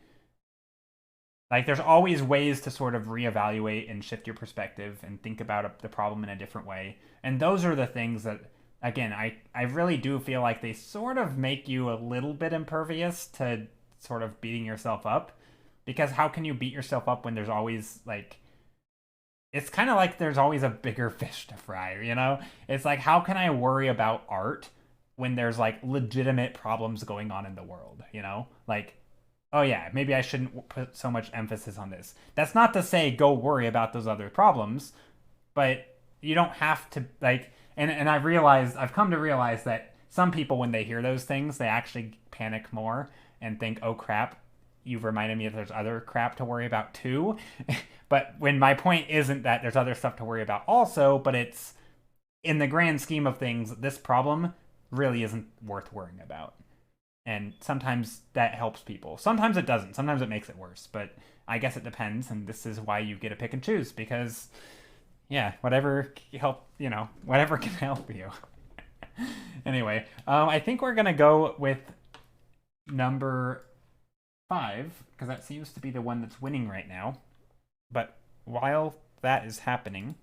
Like, there's always ways to sort of reevaluate and shift your perspective and think about the problem in a different way. And those are the things that, again, I really do feel like they sort of make you a little bit impervious to sort of beating yourself up. Because how can you beat yourself up when there's always, like, it's kind of like there's always a bigger fish to fry, It's like, how can I worry about art when there's like legitimate problems going on in the world, Like, oh yeah, maybe I shouldn't put so much emphasis on this. That's not to say go worry about those other problems, but you don't have to like. And I've come to realize that some people, when they hear those things, they actually panic more and think, oh crap, you've reminded me that there's other crap to worry about too. But when my point isn't that there's other stuff to worry about also, but it's in the grand scheme of things, this problem really isn't worth worrying about. And sometimes that helps people. Sometimes it doesn't. Sometimes it makes it worse. But I guess it depends. And this is why you get to pick and choose because, yeah, whatever whatever can help you. Anyway, I think we're gonna go with number 5 because that seems to be the one that's winning right now. But while that is happening,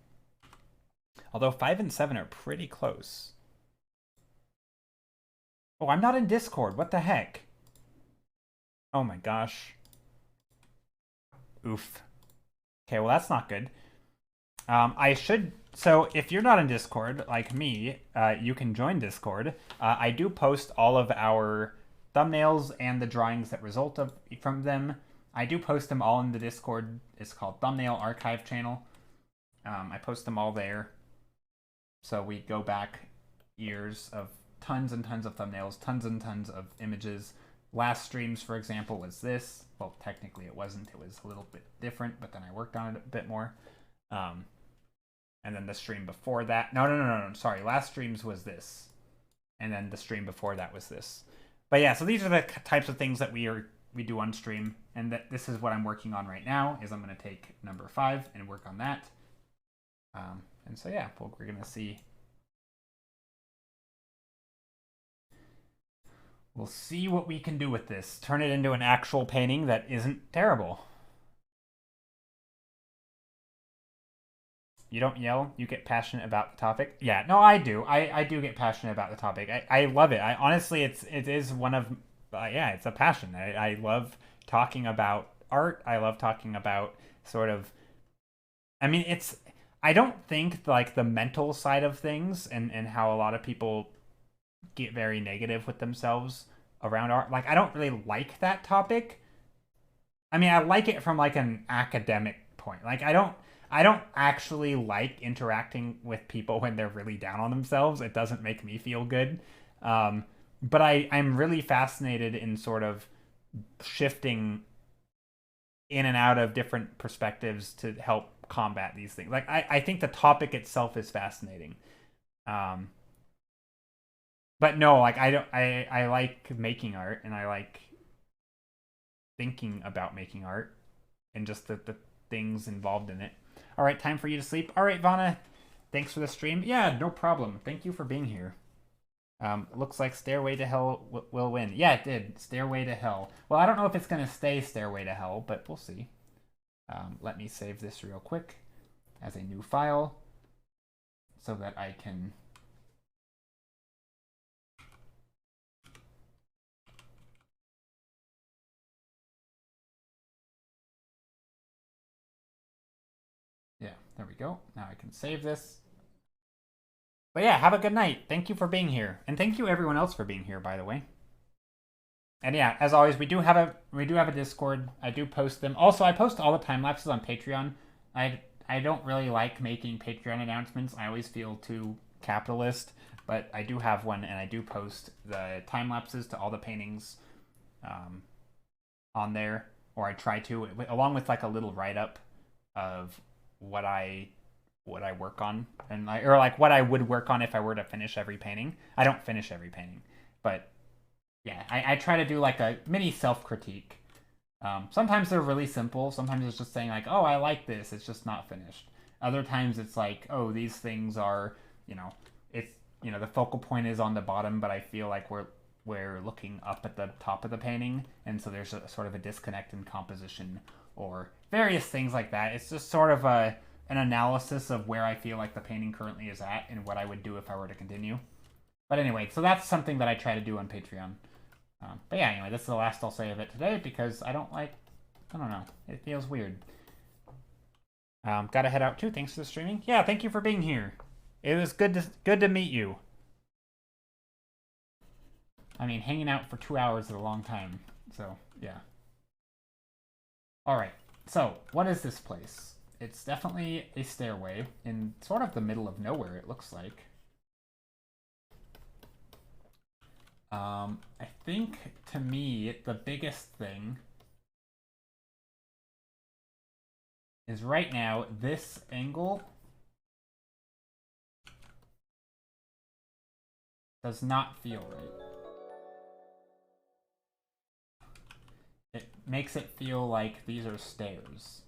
although 5 and 7 are pretty close. Oh, I'm not in Discord. What the heck? Oh my gosh. Oof. Okay, well that's not good. So if you're not in Discord, like me, you can join Discord. I do post all of our thumbnails and the drawings that result from them. I do post them all in the Discord. It's called Thumbnail Archive Channel. I post them all there. So we go back years of tons and tons of thumbnails, tons and tons of images. Last streams, for example, was this. Well, technically it wasn't. It was a little bit different, but then I worked on it a bit more. And then the stream before that. No. Sorry. Last streams was this. And then the stream before that was this. But yeah, so these are the types of things that we do on stream. And this is what I'm working on right now, is I'm going to take number 5 and work on that. And so yeah, we're going to see. We'll see what we can do with this. Turn it into an actual painting that isn't terrible. You don't yell. You get passionate about the topic. Yeah, no, I do. I do get passionate about the topic. I love it. I honestly, it is one of, it's a passion. I love talking about art. I love talking about sort of, I mean, I don't think like the mental side of things and how a lot of people get very negative with themselves around art. Like, I don't really like that topic. I mean, I like it from like an academic point. Like, I don't actually like interacting with people when they're really down on themselves. It doesn't make me feel good. But I'm really fascinated in sort of shifting in and out of different perspectives to help combat these things. Like, I think the topic itself is fascinating. But no, like I like making art and I like thinking about making art and just the things involved in it. All right, time for you to sleep. All right, Vana, thanks for the stream. Yeah, no problem. Thank you for being here. Looks like Stairway to Hell will win. Yeah, it did. Stairway to Hell. Well, I don't know if it's going to stay Stairway to Hell, but we'll see. Let me save this real quick as a new file so that I can... Yeah, there we go. Now I can save this. But yeah, have a good night. Thank you for being here. And thank you everyone else for being here, by the way. And yeah, as always, we do have a Discord. I do post them. Also, I post all the time lapses on Patreon. I don't really like making Patreon announcements. I always feel too capitalist, but I do have one and I do post the time lapses to all the paintings on there, or I try to, along with like a little write-up of what I work on and or like what I would work on if I were to finish every painting. I don't finish every painting, but yeah, I try to do like a mini self-critique. Sometimes they're really simple. Sometimes it's just saying like, oh, I like this. It's just not finished. Other times it's like, oh, these things are, the focal point is on the bottom, but I feel like we're looking up at the top of the painting, and so there's a sort of a disconnect in composition or various things like that. It's just sort of an analysis of where I feel like the painting currently is at and what I would do if I were to continue. But anyway, so that's something that I try to do on Patreon. But yeah, anyway, this is the last I'll say of it today because I don't know. It feels weird. Gotta head out too. Thanks for streaming. Yeah, thank you for being here. It was good to meet you. I mean, hanging out for 2 hours is a long time. So, yeah. All right, so what is this place? It's definitely a stairway in sort of the middle of nowhere, it looks like. I think, to me, the biggest thing is right now, this angle does not feel right. It makes it feel like these are stairs.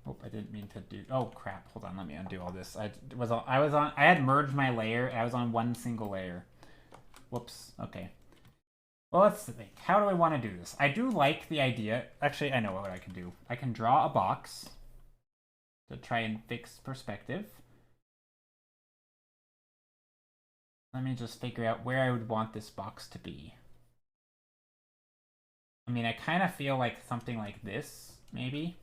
Oh, I didn't mean to do. Oh crap! Hold on, let me undo all this. I had merged my layer. And I was on one single layer. Whoops. Okay. Well, let's think. How do I want to do this? I do like the idea. Actually, I know what I can do. I can draw a box to try and fix perspective. Let me just figure out where I would want this box to be. I mean, I kind of feel like something like this, maybe.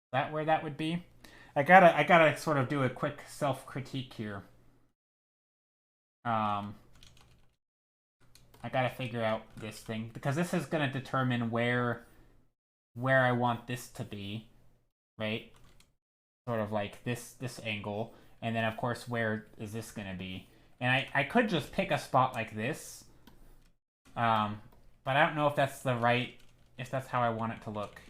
Is that where that would be? I gotta sort of do a quick self-critique here. I gotta figure out this thing because this is gonna determine where I want this to be, right? Sort of like this angle, and then of course where is this gonna be? And I could just pick a spot like this, but I don't know if that's if that's how I want it to look.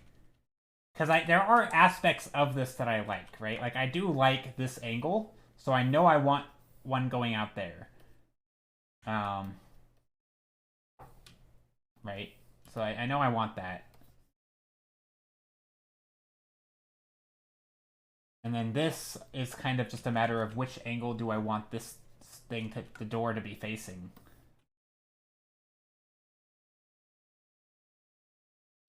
Because there are aspects of this that I like, right? Like, I do like this angle, so I know I want one going out there. Right? So I know I want that. And then this is kind of just a matter of which angle do I want this thing, the door to be facing.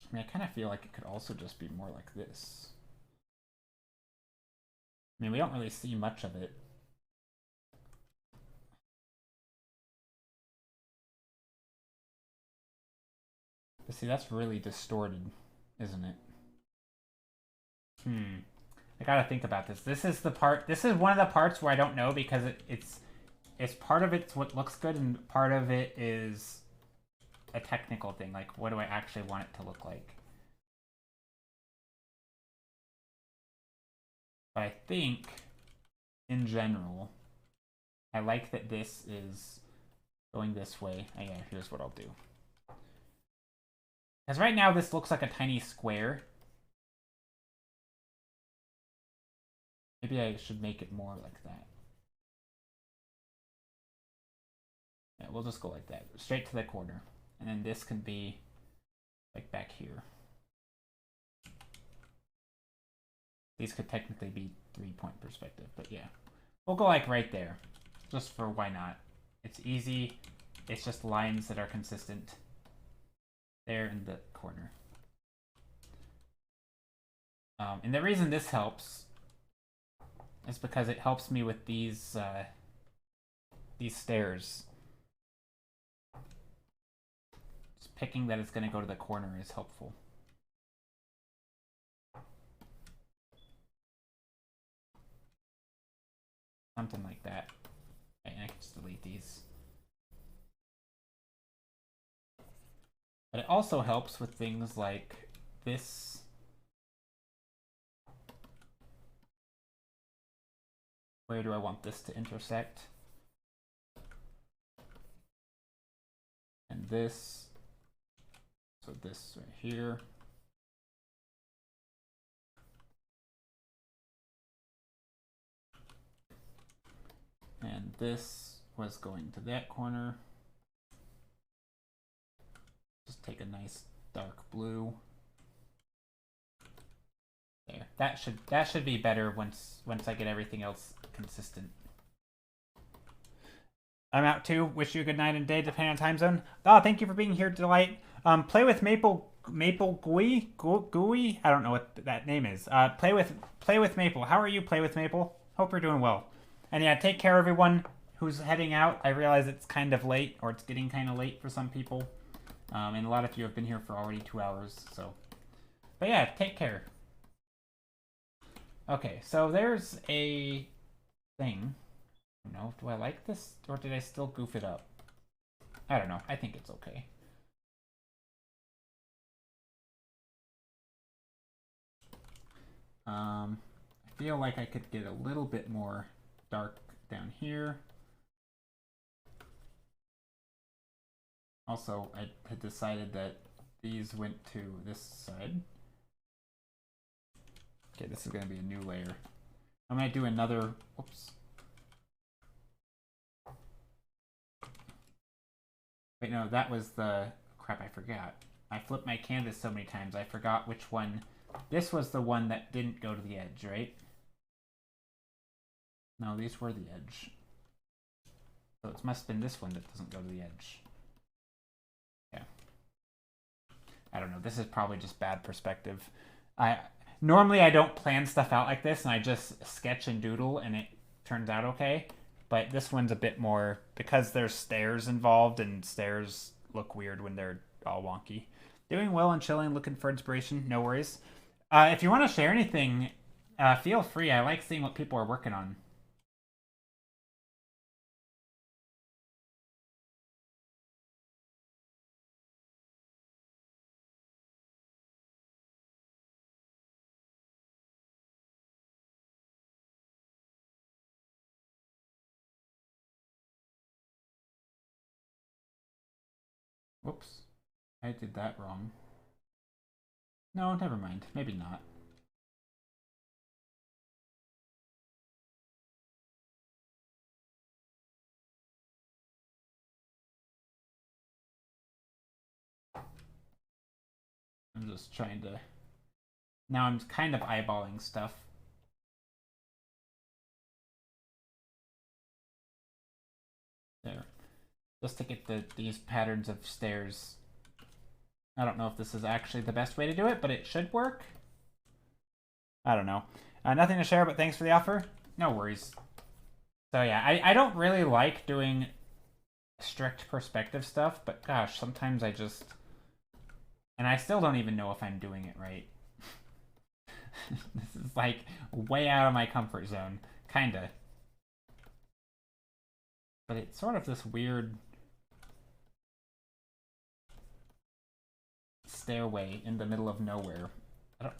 I mean, I kind of feel like it could also just be more like this. I mean, we don't really see much of it. But see, that's really distorted, isn't it? I gotta think about this. This is one of the parts where I don't know because it's part of it's what looks good and part of it is a technical thing. Like, what do I actually want it to look like? But I think, in general, I like that this is going this way. Oh, yeah, here's what I'll do. Because right now this looks like a tiny square. Maybe I should make it more like that. Yeah, we'll just go like that. Straight to the corner. And then this can be like back here. These could technically be 3-point perspective, but yeah. We'll go like right there. Just for why not. It's easy. It's just lines that are consistent. There in the corner. And the reason this helps is because it helps me with these stairs. Just picking that it's going to go to the corner is helpful. Something like that. Okay, and I can just delete these. But it also helps with things like this. Where do I want this to intersect? And this. So this right here. And this was going to that corner. Just take a nice dark blue. There. That should be better once I get everything else consistent. I'm out too. Wish you a good night and day depending on time zone. Oh, thank you for being here, Delight. Play with Maple Maple Gooey? I don't know what that name is. Play with Maple. How are you, Play with Maple? Hope you're doing well. And yeah, take care, everyone who's heading out. I realize it's kind of late, or it's getting kind of late for some people. And a lot of you have been here for already 2 hours, so. But yeah, take care. Okay, so there's a thing. I don't know, do I like this, or did I still goof it up? I don't know, I think it's okay. I feel like I could get a little bit more dark down here. Also, I had decided that these went to this side. Okay, this is going to be a new layer. I'm going to do another, whoops. Wait, no, that was the, crap, I forgot. I flipped my canvas so many times, I forgot which one. This was the one that didn't go to the edge, right? No, these were the edge. So it must have been this one that doesn't go to the edge. Yeah. I don't know, this is probably just bad perspective. Normally I don't plan stuff out like this, and I just sketch and doodle, and it turns out okay. But this one's a bit more, because there's stairs involved, and stairs look weird when they're all wonky. Doing well and chilling, looking for inspiration, no worries. If you want to share anything, feel free. I like seeing what people are working on. Whoops. I did that wrong. No, never mind. Maybe not. I'm just trying to... Now I'm kind of eyeballing stuff. There. Just to get these patterns of stairs. I don't know if this is actually the best way to do it, but it should work. I don't know. Nothing to share, but thanks for the offer. No worries. So yeah, I don't really like doing strict perspective stuff, but gosh, sometimes I just... And I still don't even know if I'm doing it right. This is like way out of my comfort zone. Kinda. But it's sort of this weird stairway in the middle of nowhere.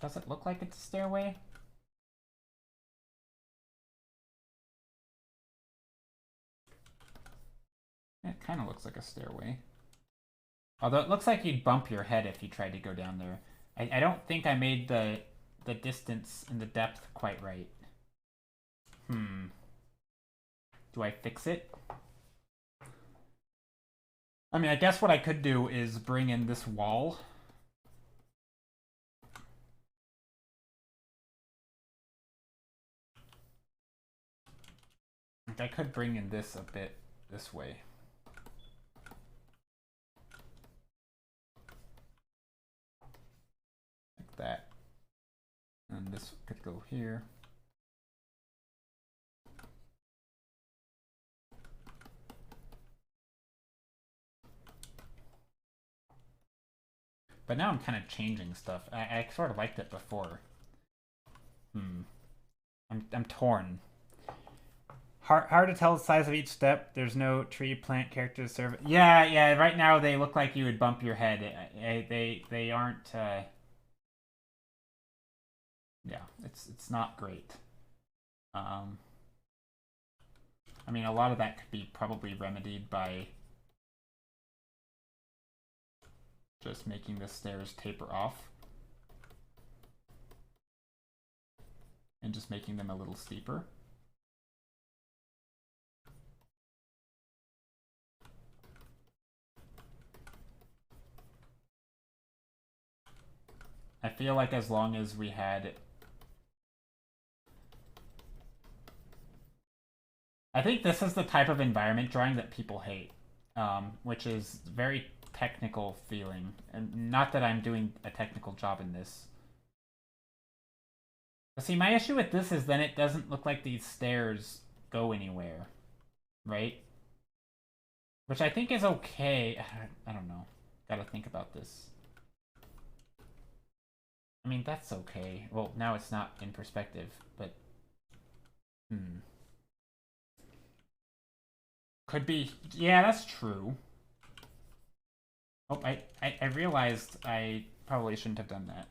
Does it look like it's a stairway? It kind of looks like a stairway. Although it looks like you'd bump your head if you tried to go down there. I don't think I made the distance and the depth quite right. Do I fix it? I mean, I guess what I could do is bring in this wall. Like, I could bring in this a bit this way. Like that. And this could go here. But now I'm kind of changing stuff. I sort of liked it before. I'm torn. Hard to tell the size of each step. There's no tree, plant, characters, serve. Yeah. Right now they look like you would bump your head. They aren't. Yeah, it's not great. I mean, a lot of that could be probably remedied by just making the stairs taper off and just making them a little steeper. I feel like as long as we had... I think this is the type of environment drawing that people hate, which is very technical feeling. And not that I'm doing a technical job in this. But see, my issue with this is then it doesn't look like these stairs go anywhere. Right? Which I think is okay. I don't know. Gotta think about this. I mean, that's okay. Well, now it's not in perspective, but... Could be... Yeah, that's true. Oh, I realized I probably shouldn't have done that.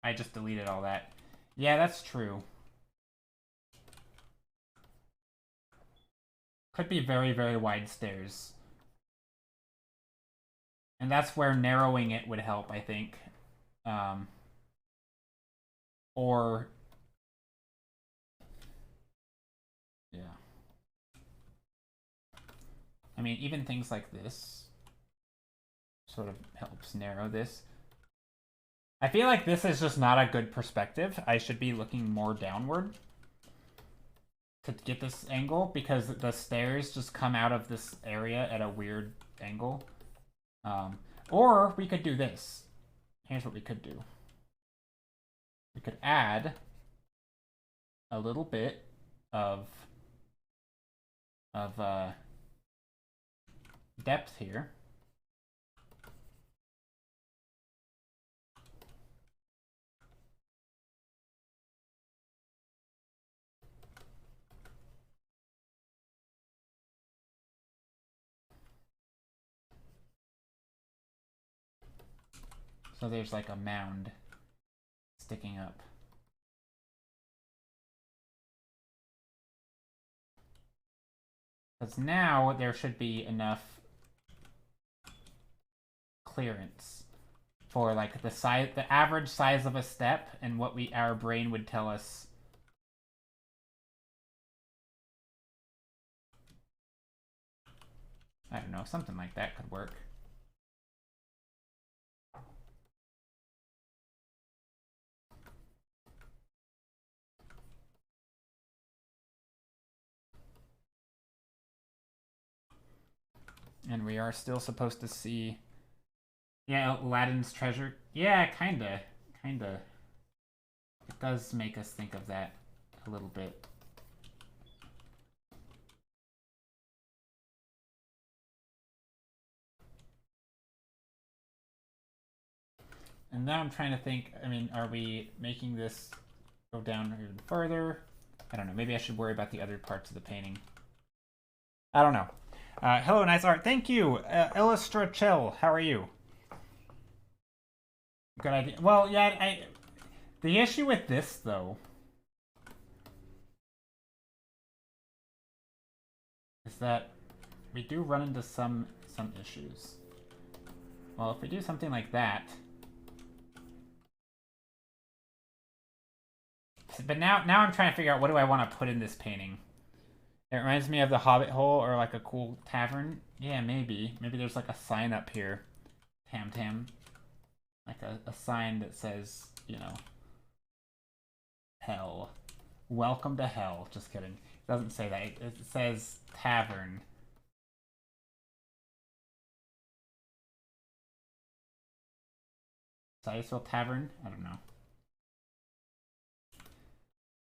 I just deleted all that. Yeah, that's true. Could be very, very wide stairs. And that's where narrowing it would help, I think. Or... Yeah. I mean, even things like this sort of helps narrow this. I feel like this is just not a good perspective. I should be looking more downward to get this angle because the stairs just come out of this area at a weird angle. Or we could do this. Here's what we could do. We could add a little bit of depth here. So there's like a mound sticking up. Because now there should be enough clearance for like the size, the average size of a step, and what our brain would tell us. I don't know, something like that could work. And we are still supposed to see... Yeah, Aladdin's treasure. Yeah, kinda. Kinda. It does make us think of that a little bit. And now I'm trying to think, I mean, are we making this go down even further? I don't know. Maybe I should worry about the other parts of the painting. I don't know. Hello, nice art. Thank you, Illustra Chill. How are you? Good idea. Well, yeah, the issue with this, though, is that we do run into some issues. Well, if we do something like that... But now I'm trying to figure out what do I want to put in this painting. It reminds me of the Hobbit hole or like a cool tavern. Yeah, maybe. Maybe there's like a sign up here. Tam Tam. Like a sign that says, you know, hell. Welcome to hell. Just kidding. It doesn't say that. It says tavern. Siceville Tavern? I don't know.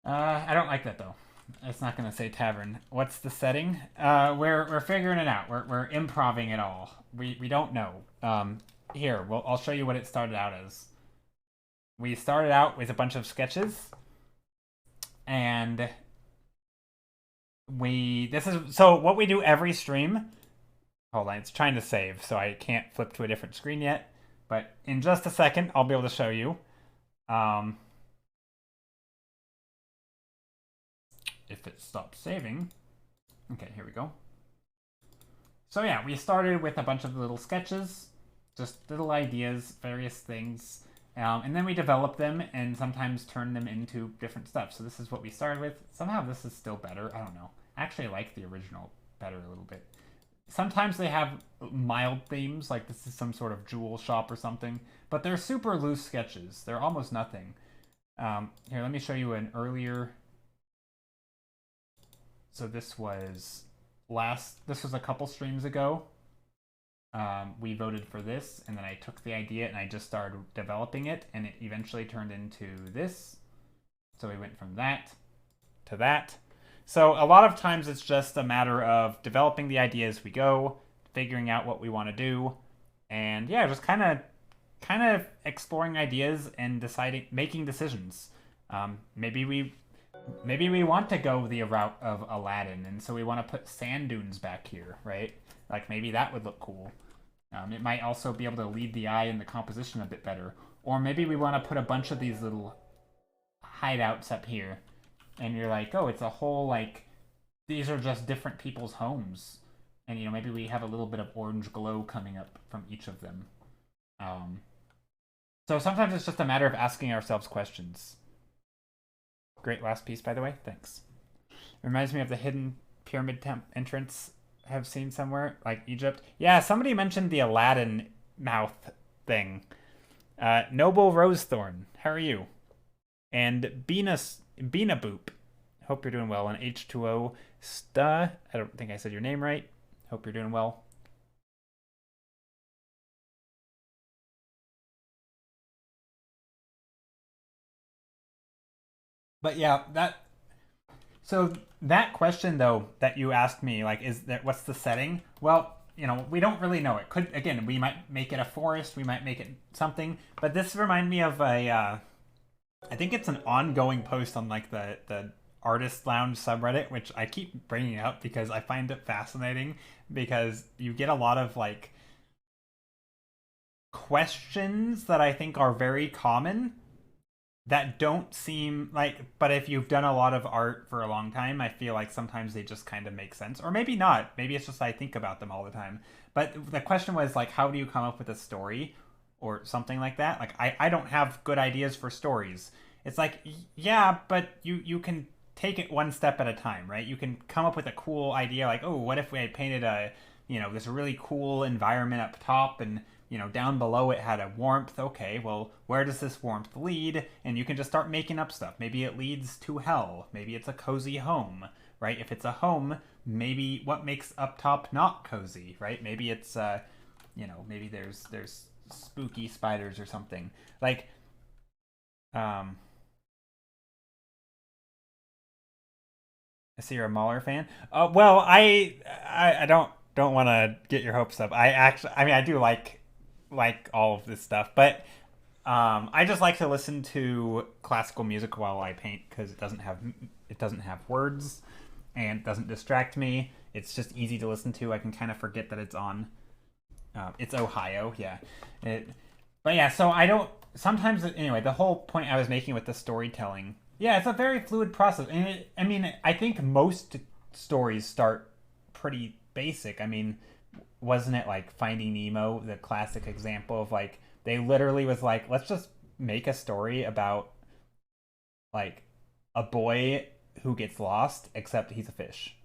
I don't like that though. It's not gonna say tavern. What's the setting? We're figuring it out. We're improving it all. We don't know. Here, I'll show you what it started out as. We started out with a bunch of sketches, and so what we do every stream. Hold on, it's trying to save, so I can't flip to a different screen yet. But in just a second, I'll be able to show you. If it stops saving. Okay, here we go. So yeah, we started with a bunch of little sketches, just little ideas, various things, and then we developed them and sometimes turned them into different stuff. So this is what we started with. Somehow this is still better. I don't know. Actually, I like the original better a little bit. Sometimes they have mild themes, like this is some sort of jewel shop or something, but they're super loose sketches. They're almost nothing. Here, let me show you an earlier... So this was a couple streams ago. we voted for this, and then I took the idea and I just started developing it, and it eventually turned into this. So we went from that to that. So a lot of times it's just a matter of developing the idea as we go, figuring out what we want to do, and yeah, just kind of exploring ideas and making decisions. Maybe we want to go the route of Aladdin, and so we want to put sand dunes back here, right? Like maybe that would look cool. It might also be able to lead the eye in the composition a bit better. Or maybe we want to put a bunch of these little hideouts up here. And you're like, oh, it's a whole, like, these are just different people's homes. And, you know, maybe we have a little bit of orange glow coming up from each of them. So sometimes it's just a matter of asking ourselves questions. Great last piece, by the way. Thanks. It reminds me of the hidden pyramid entrance have seen somewhere, like Egypt. Yeah, somebody mentioned the Aladdin mouth thing. Noble Rosethorn, how are you? And Bina Boop, hope you're doing well. And H2O Sta, I don't think I said your name right. Hope you're doing well. But yeah, so that question though that you asked me, like, what's the setting? Well, you know, we don't really know. It could, again, we might make it a forest, we might make it something. But this reminded me of I think it's an ongoing post on like the Artist Lounge subreddit, which I keep bringing up because I find it fascinating, because you get a lot of like questions that I think are very common that don't seem like, but if you've done a lot of art for a long time, I feel like sometimes they just kind of make sense. Or maybe not. Maybe it's just I think about them all the time. But the question was like, how do you come up with a story or something like that? Like, I don't have good ideas for stories. It's like, yeah, but you can take it one step at a time, right? You can come up with a cool idea like, oh, what if we had painted this really cool environment up top, and down below it had a warmth. Okay, well, where does this warmth lead? And you can just start making up stuff. Maybe it leads to hell. Maybe it's a cozy home, right? If it's a home, maybe what makes up top not cozy, right? Maybe it's, maybe there's spooky spiders or something. Like, I see you're a Mahler fan. Well, I don't want to get your hopes up. I do like all of this stuff, but I just like to listen to classical music while I paint because it doesn't have words and it doesn't distract me. It's just easy to listen to. I can kind of forget that it's on. It's Ohio, yeah. But yeah, so I don't. Sometimes anyway, the whole point I was making with the storytelling. Yeah, it's a very fluid process. And I think most stories start pretty basic. I mean, wasn't it like Finding Nemo, the classic example of like they literally was like, let's just make a story about like a boy who gets lost, except he's a fish.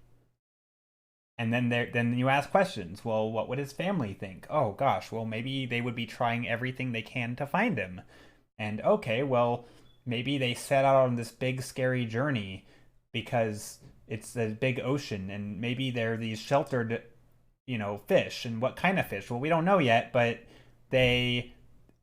And then you ask questions. Well, what would his family think? Oh gosh, well maybe they would be trying everything they can to find him. And okay, well maybe they set out on this big scary journey because it's the big ocean, and maybe they're these sheltered fish. And what kind of fish? Well, we don't know yet, but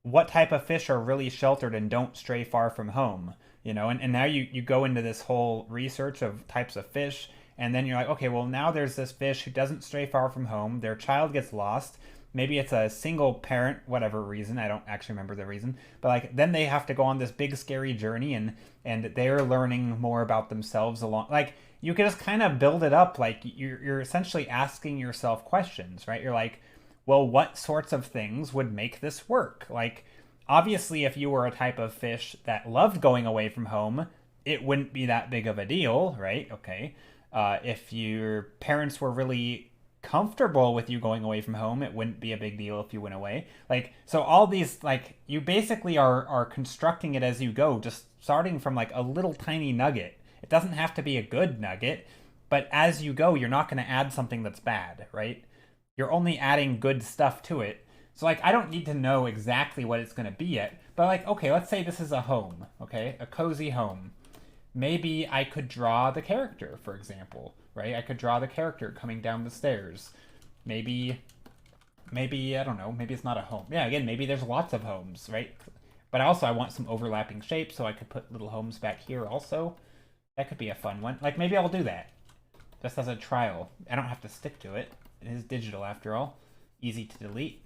what type of fish are really sheltered and don't stray far from home, and now you go into this whole research of types of fish, and then you're like, okay, well now there's this fish who doesn't stray far from home, their child gets lost, maybe it's a single parent, whatever reason, I don't actually remember the reason, but like then they have to go on this big scary journey, and they're learning more about themselves along, like you can just kind of build it up. Like you're essentially asking yourself questions, right? You're like, well, what sorts of things would make this work? Like, obviously, if you were a type of fish that loved going away from home, it wouldn't be that big of a deal, right? Okay. If your parents were really comfortable with you going away from home, it wouldn't be a big deal if you went away. Like, so all these, like, you basically are constructing it as you go, just starting from like a little tiny nugget. It doesn't have to be a good nugget, but as you go, you're not going to add something that's bad, right? You're only adding good stuff to it. So like, I don't need to know exactly what it's going to be yet, but like, okay, let's say this is a home, okay? A cozy home. Maybe I could draw the character, for example, right? I could draw the character coming down the stairs. Maybe maybe, I don't know, maybe it's not a home. Yeah, again, maybe there's lots of homes, right? But also I want some overlapping shapes, so I could put little homes back here also. That could be a fun one. Like, maybe I'll do that. Just as a trial. I don't have to stick to it. It is digital after all. Easy to delete.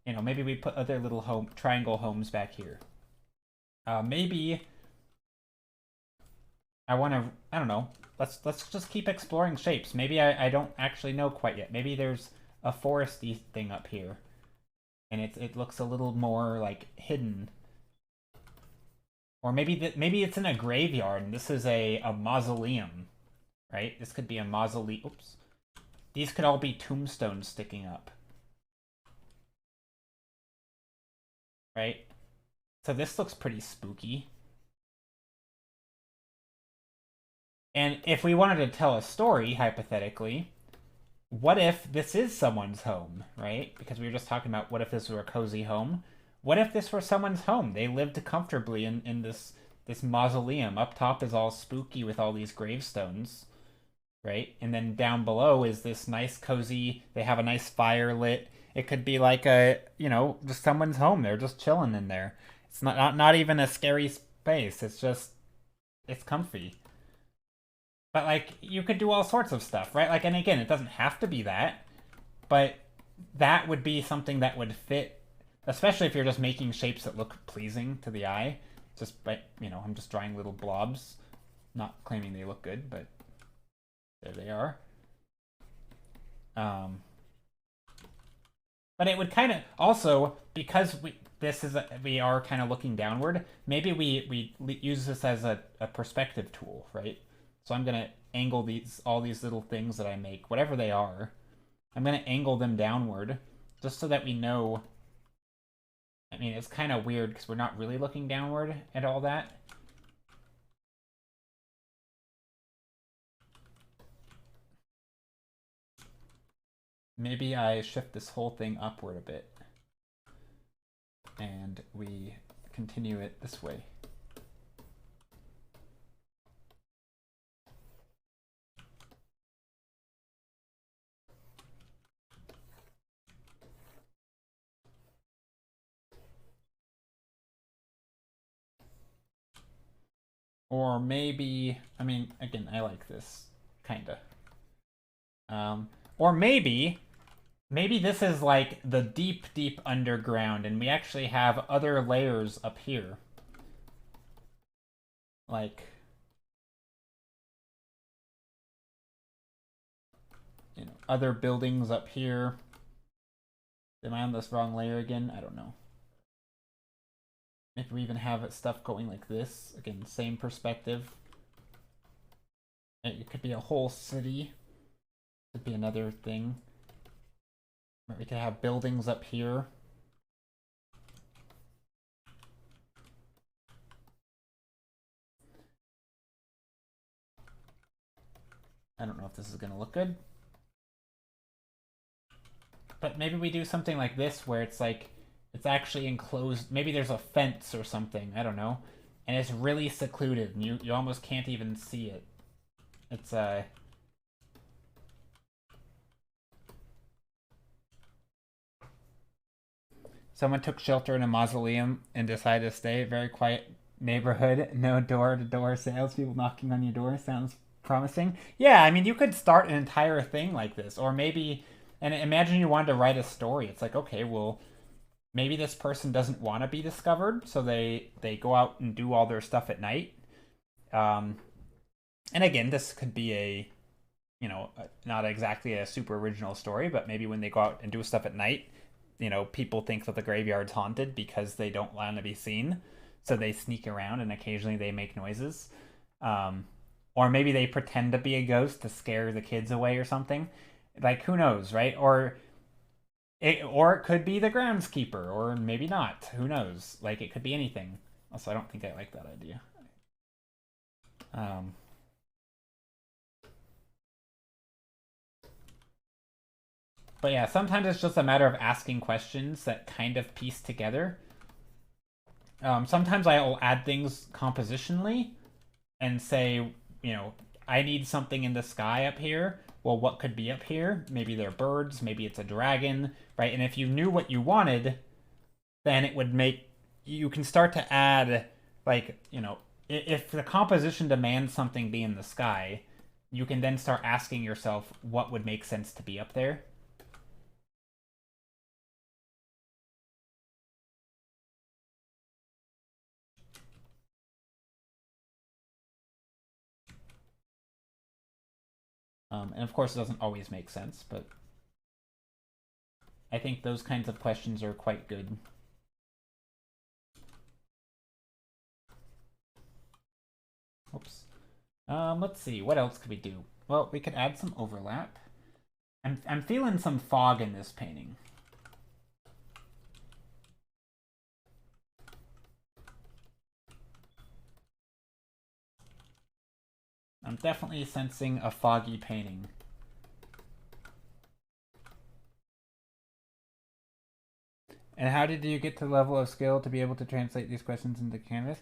You know, maybe we put other little triangle homes back here. Maybe I want to, I don't know. Let's just keep exploring shapes. Maybe I don't actually know quite yet. Maybe there's a foresty thing up here. And it looks a little more like hidden. Or maybe maybe it's in a graveyard and this is a mausoleum. Right? This could be a mausoleum. Oops. These could all be tombstones sticking up. Right? So this looks pretty spooky. And if we wanted to tell a story, hypothetically, what if this is someone's home, right? Because we were just talking about what if this were a cozy home. What if this were someone's home? They lived comfortably in this mausoleum. Up top is all spooky with all these gravestones, right? And then down below is this nice cozy, they have a nice fire lit. It could be like a, you know, just someone's home. They're just chilling in there. It's not even a scary space. It's just, it's comfy. But, like, you could do all sorts of stuff, right? Like, and again, it doesn't have to be that, but that would be something that would fit, especially if you're just making shapes that look pleasing to the eye. Just by, you know, I'm just drawing little blobs, not claiming they look good, but there they are. But it would kind of, also, because we are kind of looking downward, maybe we use this as a perspective tool, right? So I'm going to angle all these little things that I make, whatever they are. I'm going to angle them downward just so that we know. I mean, it's kind of weird because we're not really looking downward at all that. Maybe I shift this whole thing upward a bit. And we continue it this way. Or maybe, I mean, again, I like this, kinda. Or maybe this is like the deep, deep underground, and we actually have other layers up here. Like, you know, other buildings up here. Am I on this wrong layer again? I don't know. If we even have stuff going like this, again, same perspective. It could be a whole city. Could be another thing. We could have buildings up here. I don't know if this is going to look good. But maybe we do something like this where it's like, it's actually enclosed. Maybe there's a fence or something. I don't know. And it's really secluded. And you almost can't even see it. It's Someone took shelter in a mausoleum and decided to stay. Very quiet neighborhood. No door-to-door sales. People knocking on your door. Sounds promising. Yeah, I mean, you could start an entire thing like this. Or maybe, and imagine you wanted to write a story. It's like, okay, well, maybe this person doesn't want to be discovered, so they go out and do all their stuff at night. And again, this could be a, you know, not exactly a super original story, but maybe when they go out and do stuff at night, you know, people think that the graveyard's haunted because they don't want to be seen, so they sneak around and occasionally they make noises. Or maybe they pretend to be a ghost to scare the kids away or something. Like, who knows, right? Or it could be the groundskeeper, or maybe not. Who knows? Like, it could be anything. Also, I don't think I like that idea. But yeah, sometimes it's just a matter of asking questions that kind of piece together. Sometimes I'll add things compositionally and say, you know, I need something in the sky up here. Well, what could be up here? Maybe they're birds, maybe it's a dragon, right? And if you knew what you wanted, then it would make, you can start to add, like, you know, if the composition demands something be in the sky, you can then start asking yourself what would make sense to be up there. And of course, it doesn't always make sense, but I think those kinds of questions are quite good. Oops. Let's see, what else could we do? Well, we could add some overlap. I'm feeling some fog in this painting. I'm definitely sensing a foggy painting. And how did you get to the level of skill to be able to translate these questions into canvas?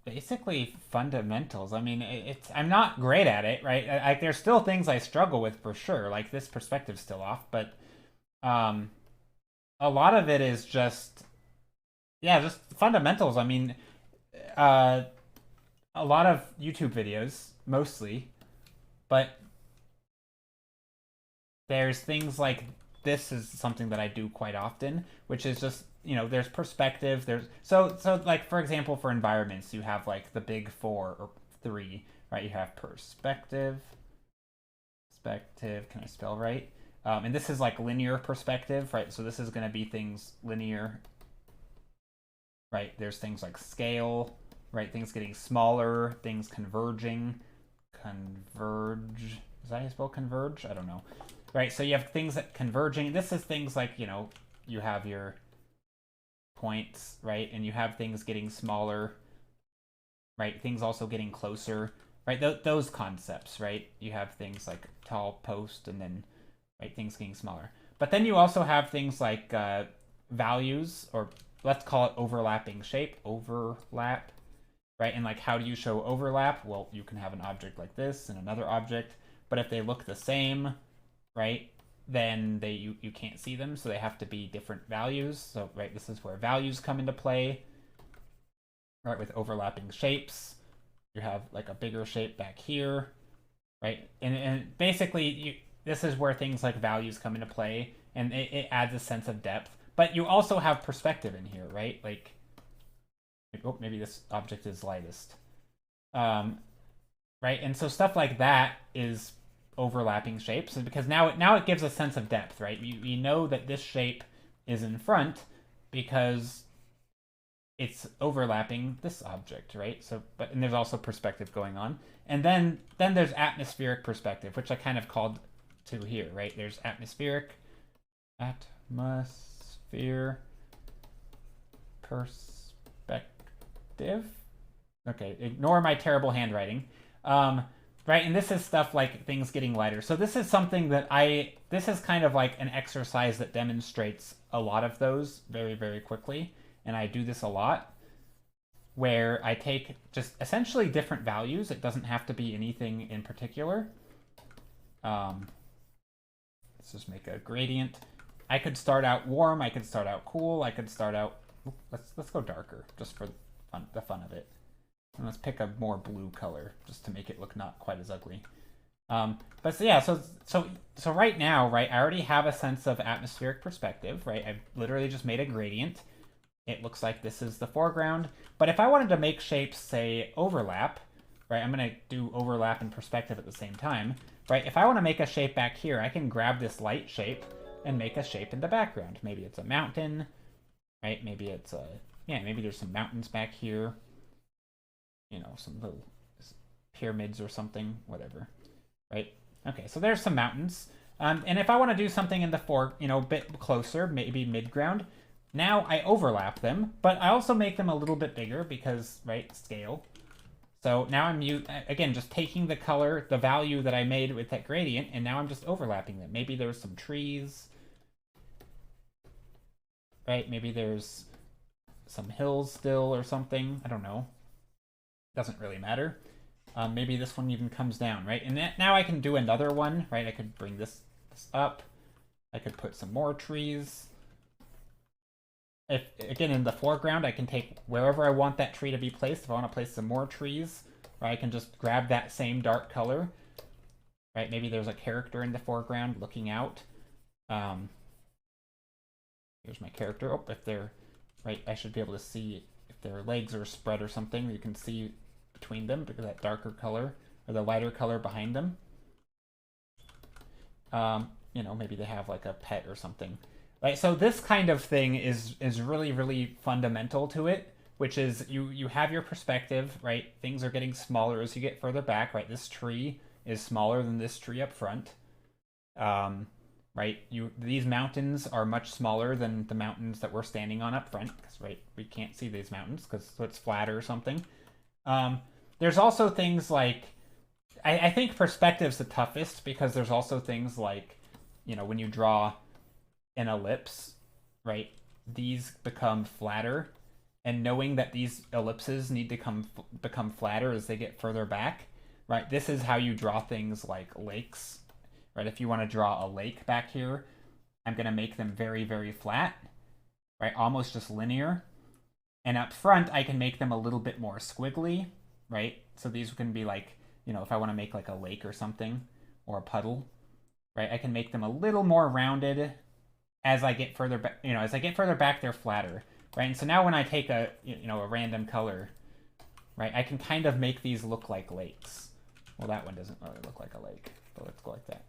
Basically fundamentals. I mean, I'm not great at it, right? Like there's still things I struggle with for sure. Like this perspective's still off, but a lot of it is just, yeah, just fundamentals. I mean, a lot of YouTube videos mostly, but there's things like this is something that I do quite often, which is just, you know, there's perspective, there's so like for example, for environments, you have like the big 4 or 3, right? You have perspective, can I spell right? And this is like linear perspective, right? So this is going to be things linear, right? There's things like scale, right? Things getting smaller, things converging, converge. Is that how you spell converge? I don't know. Right, so you have things that converging. This is things like, you know, you have your points, right? And you have things getting smaller, right? Things also getting closer, right? Those concepts, right? You have things like tall post and then, right, things getting smaller. But then you also have things like values, or let's call it overlapping shape, overlap, right? And like, how do you show overlap? Well, you can have an object like this and another object, but if they look the same, right, then you can't see them, so they have to be different values. So, right, this is where values come into play, right, with overlapping shapes. You have like a bigger shape back here, right? And basically, this is where things like values come into play, and it adds a sense of depth. But you also have perspective in here, right? Like, oh, maybe this object is lightest. Right, and so stuff like that is overlapping shapes, because now it gives a sense of depth, right? You know that this shape is in front because it's overlapping this object, right? So, and there's also perspective going on, and then there's atmospheric perspective, which I kind of called to here, right? There's atmospheric, atmosphere perspective. Okay, ignore my terrible handwriting. Right, and this is stuff like things getting lighter. So this is something that this is kind of like an exercise that demonstrates a lot of those very, very quickly. And I do this a lot, where I take just essentially different values. It doesn't have to be anything in particular. Let's just make a gradient. I could start out warm, I could start out cool, I could start out, let's go darker, just for the fun of it. And let's pick a more blue color just to make it look not quite as ugly. But so yeah, so right now, right, I already have a sense of atmospheric perspective, right? I've literally just made a gradient. It looks like this is the foreground. But if I wanted to make shapes, say, overlap, right? I'm going to do overlap and perspective at the same time, right? If I want to make a shape back here, I can grab this light shape and make a shape in the background. Maybe it's a mountain, right? Maybe it's a, yeah, maybe there's some mountains back here. You know, some little pyramids or something, whatever, right? Okay, so there's some mountains. And if I want to do something in the a bit closer, maybe mid-ground, now I overlap them, but I also make them a little bit bigger because, right, scale. So now I'm, again, just taking the color, the value that I made with that gradient, and now I'm just overlapping them. Maybe there's some trees, right? Maybe there's some hills still or something. I don't know. Doesn't really matter. Maybe this one even comes down, right? And now I can do another one, right? I could bring this up. I could put some more trees. If, again, in the foreground, I can take wherever I want that tree to be placed. If I want to place some more trees, or I can just grab that same dark color, right? Maybe there's a character in the foreground looking out. Here's my character. Oh, if they're, right, I should be able to see if their legs are spread or something. You can see between them because that darker color or the lighter color behind them. You know, maybe they have like a pet or something. Right, so this kind of thing is really, really fundamental to it, which is you have your perspective, right? Things are getting smaller as you get further back, right? This tree is smaller than this tree up front. Right, these mountains are much smaller than the mountains that we're standing on up front, because, right, we can't see these mountains because it's flatter or something. There's also things like, I think perspective's the toughest because there's also things like, you know, when you draw an ellipse, right, these become flatter, and knowing that these ellipses need to become flatter as they get further back, right, this is how you draw things like lakes, right? If you want to draw a lake back here, I'm going to make them very, very flat, right, almost just linear, and up front I can make them a little bit more squiggly, right? So these can be like, you know, if I want to make like a lake or something, or a puddle, right, I can make them a little more rounded as I get further back. You know, as I get further back, they're flatter, right? And so now when I take a, you know, a random color, right, I can kind of make these look like lakes. Well, that one doesn't really look like a lake, but let's go like that.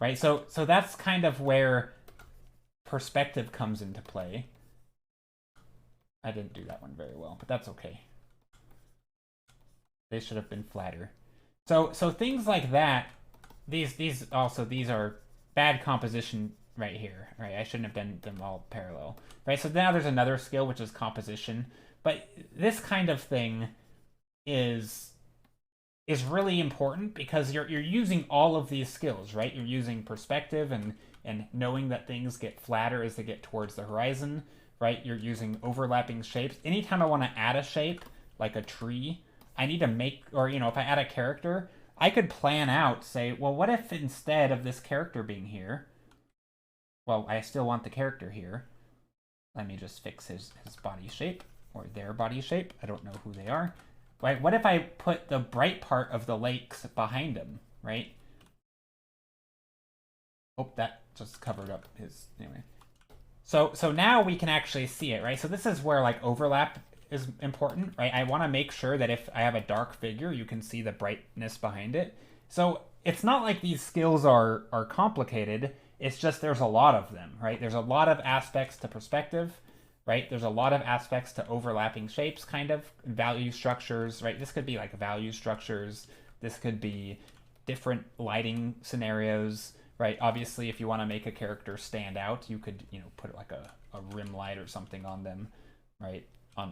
Right, so that's kind of where perspective comes into play. I didn't do that one very well, but that's okay. They should have been flatter. So things like that, these are bad composition right here, right? I shouldn't have done them all parallel, right? So now there's another skill, which is composition. But this kind of thing is really important because you're using all of these skills, right? You're using perspective and knowing that things get flatter as they get towards the horizon, right? You're using overlapping shapes. Anytime I want to add a shape, like a tree, I need to make, or, you know, if I add a character, I could plan out, say, well, what if instead of this character being here, well, I still want the character here. Let me just fix his body shape, or their body shape. I don't know who they are. Right? What if I put the bright part of the lakes behind him, right? Oh, that just covered up his, anyway. So now we can actually see it, right? So this is where, like, overlap is important, right? I want to make sure that if I have a dark figure, you can see the brightness behind it. So it's not like these skills are complicated. It's just there's a lot of them, right? There's a lot of aspects to perspective, right? There's a lot of aspects to overlapping shapes, kind of, value structures, right? This could be like value structures. This could be different lighting scenarios, right? Obviously, if you want to make a character stand out, you could, you know, put like a rim light or something on them, right?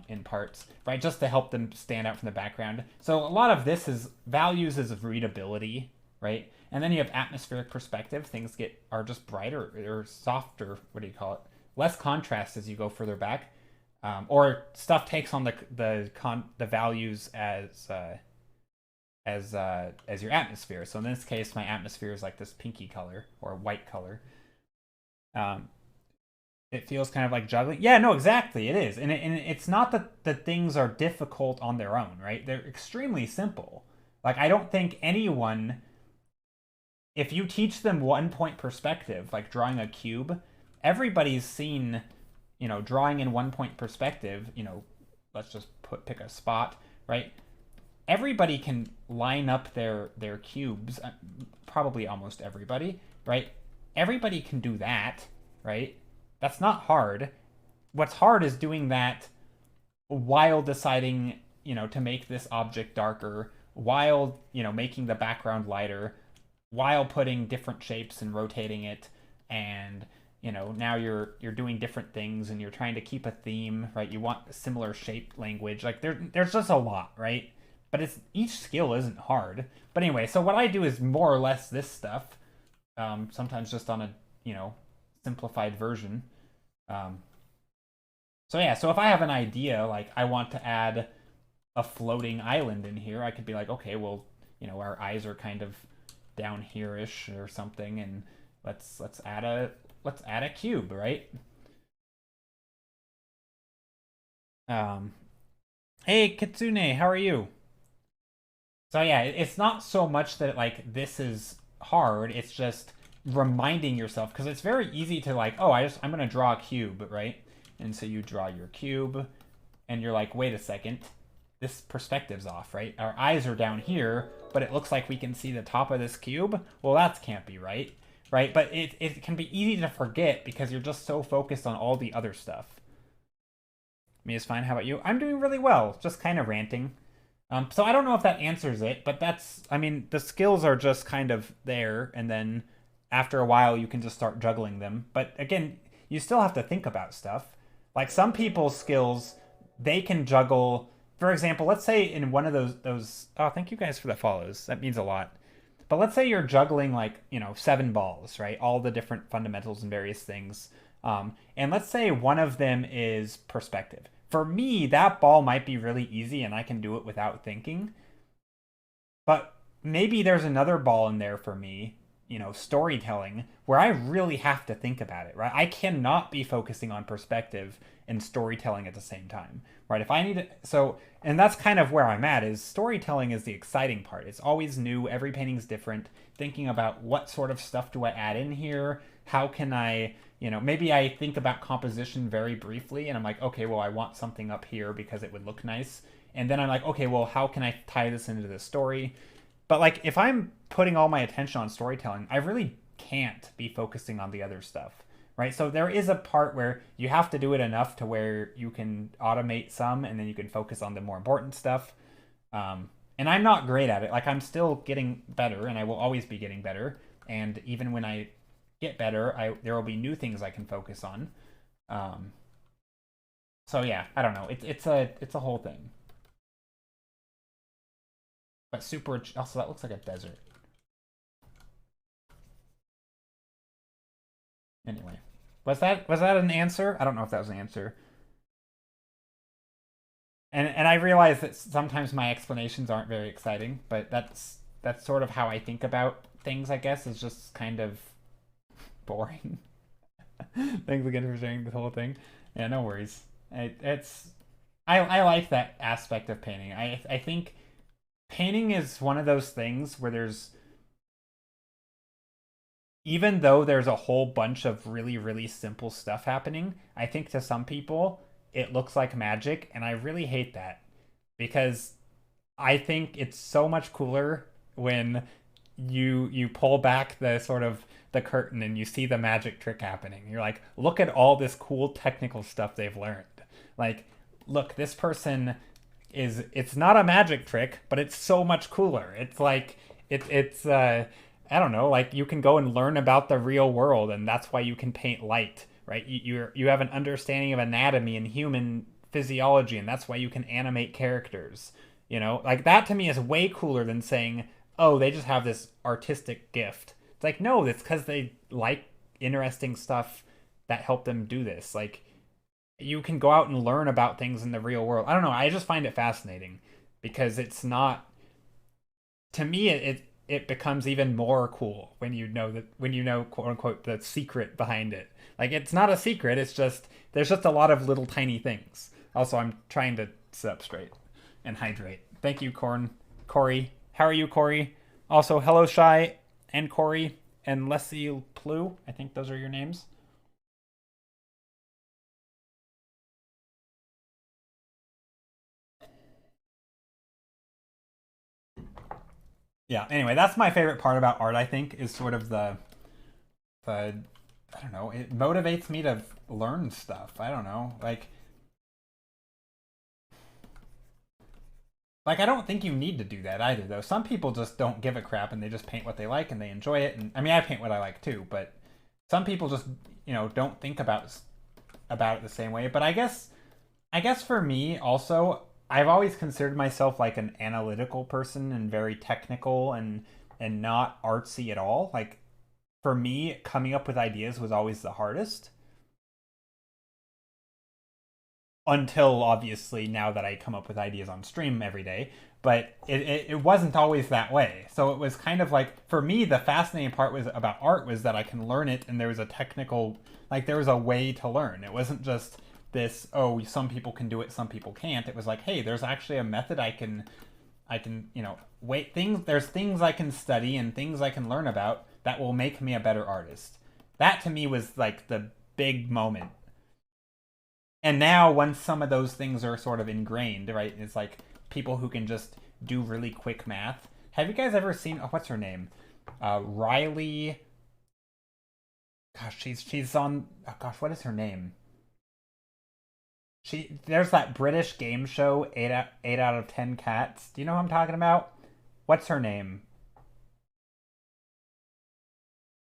In parts, right? Just to help them stand out from the background. So a lot of this is values as of readability, right? And then you have atmospheric perspective. Things are just brighter or softer. What do you call it? Less contrast as you go further back, or stuff takes on the values as your atmosphere. So in this case, my atmosphere is like this pinky color or white color. It feels kind of like juggling. Yeah, no, exactly, it is, and it's not that the things are difficult on their own, right? They're extremely simple. Like, I don't think anyone, if you teach them 1-point perspective, like drawing a cube, everybody's seen, you know, drawing in 1-point perspective. You know, let's just pick a spot, right? Everybody can line up their cubes, probably almost everybody, right? Everybody can do that, right? That's not hard. What's hard is doing that while deciding, you know, to make this object darker, while, you know, making the background lighter, while putting different shapes and rotating it, and, you know, now you're doing different things and you're trying to keep a theme, right? You want a similar shape language. Like, there's just a lot, right? But each skill isn't hard. But anyway, so what I do is more or less this stuff. Sometimes just on a, you know, simplified version. So yeah, so if I have an idea, like I want to add a floating island in here, I could be like, okay, well, our eyes are kind of down here-ish or something, and let's add a cube, right? Hey Kitsune, how are you? So yeah, it's not so much that like this is hard, it's just reminding yourself because it's very easy to like, oh, I'm gonna draw a cube, right? And so you draw your cube and you're like, wait a second, this perspective's off, right? Our eyes are down here, but it looks like we can see the top of this cube. Well, that can't be right, right? But it can be easy to forget because you're just so focused on all the other stuff. Me is fine. How about you? I'm doing really well. Just kind of ranting. So I don't know if that answers it, but I mean, the skills are just kind of there, and then after a while you can just start juggling them. But again, you still have to think about stuff. Like some people's skills, they can juggle. For example, let's say in one of those. Oh, thank you guys for the follows. That means a lot. But let's say you're juggling like 7 balls, right? All the different fundamentals and various things. And let's say one of them is perspective. For me, that ball might be really easy and I can do it without thinking. But maybe there's another ball in there for me, storytelling, where I really have to think about it, right? I cannot be focusing on perspective and storytelling at the same time, right? If I need to, and that's kind of where I'm at, is storytelling is the exciting part. It's always new. Every painting's different. Thinking about what sort of stuff do I add in here? How can I, maybe I think about composition very briefly and I'm like, okay, well, I want something up here because it would look nice. And then I'm like, okay, well, how can I tie this into the story? But like, if I'm putting all my attention on storytelling, I really can't be focusing on the other stuff, right? So there is a part where you have to do it enough to where you can automate some and then you can focus on the more important stuff. And I'm not great at it. Like, I'm still getting better and I will always be getting better. And even when I get better, there will be new things I can focus on. So yeah, I don't know. It's a whole thing. But super. Also, that looks like a desert. Anyway, was that an answer? I don't know if that was an answer. And I realize that sometimes my explanations aren't very exciting, but that's sort of how I think about things. I guess is just kind of boring. Thanks again for sharing this whole thing. Yeah, no worries. I like that aspect of painting. I think painting is one of those things where even though there's a whole bunch of really, really simple stuff happening, I think to some people it looks like magic, and I really hate that because I think it's so much cooler when you pull back the sort of the curtain and you see the magic trick happening. You're like, look at all this cool technical stuff they've learned. Like, look, this person it's not a magic trick, but it's so much cooler. It's like it's I don't know, like you can go and learn about the real world and that's why you can paint light, right? You have an understanding of anatomy and human physiology and that's why you can animate characters. Like that to me is way cooler than saying, "Oh, they just have this artistic gift." It's like, no, it's because they like interesting stuff that help them do this. Like, you can go out and learn about things in the real world. I don't know. I just find it fascinating because it's not. To me, it becomes even more cool when you know quote unquote the secret behind it. Like it's not a secret. It's just there's just a lot of little tiny things. Also, I'm trying to sit up straight and hydrate. Thank you, Corey. How are you, Corey? Also, hello, Shy and Corey and Leslie Plu. I think those are your names. Yeah. Anyway, that's my favorite part about art. I think is sort of the I don't know. It motivates me to learn stuff. I don't know. Like I don't think you need to do that either, though. Some people just don't give a crap and they just paint what they like and they enjoy it. And I mean, I paint what I like too, but some people just don't think about it the same way. But I guess for me also, I've always considered myself like an analytical person and very technical and not artsy at all. Like for me, coming up with ideas was always the hardest. until obviously now that I come up with ideas on stream every day. But it wasn't always that way. So it was kind of like, for me, the fascinating part was about art was that I can learn it, and there was a technical, like there was a way to learn. It wasn't just this, oh, some people can do it, some people can't. It was like, hey, there's actually a method I can, there's things I can study and things I can learn about that will make me a better artist. That to me was like the big moment. And now once some of those things are sort of ingrained, right, it's like people who can just do really quick math. Have you guys ever seen, what's her name? Riley. Gosh, she's on, what is her name? There's that British game show, 8 out of 10 Cats. Do you know who I'm talking about? What's her name?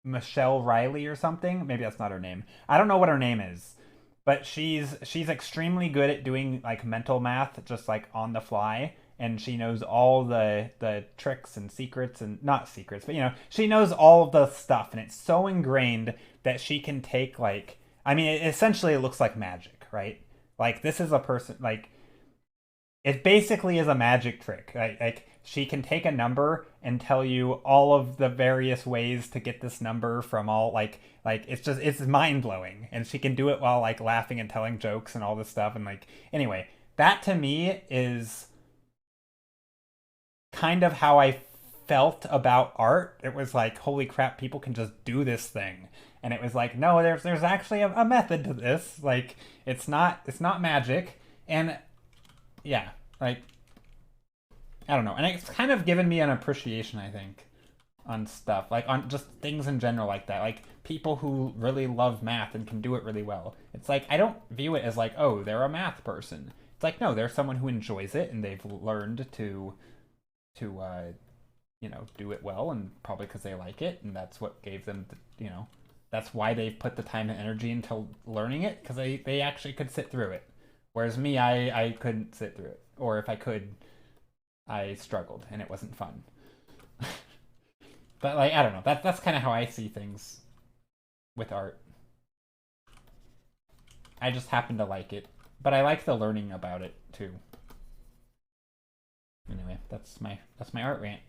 Michelle Riley or something? Maybe that's not her name. I don't know what her name is. But she's extremely good at doing like mental math, just like on the fly, and she knows all the tricks and secrets, and not secrets, but she knows all of the stuff, and it's so ingrained that she can take like, I mean, essentially it looks like magic, right? Like this is a person, like it basically is a magic trick. Like she can take a number and tell you all of the various ways to get this number from all like it's mind blowing, and she can do it while like laughing and telling jokes and all this stuff. And like, anyway, that to me is kind of how I felt about art. It was like, holy crap, people can just do this thing. And it was like, no, there's actually a method to this. Like it's not magic. And yeah, like I don't know. And it's kind of given me an appreciation, I think, on stuff, like on just things in general like that. Like people who really love math and can do it really well. It's like, I don't view it as like, oh, they're a math person. It's like, no, they're someone who enjoys it, and they've learned to do it well, and probably because they like it, and that's what gave them, that's why they've put the time and energy into learning it, because they actually could sit through it. Whereas me, I couldn't sit through it. Or if I could, I struggled, and it wasn't fun. But like, I don't know. That's kind of how I see things with art. I just happen to like it, but I like the learning about it too. Anyway, that's my art rant.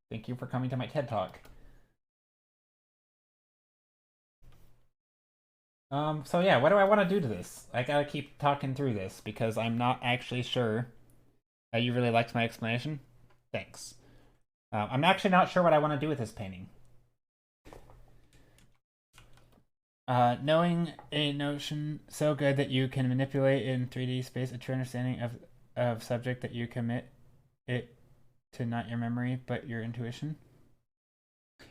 Thank you for coming to my TED Talk. So yeah, what do I want to do to this? I gotta keep talking through this because I'm not actually sure. You really liked my explanation? Thanks. I'm actually not sure what I want to do with this painting. Knowing a notion so good that you can manipulate in 3D space a true understanding of subject that you commit it to not your memory but your intuition.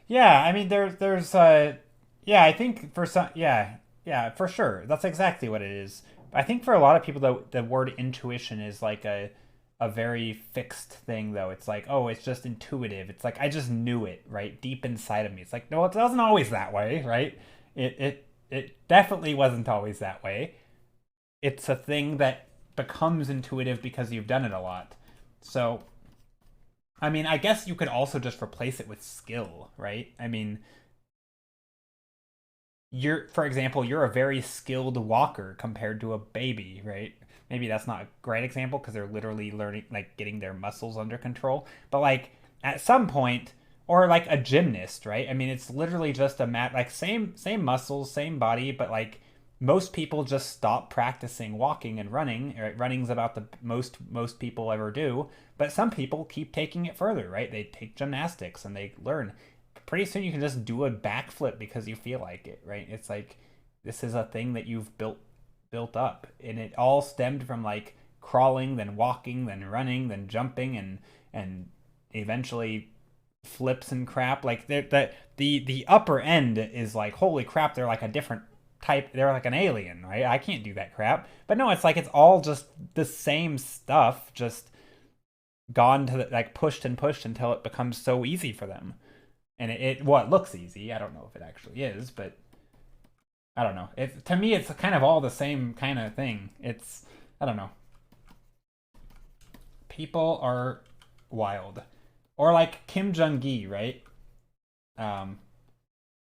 Yeah, I mean yeah, I think for some, yeah, for sure. That's exactly what it is. I think for a lot of people, the word intuition is like a very fixed thing, though. It's like, oh, it's just intuitive. It's like, I just knew it, right? Deep inside of me. It's like, no, it wasn't always that way, right? It definitely wasn't always that way. It's a thing that becomes intuitive because you've done it a lot. So, I mean, I guess you could also just replace it with skill, right? I mean, for example, you're a very skilled walker compared to a baby, right? Maybe that's not a great example because they're literally learning, like getting their muscles under control. But like at some point, or like a gymnast, right? I mean, it's literally just like same muscles, same body, but like most people just stop practicing walking and running. Right? Running's about the most people ever do, but some people keep taking it further, right? They take gymnastics and they learn. Pretty soon you can just do a backflip because you feel like it, right? It's like this is a thing that you've built up, and it all stemmed from like crawling, then walking, then running, then jumping, and eventually flips and crap. Like the upper end is like, holy crap, they're like a different type, they're like an alien, right? I can't do that crap. But no, it's like it's all just the same stuff, just gone to like pushed and pushed until it becomes so easy for them. And it looks easy. I don't know if it actually is, but I don't know. To me, it's kind of all the same kind of thing. I don't know. People are wild. Or like Kim Jong-gi, right?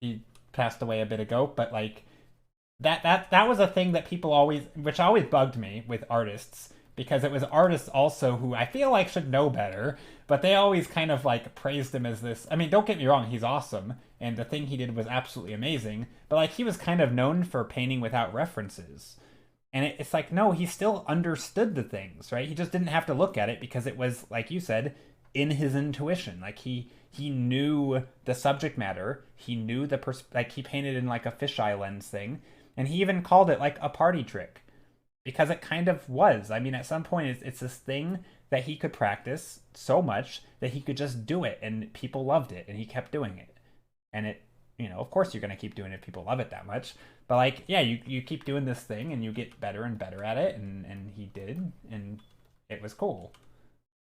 He passed away a bit ago, but like that was a thing that people always, which always bugged me with artists, because it was artists also who I feel like should know better, but they always kind of like praised him as this. I mean, don't get me wrong, he's awesome, and the thing he did was absolutely amazing, but like he was kind of known for painting without references. And it's like, no, he still understood the things, right? He just didn't have to look at it because it was, like you said, in his intuition. Like he knew the subject matter. He knew like he painted in like a fisheye lens thing, and he even called it like a party trick because it kind of was. I mean, at some point, it's this thing that he could practice so much that he could just do it, and people loved it, and he kept doing it. And it, of course, you're gonna keep doing it if people love it that much. But like, yeah, you keep doing this thing, and you get better and better at it, and he did, and it was cool.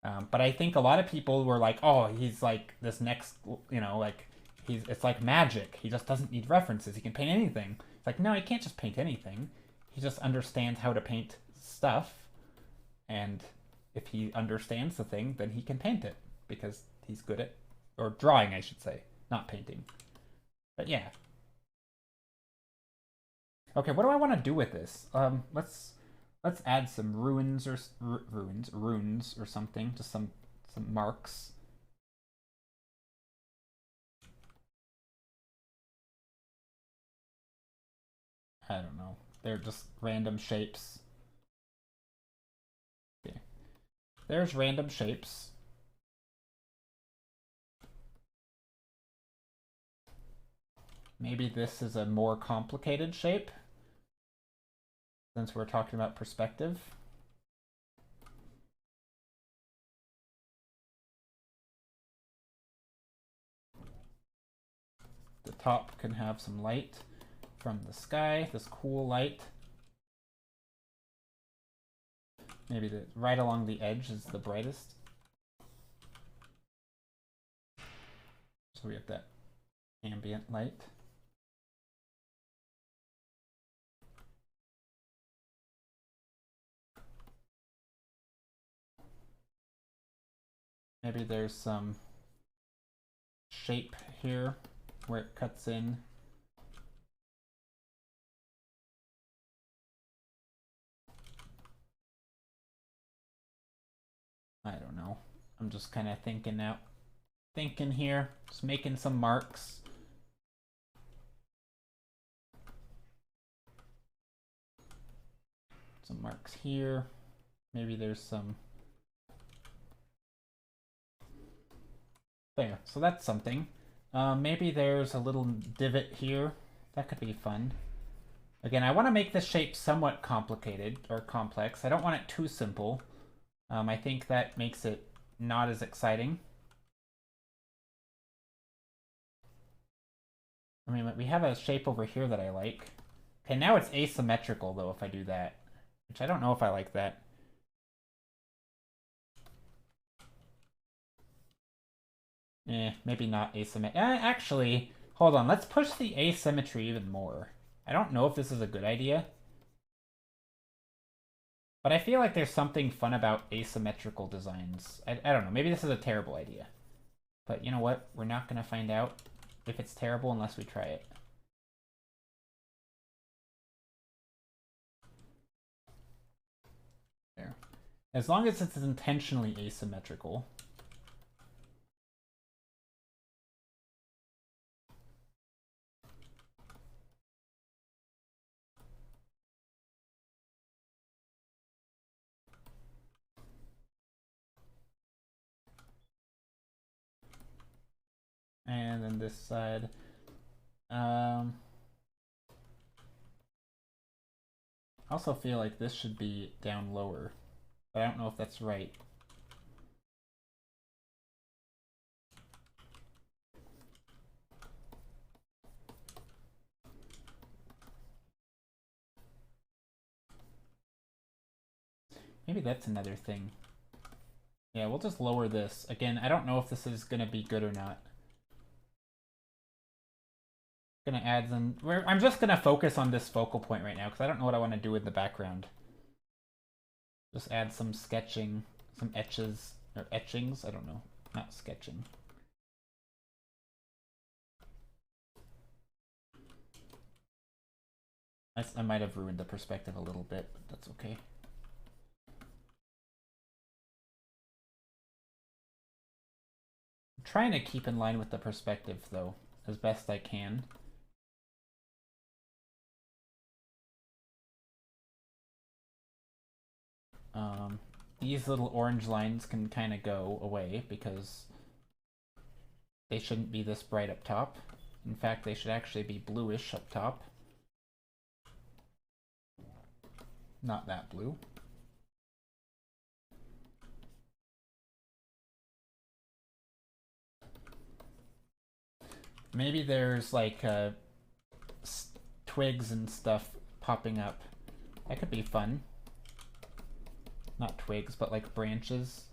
But I think a lot of people were like, oh, he's like this next, like it's like magic. He just doesn't need references. He can paint anything. It's like, no, he can't just paint anything. He just understands how to paint stuff. And if he understands the thing, then he can paint it because he's good at, or drawing, I should say, not painting. But yeah. Okay, what do I want to do with this? Let's add some runes or runes or something, just some marks. I don't know. They're just random shapes. Okay. There's random shapes. Maybe this is a more complicated shape, since we're talking about perspective. The top can have some light from the sky, this cool light. Maybe right along the edge is the brightest. So we have that ambient light. Maybe there's some shape here where it cuts in. I don't know. I'm just kind of thinking here, just making some marks. Some marks here. Maybe there's some. There, so that's something. Maybe there's a little divot here. That could be fun. Again, I want to make this shape somewhat complicated or complex. I don't want it too simple. I think that makes it not as exciting. I mean, we have a shape over here that I like. Okay, now it's asymmetrical, though, if I do that. Which I don't know if I like that. Maybe not asymmetric. Actually, hold on. Let's push the asymmetry even more. I don't know if this is a good idea. But I feel like there's something fun about asymmetrical designs. I don't know. Maybe this is a terrible idea. But you know what? We're not going to find out if it's terrible unless we try it. There. As long as it's intentionally asymmetrical. And then this side. I also feel like this should be down lower, but I don't know if that's right. Maybe that's another thing. Yeah, we'll just lower this. Again, I don't know if this is going to be good or not. Gonna add some. I'm just gonna focus on this focal point right now because I don't know what I want to do with the background. Just add some sketching, some etches or etchings. I don't know, not sketching. I might have ruined the perspective a little bit, but that's okay. I'm trying to keep in line with the perspective, though, as best I can. These little orange lines can kind of go away because they shouldn't be this bright up top. In fact, they should actually be bluish up top. Not that blue. Maybe there's like twigs and stuff popping up. That could be fun. Not twigs, but like branches.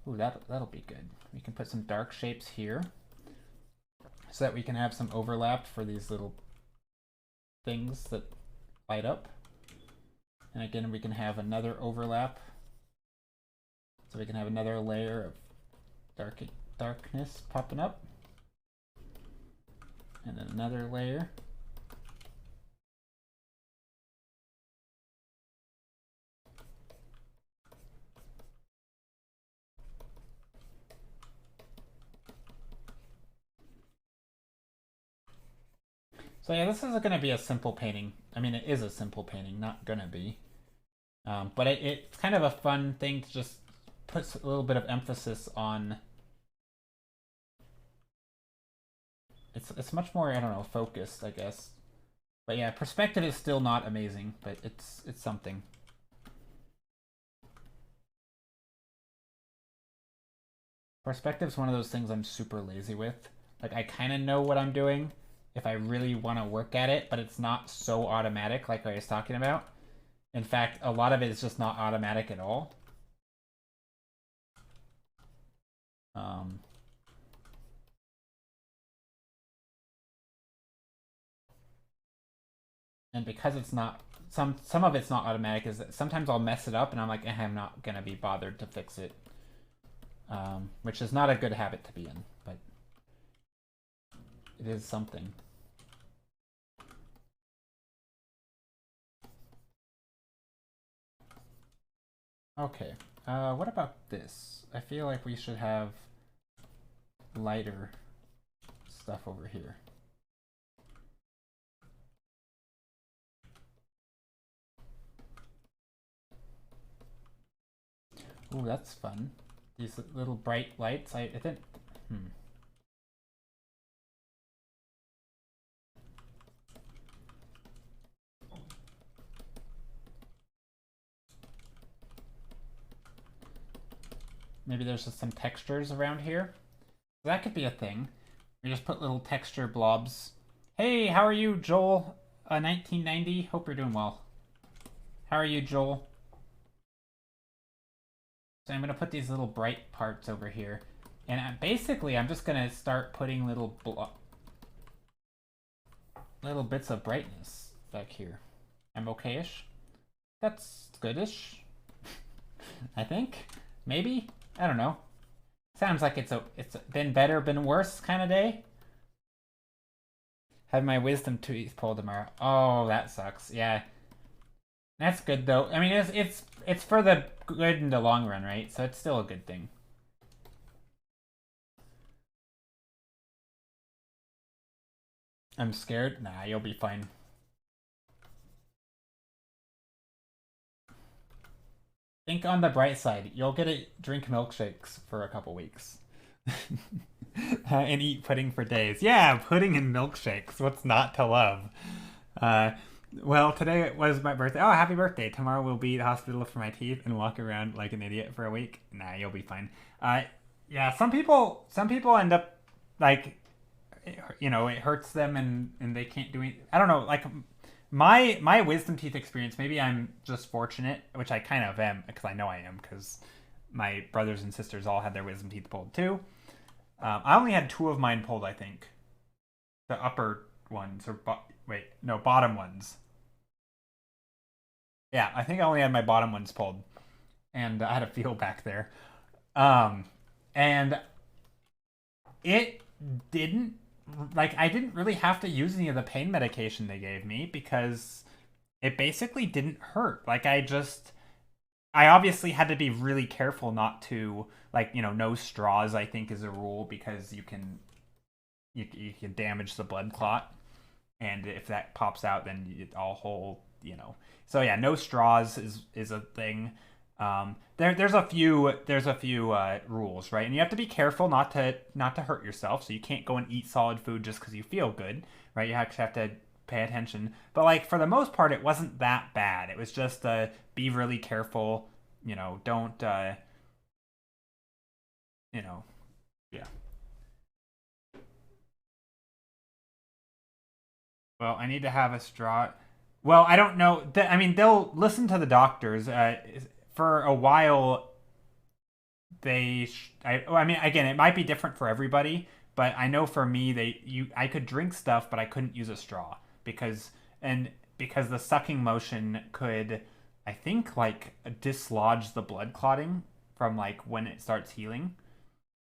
Ooh, that'll be good. We can put some dark shapes here so that we can have some overlap for these little things that light up. And again, we can have another overlap. So we can have another layer of darkness popping up. And then another layer. So yeah, this is going to be a simple painting. I mean, it is a simple painting, not going to be. But it's kind of a fun thing to just put a little bit of emphasis on. It's much more, I don't know, focused, I guess. But yeah, perspective is still not amazing, but it's something. Perspective's one of those things I'm super lazy with. Like, I kind of know what I'm doing if I really want to work at it, but it's not so automatic like I was talking about. In fact, a lot of it is just not automatic at all. And because it's not, some of it's not automatic, is that sometimes I'll mess it up and I'm like, I'm not gonna be bothered to fix it. Which is not a good habit to be in, but it is something. Okay, what about this? I feel like we should have lighter stuff over here. Ooh, that's fun. These little bright lights, I think, Maybe there's just some textures around here. That could be a thing. We just put little texture blobs. Hey, how are you, Joel? 1990. Hope you're doing well. How are you, Joel? So I'm gonna put these little bright parts over here, and basically I'm just gonna start putting little bits of brightness back here. I'm okay-ish. That's goodish. I think. Maybe. I don't know. Sounds like it's been better, been worse kind of day. Have my wisdom tooth pulled tomorrow. Oh, that sucks. Yeah. That's good though. I mean, it's for the good in the long run, right? So it's still a good thing. I'm scared. Nah, you'll be fine. Think on the bright side. You'll get to drink milkshakes for a couple weeks. And eat pudding for days. Yeah, pudding and milkshakes. What's not to love? Well, today was my birthday. Oh, happy birthday. Tomorrow we'll be at the hospital for my teeth and walk around like an idiot for a week. Nah, you'll be fine. Yeah, some people end up like, you know, it hurts them and they can't do it. I don't know, like my wisdom teeth experience, maybe I'm just fortunate, which I kind of am because I know I am because my brothers and sisters all had their wisdom teeth pulled too. I only had 2 of mine pulled, I think. The upper ones, or bottom ones. Yeah, I think I only had my bottom ones pulled, and I had a feel back there. And it didn't like, I didn't really have to use any of the pain medication they gave me because it basically didn't hurt. Like, I obviously had to be really careful not to, like, no straws, I think, is a rule because you can damage the blood clot. And if that pops out, then it all whole. So yeah, no straws is a thing. There's a few rules, right? And you have to be careful not to hurt yourself. So you can't go and eat solid food just because you feel good, right? You actually have to pay attention. But like for the most part, it wasn't that bad. It was just be really careful. Don't yeah. Well, I need to have a straw. Well, I don't know. I mean, they'll listen to the doctors. For a while, I mean, again, it might be different for everybody, but I know for me, I could drink stuff, but I couldn't use a straw because the sucking motion could, I think, like dislodge the blood clotting from like when it starts healing,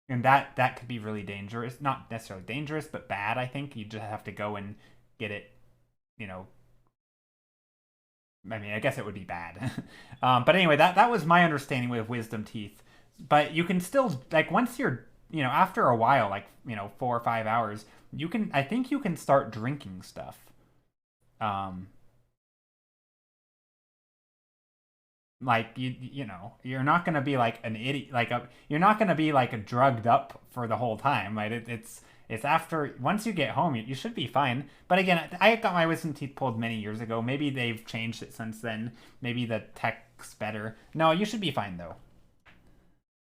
and that could be really dangerous. Not necessarily dangerous, but bad. I think you just have to go and get it. You know, I mean, I guess it would be bad. But anyway, that was my understanding with wisdom teeth. But you can still like once you're after a while, like 4 or 5 hours, I think you can start drinking stuff. Um, like you're not gonna be like an idiot, you're not gonna be like drugged up for the whole time, right? It's after once you get home, you should be fine. But again, I got my wisdom teeth pulled many years ago. Maybe they've changed it since then. Maybe the tech's better. No, you should be fine though.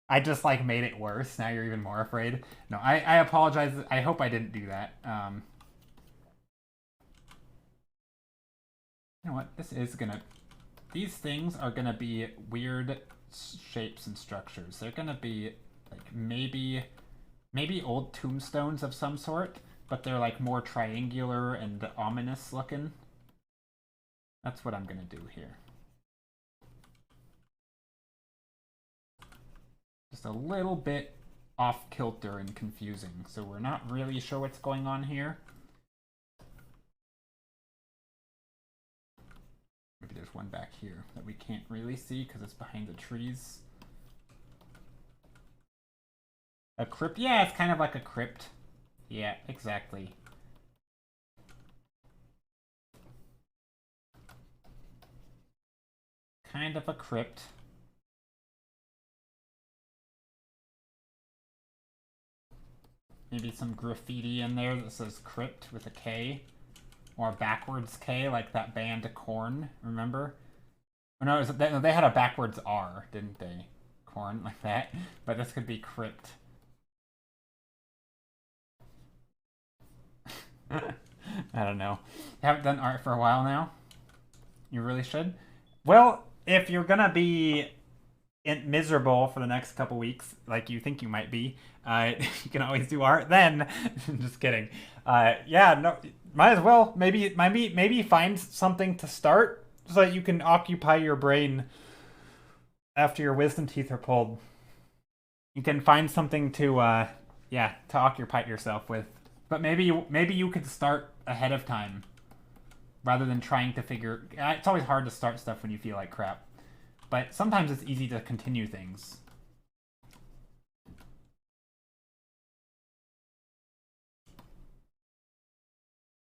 I just like made it worse. Now you're even more afraid. No, I apologize. I hope I didn't do that. You know what? These things are gonna be weird shapes and structures. They're gonna be like maybe old tombstones of some sort, but they're like more triangular and ominous looking. That's what I'm gonna do here. Just a little bit off kilter and confusing, so we're not really sure what's going on here. Maybe there's one back here that we can't really see because it's behind the trees. A crypt? Yeah, it's kind of like a crypt. Yeah, exactly. Kind of a crypt. Maybe some graffiti in there that says crypt with a K. Or a backwards K, like that band Korn, remember? Or no, they had a backwards R, didn't they? Korn, like that. But this could be crypt. I don't know. You haven't done art for a while now? You really should? Well, if you're gonna be miserable for the next couple weeks, like you think you might be, you can always do art then. Just kidding. Yeah, no, might as well. Maybe find something to start so that you can occupy your brain after your wisdom teeth are pulled. You can find something to occupy yourself with. But maybe you could start ahead of time rather than trying to figure. It's always hard to start stuff when you feel like crap, but sometimes it's easy to continue things.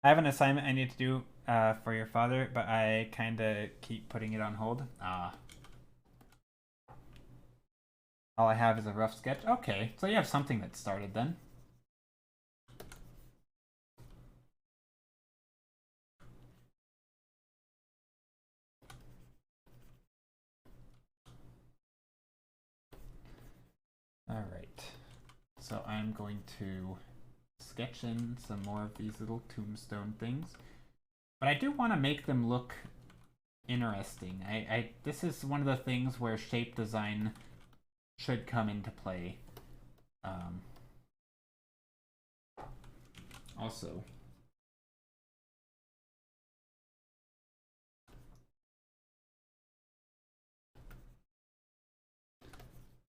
I have an assignment I need to do for your father, but I kind of keep putting it on hold. All I have is a rough sketch. Okay, so you have something that started then. All right, so I'm going to sketch in some more of these little tombstone things, but I do want to make them look interesting. This is one of the things where shape design should come into play. Also,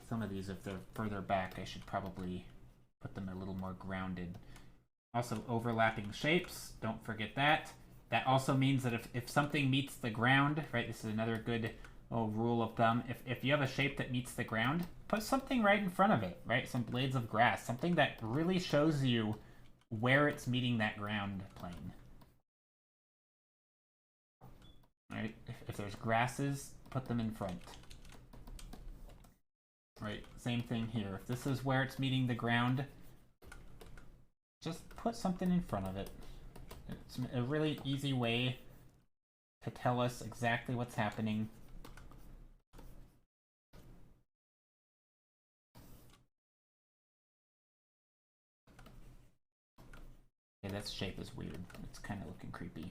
some of these, if they're further back, I should probably put them a little more grounded. Also overlapping shapes, don't forget that. That also means that if something meets the ground, right, this is another good little rule of thumb. If you have a shape that meets the ground, put something right in front of it, right? Some blades of grass, something that really shows you where it's meeting that ground plane. Right? If there's grasses, put them in front. Right, same thing here. If this is where it's meeting the ground, just put something in front of it. It's a really easy way to tell us exactly what's happening. Okay, that shape is weird. It's kind of looking creepy.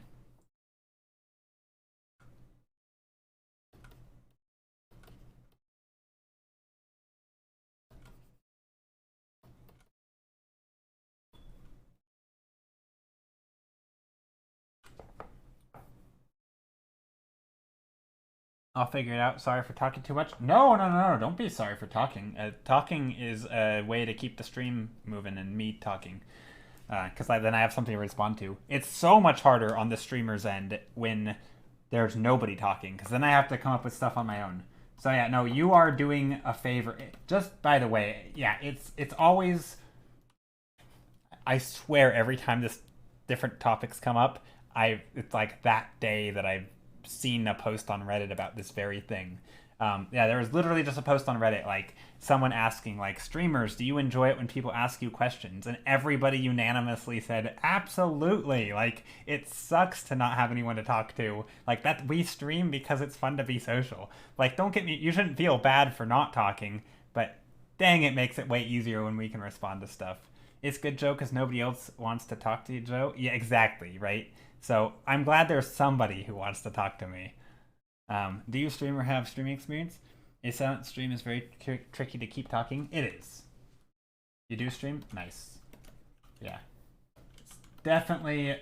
I'll figure it out. Sorry for talking too much. No. Don't be sorry for talking. Talking is a way to keep the stream moving and me talking. Because then I have something to respond to. It's so much harder on the streamer's end when there's nobody talking. Because then I have to come up with stuff on my own. So yeah, no, you are doing a favor. Just by the way, yeah, it's always... I swear every time this different topics come up, it's like that day that I've seen a post on Reddit about this very thing. Yeah, there was literally just a post on Reddit, like someone asking, like, streamers, do you enjoy it when people ask you questions? And everybody unanimously said, absolutely. Like, it sucks to not have anyone to talk to. Like, that we stream because it's fun to be social. Like, don't get me, you shouldn't feel bad for not talking, but dang, it makes it way easier when we can respond to stuff. It's good, Joe, because nobody else wants to talk to you, Joe. Yeah, exactly, right? So I'm glad there's somebody who wants to talk to me. Do you stream or have streaming experience? A silent stream is very tricky to keep talking. It is. You do stream? Nice. Yeah. It's definitely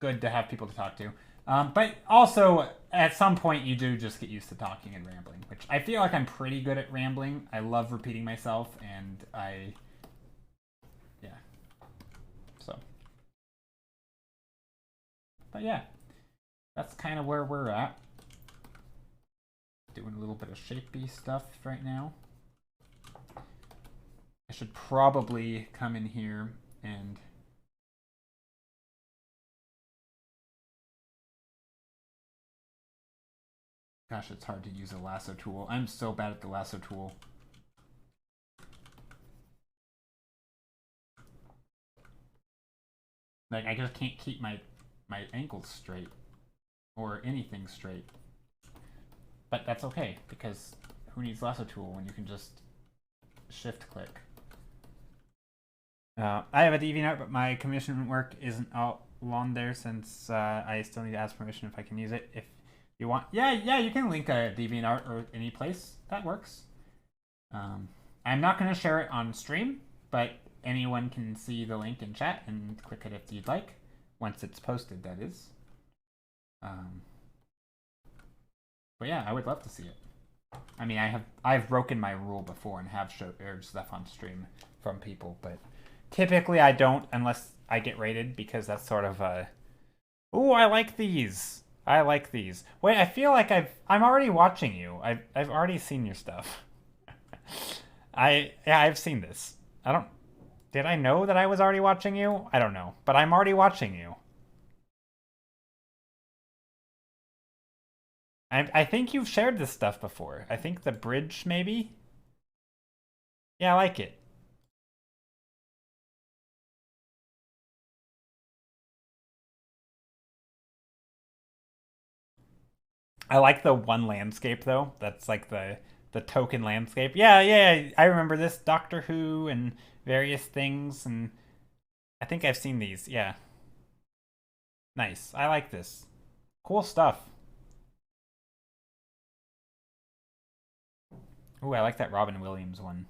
good to have people to talk to. But also, at some point, you do just get used to talking and rambling, which I feel like I'm pretty good at rambling. I love repeating myself, and yeah. So. But yeah, that's kind of where we're at. Doing a little bit of shapey stuff right now. I should probably come in here and gosh, it's hard to use a lasso tool. I'm so bad at the lasso tool. Like, I just can't keep my ankles straight or anything straight. But that's okay, because who needs lasso tool when you can just shift click? I have a DeviantArt, but my commission work isn't all on there since I still need to ask permission if I can use it. If you want, yeah, you can link a DeviantArt or any place. That works. I'm not going to share it on stream, but anyone can see the link in chat and click it if you'd like. Once it's posted, that is. But yeah, I would love to see it. I mean, I've broken my rule before and have aired stuff on stream from people, but typically I don't unless I get rated, because that's sort of a, ooh, I like these. I like these. Wait, I feel like I'm already watching you. I've already seen your stuff. I've seen this. Did I know that I was already watching you? I don't know, but I'm already watching you. I think you've shared this stuff before. I think the bridge, maybe? Yeah, I like it. I like the one landscape, though. That's like the token landscape. Yeah, I remember this. Doctor Who and various things, and I think I've seen these. Yeah. Nice. I like this. Cool stuff. Ooh, I like that Robin Williams one.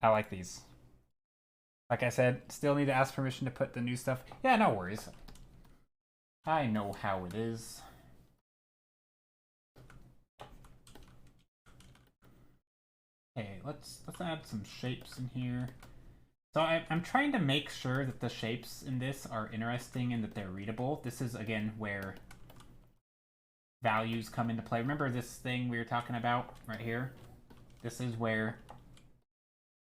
I like these. Like I said, still need to ask permission to put the new stuff. Yeah, no worries. I know how it is. let's add some shapes in here. So I'm trying to make sure that the shapes in this are interesting and that they're readable. This is, again, where values come into play. Remember this thing we were talking about right here? This is where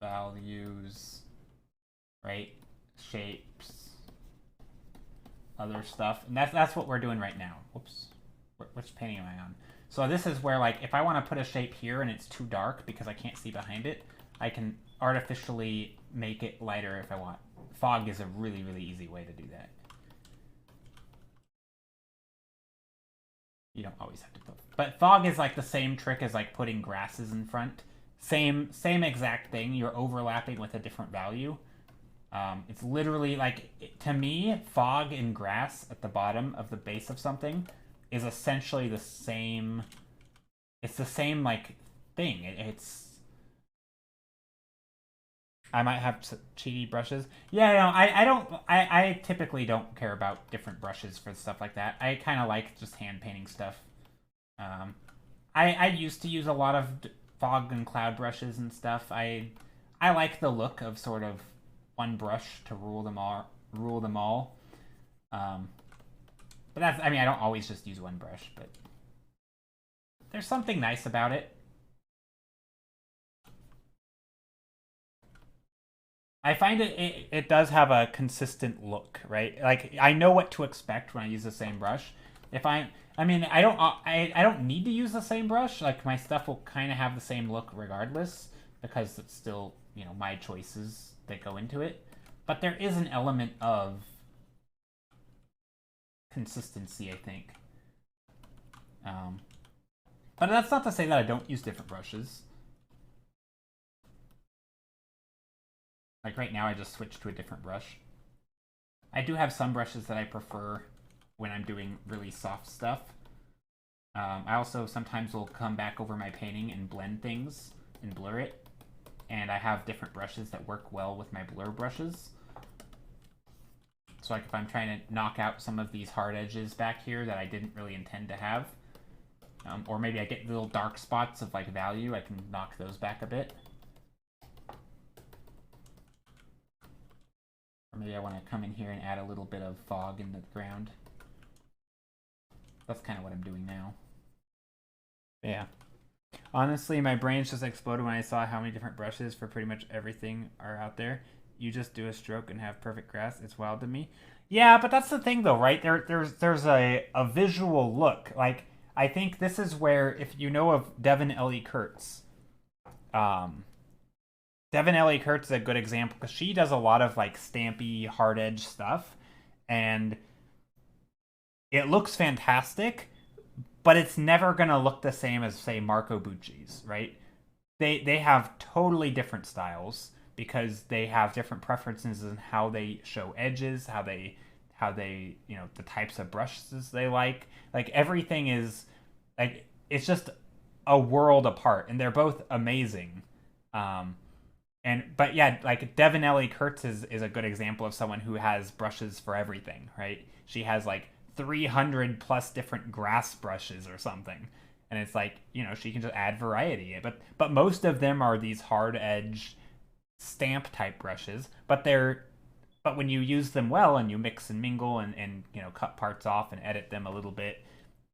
values, right, shapes, other stuff. And that's what we're doing right now. Whoops. Which painting am I on? So this is where, like, if I want to put a shape here and it's too dark because I can't see behind it, I can artificially make it lighter if I want. Fog is a really, really easy way to do that. You don't always have to put... But fog is like the same trick as like putting grasses in front. Same exact thing. You're overlapping with a different value. It's literally like, to me, fog and grass at the bottom of the base of something is essentially the same. It's the same like thing. It's... I might have cheaty brushes. Yeah, no, I don't. I typically don't care about different brushes for stuff like that. I kind of like just hand painting stuff. I used to use a lot of fog and cloud brushes and stuff. I like the look of sort of one brush to rule them all. But that's, I mean, I don't always just use one brush, but there's something nice about it. I find it does have a consistent look, right? Like, I know what to expect when I use the same brush. If I mean, I don't need to use the same brush. Like, my stuff will kind of have the same look regardless, because it's still, you know, my choices that go into it. But there is an element of consistency, I think. But that's not to say that I don't use different brushes. Like right now, I just switched to a different brush. I do have some brushes that I prefer when I'm doing really soft stuff. I also sometimes will come back over my painting and blend things and blur it. And I have different brushes that work well with my blur brushes. So like if I'm trying to knock out some of these hard edges back here that I didn't really intend to have, or maybe I get little dark spots of like value, I can knock those back a bit. Or maybe I want to come in here and add a little bit of fog in the ground. That's kind of what I'm doing now. Yeah. Honestly, my brain just exploded when I saw how many different brushes for pretty much everything are out there. You just do a stroke and have perfect grass. It's wild to me. Yeah, but that's the thing though, right? There's a visual look. Like, I think this is where, if you know of Devin Ellie Kurtz, Devin Ellie Kurtz is a good example because she does a lot of like stampy, hard edge stuff, and it looks fantastic, but it's never gonna look the same as, say, Marco Bucci's, right? They have totally different styles because they have different preferences in how they show edges, how they you know, the types of brushes they like. Like, everything is like, it's just a world apart, and they're both amazing. But yeah, like Devin Ellie Kurtz is a good example of someone who has brushes for everything, right? She has like 300 plus different grass brushes or something, and it's like, you know, she can just add variety. But most of them are these hard edge stamp type brushes, but when you use them well and you mix and mingle and you know, cut parts off and edit them a little bit,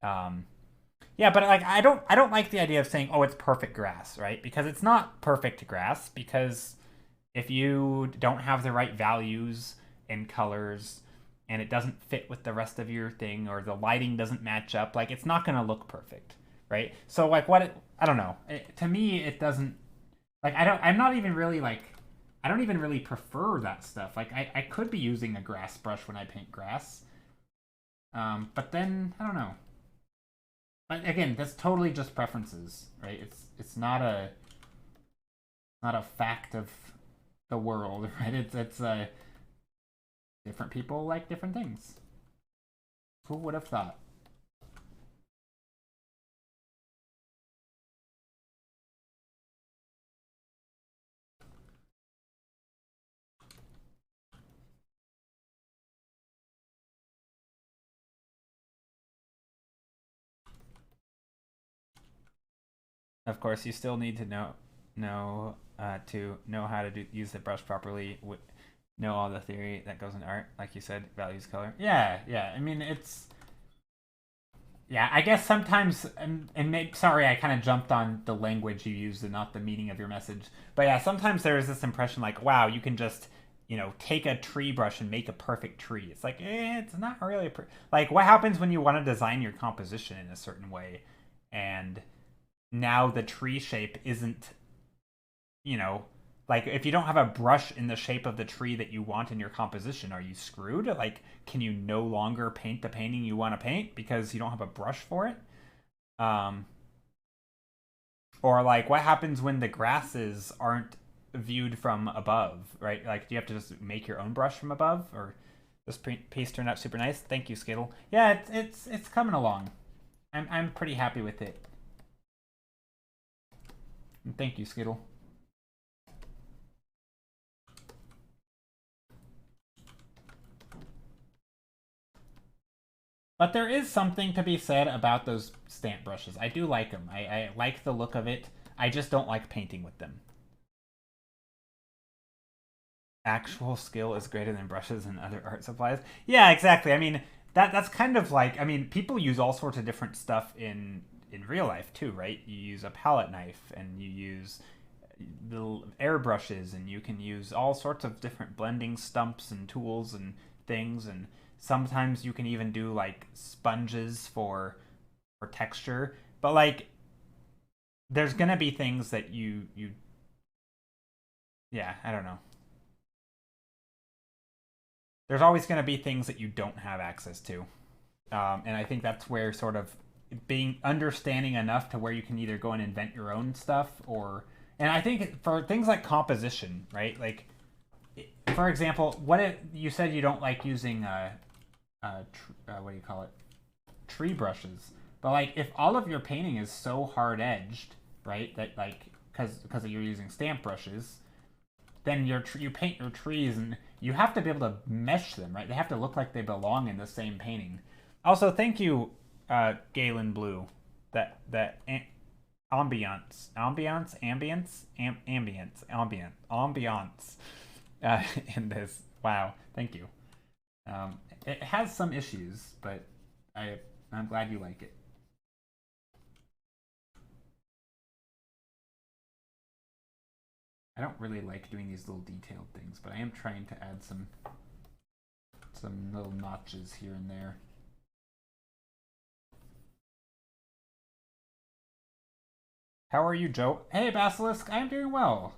yeah, but like I don't like the idea of saying, oh, it's perfect grass, right? Because it's not perfect grass, because if you don't have the right values and colors and it doesn't fit with the rest of your thing, or the lighting doesn't match up, like, it's not going to look perfect, right? So like I don't know. To me, it doesn't, like, I'm not even really like, I don't even really prefer that stuff. Like, I could be using a grass brush when I paint grass. But then, I don't know. But again, that's totally just preferences, right? It's not a fact of the world, right? It's different people like different things. Who would have thought? Of course, you still need to know know to know how to use the brush properly. Know all the theory that goes into art, like you said, values color. Yeah, yeah. I mean, it's yeah. I guess sometimes, sorry, I kind of jumped on the language you used and not the meaning of your message. But yeah, sometimes there is this impression like, wow, you can just take a tree brush and make a perfect tree. It's like, it's not really like what happens when you want to design your composition in a certain way, and now the tree shape isn't, you know, like if you don't have a brush in the shape of the tree that you want in your composition, are you screwed? Like, can you no longer paint the painting you want to paint because you don't have a brush for it? Um, or like, what happens when the grasses aren't viewed from above, right? Like, do you have to just make your own brush from above, or this piece turned out super nice? Thank you, Skittle. Yeah, it's coming along. I'm pretty happy with it. And thank you, Skittle. But there is something to be said about those stamp brushes. I do like them. I like the look of it. I just don't like painting with them. Actual skill is greater than brushes and other art supplies. Yeah, exactly. I mean, that's kind of like, I mean, people use all sorts of different stuff in real life too, right? You use a palette knife and you use little airbrushes, and you can use all sorts of different blending stumps and tools and things, and sometimes you can even do like sponges for texture. But like, there's gonna be things that you yeah, I don't know. There's always gonna be things that you don't have access to, and I think that's where sort of being understanding enough to where you can either go and invent your own stuff, or and I think for things like composition, right? Like, for example, what if you said you don't like using what do you call it, tree brushes, but like if all of your painting is so hard edged, right, that like because you're using stamp brushes, then you paint your trees and you have to be able to mesh them, right? They have to look like they belong in the same painting. Also, thank you, Galen Blue. That ambiance in this. Wow, thank you. It has some issues, but I'm glad you like it. I don't really like doing these little detailed things, but I am trying to add some little notches here and there. How are you, Joe? Hey, Basilisk, I'm doing well.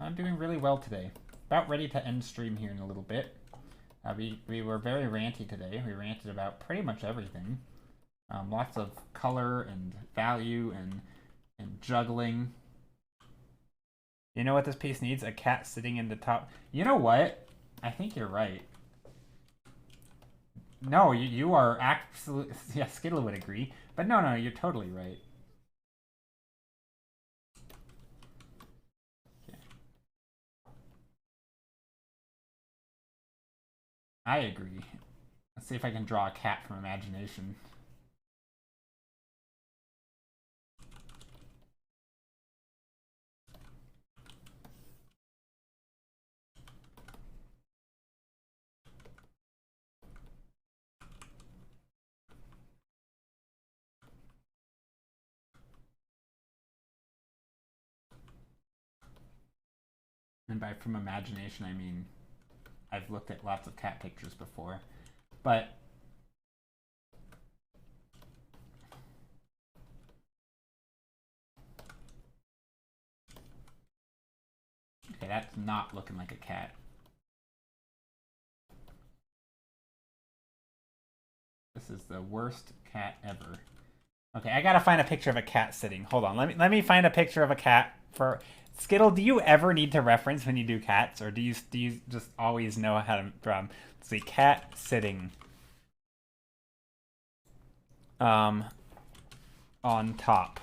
I'm doing really well today. About ready to end stream here in a little bit. We were very ranty today. We ranted about pretty much everything. Lots of color and value and juggling. You know what this piece needs? A cat sitting in the top. You know what? I think you're right. No, you are absolutely... Yeah, Skittle would agree. But no, you're totally right. Okay. I agree. Let's see if I can draw a cat from imagination. And by from imagination, I mean I've looked at lots of cat pictures before. But okay, that's not looking like a cat. This is the worst cat ever. Okay, I gotta find a picture of a cat sitting. Hold on, let me find a picture of a cat for Skittle. Do you ever need to reference when you do cats, or do you just always know how to draw? Let's see, cat sitting. On top.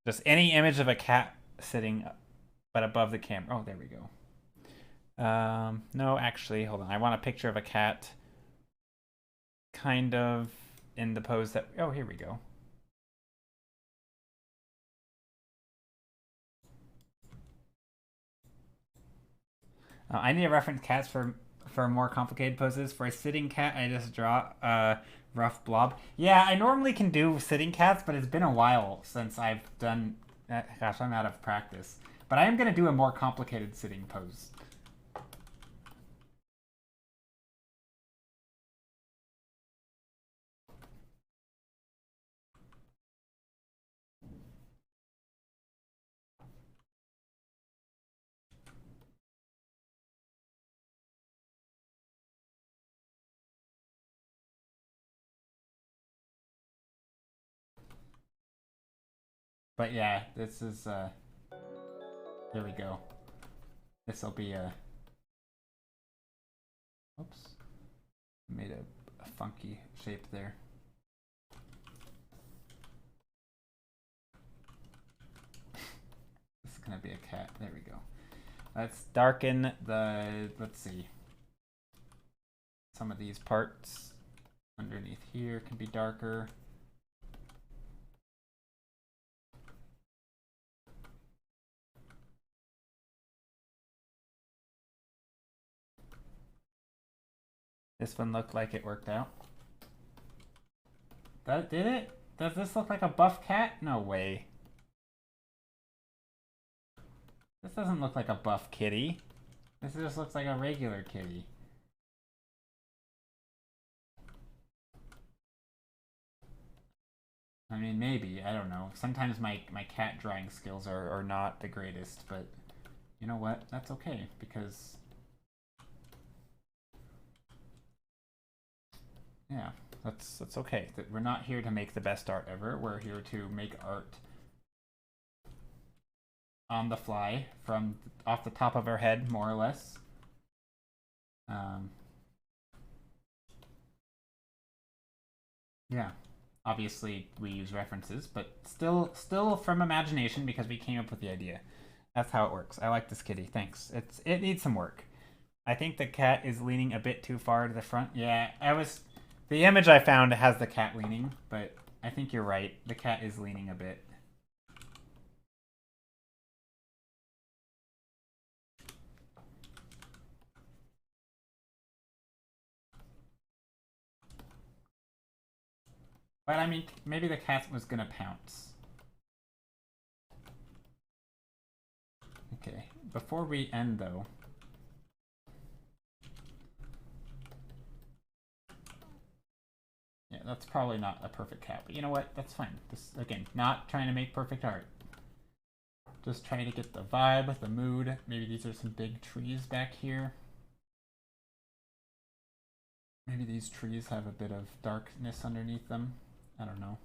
Just any image of a cat sitting, but above the camera. Oh, there we go. No, actually, hold on. I want a picture of a cat kind of in the pose that... Oh, here we go. I need to reference cats for more complicated poses. For a sitting cat, I just draw a rough blob. Yeah, I normally can do sitting cats, but it's been a while since I've done. Gosh, I'm out of practice. But I am gonna do a more complicated sitting pose. But yeah, this is there we go. This will be a oops. Made a funky shape there. This is gonna be a cat. There we go. Let's darken the, let's see. Some of these parts underneath here can be darker. This one looked like it worked out. That did it? Does this look like a buff cat? No way. This doesn't look like a buff kitty. This just looks like a regular kitty. I mean, maybe. I don't know. Sometimes my cat drawing skills are not the greatest, but you know what? That's okay, because yeah, that's okay. We're not here to make the best art ever. We're here to make art on the fly from off the top of our head, more or less. Yeah, obviously we use references, but still from imagination because we came up with the idea. That's how it works. I like this kitty. Thanks. It needs some work. I think the cat is leaning a bit too far to the front. Yeah, the image I found has the cat leaning, but I think you're right. The cat is leaning a bit. But I mean, maybe the cat was gonna pounce. Okay, before we end though. Yeah, that's probably not a perfect cat, but you know what? That's fine. This, again, not trying to make perfect art. Just trying to get the vibe, the mood. Maybe these are some big trees back here. Maybe these trees have a bit of darkness underneath them. I don't know.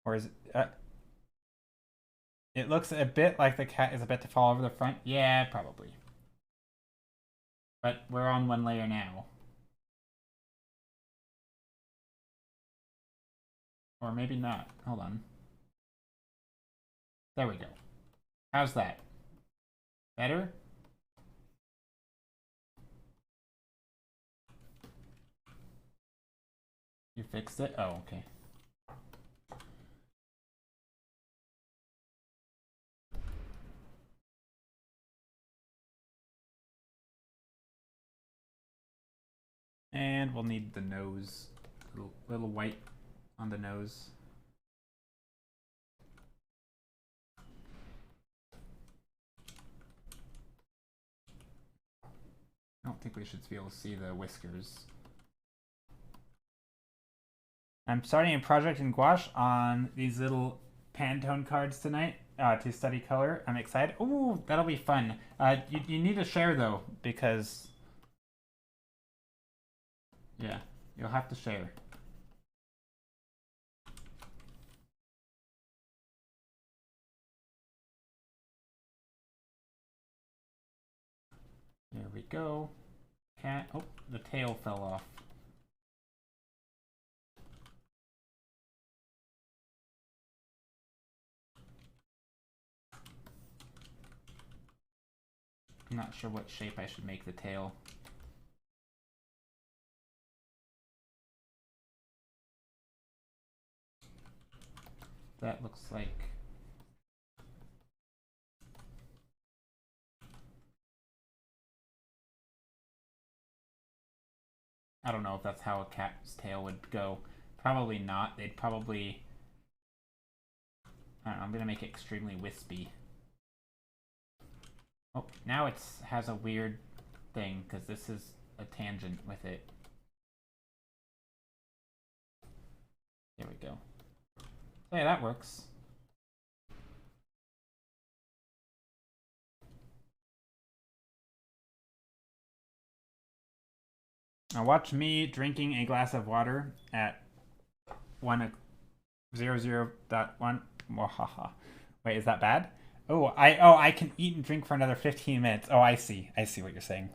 Or is it... it looks a bit like the cat is about to fall over the front. Yeah, probably. But we're on one layer now. Or maybe not. Hold on. There we go. How's that? Better? You fixed it? Oh, okay. And we'll need the nose. Little white on the nose. I don't think we should be able to see the whiskers. I'm starting a project in gouache on these little Pantone cards tonight to study color. I'm excited. Ooh, that'll be fun. You need to share though, because yeah, you'll have to share. There we go. Cat. Oh, the tail fell off. I'm not sure what shape I should make the tail. That looks like I don't know if that's how a cat's tail would go. Probably not. They'd probably... I don't know, I'm going to make it extremely wispy. Oh, now it has a weird thing, because this is a tangent with it. There we go. So yeah, that works. Now watch me drinking a glass of water at 1:00.1. Wait, is that bad? Oh, I can eat and drink for another 15 minutes. Oh, I see. I see what you're saying.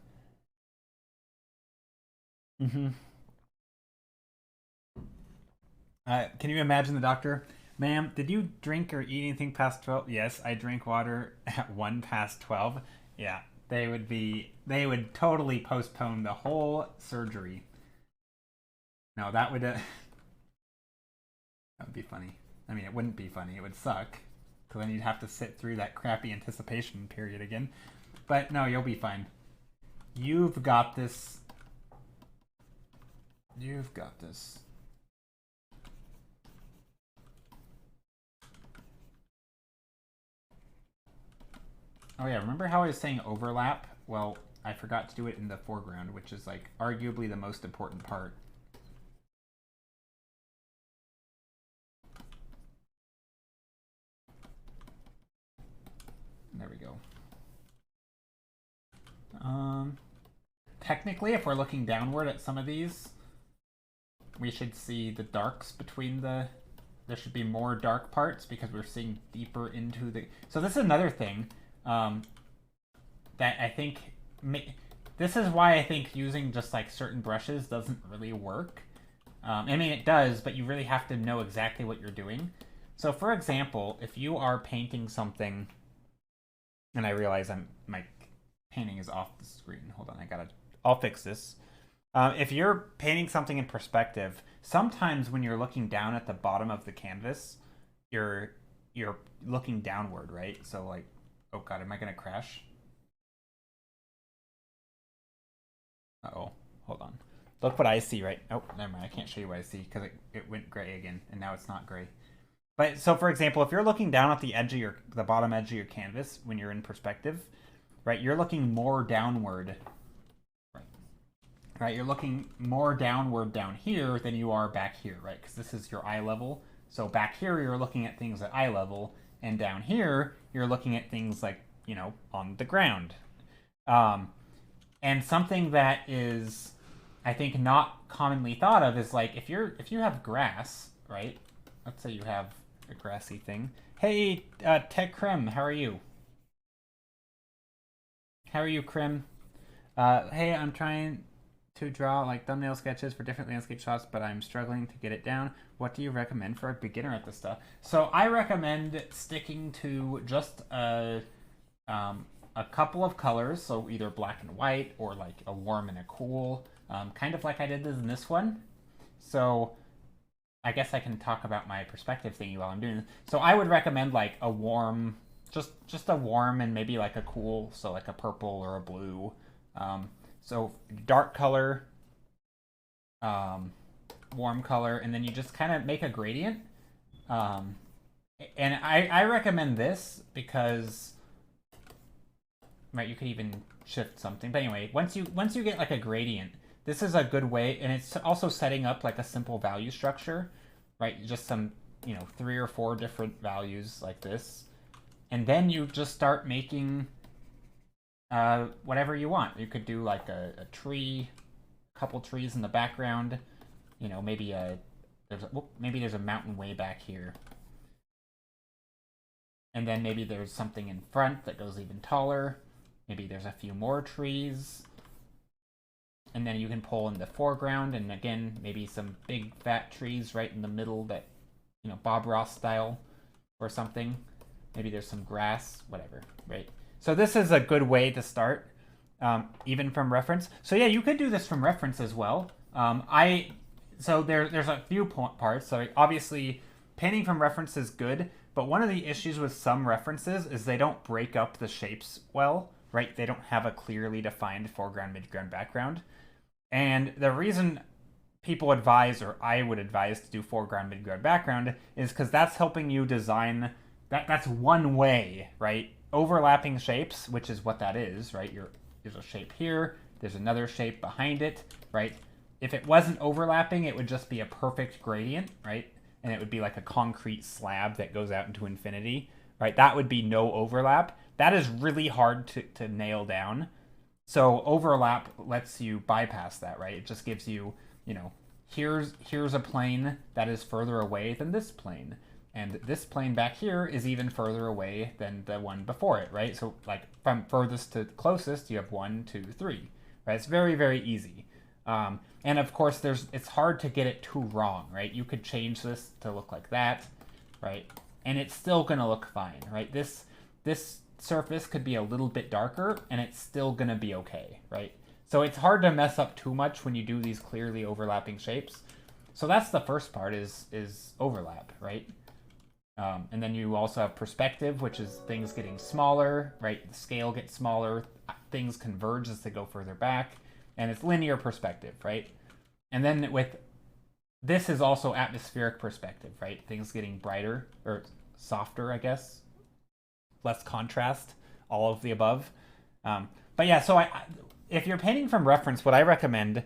Mm-hmm. Can you imagine the doctor? Ma'am, did you drink or eat anything past 12? Yes, I drank water at 1:12. Yeah, they would totally postpone the whole surgery. No, that would that would be funny. I mean, it wouldn't be funny. It would suck, because then you'd have to sit through that crappy anticipation period again. But no, you'll be fine. You've got this. You've got this. Oh yeah, remember how I was saying overlap? Well, I forgot to do it in the foreground, which is like arguably the most important part. There we go. Technically, if we're looking downward at some of these, we should see the darks between the... There should be more dark parts because we're seeing deeper into the... So this is another thing that I think... This is why I think using just like certain brushes doesn't really work. I mean, it does, but you really have to know exactly what you're doing. So for example, if you are painting something... And I realize my painting is off the screen. Hold on, I'll fix this. If you're painting something in perspective, sometimes when you're looking down at the bottom of the canvas, you're looking downward, right? So like, oh god, am I gonna crash? Uh-oh, hold on. Look what I see, right? Oh, never mind, I can't show you what I see because it went gray again, and now it's not gray. But so for example, if you're looking down at the bottom edge of your canvas when you're in perspective, right, you're looking more downward. Right, you're looking more downward down here than you are back here, right? Because this is your eye level. So back here, you're looking at things at eye level, and down here, you're looking at things like, you know, on the ground. And something that is, I think, not commonly thought of is like if you have grass, right? Let's say you have a grassy thing. Hey, Tech Krim, how are you? How are you, Krim? Hey, I'm trying to draw like thumbnail sketches for different landscape shots, but I'm struggling to get it down. What do you recommend for a beginner at this stuff? So I recommend sticking to just a couple of colors, so either black and white or like a warm and a cool, kind of like I did in this one. So I guess I can talk about my perspective thingy while I'm doing this. So I would recommend like a warm, just a warm and maybe like a cool, so like a purple or a blue. So dark color, warm color, and then you just kind of make a gradient. And I recommend this because, right, you could even shift something. But anyway, once you get like a gradient, this is a good way, and it's also setting up like a simple value structure, right? Just some, 3 or 4 different values like this. And then you just start making whatever you want. You could do like a tree, a couple trees in the background. Maybe there's a mountain way back here. And then maybe there's something in front that goes even taller. Maybe there's a few more trees. And then you can pull in the foreground, and again, maybe some big fat trees right in the middle that, Bob Ross style or something. Maybe there's some grass, whatever, right? So this is a good way to start, even from reference. So yeah, you could do this from reference as well. So there's a few parts. So obviously, painting from reference is good, but one of the issues with some references is they don't break up the shapes well, right? They don't have a clearly defined foreground, midground, background. And the reason people advise, or I would advise, to do foreground, midground, background is because that's helping you design. That's one way, right? Overlapping shapes, which is what that is, right? There's a shape here. There's another shape behind it, right? If it wasn't overlapping, it would just be a perfect gradient, right? And it would be like a concrete slab that goes out into infinity, right? That would be no overlap. That is really hard to nail down. So overlap lets you bypass that, right? It just gives you, here's a plane that is further away than this plane. And this plane back here is even further away than the one before it, right? So like from furthest to closest, you have 1, 2, 3, right? It's very, very easy. And of course, it's hard to get it too wrong, right? You could change this to look like that, right? And it's still gonna look fine, right? This surface could be a little bit darker and it's still gonna be okay, right? So it's hard to mess up too much when you do these clearly overlapping shapes. So that's the first part is overlap, right? And then you also have perspective, which is things getting smaller, right? The scale gets smaller, things converge as they go further back, and it's linear perspective, right? And then this is also atmospheric perspective, right? Things getting brighter, or softer, I guess. Less contrast, all of the above. But yeah, so if you're painting from reference, what I recommend,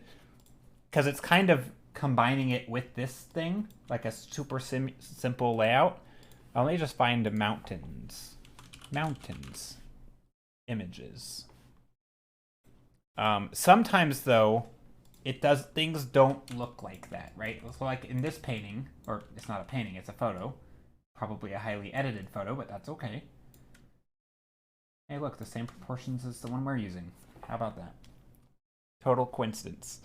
because it's kind of combining it with this thing, like a super simple layout, let me just find mountains. Mountains. Images. Sometimes, though, things don't look like that, right? So like in this painting, or it's not a painting, it's a photo. Probably a highly edited photo, but that's okay. Hey, look, the same proportions as the one we're using. How about that? Total coincidence.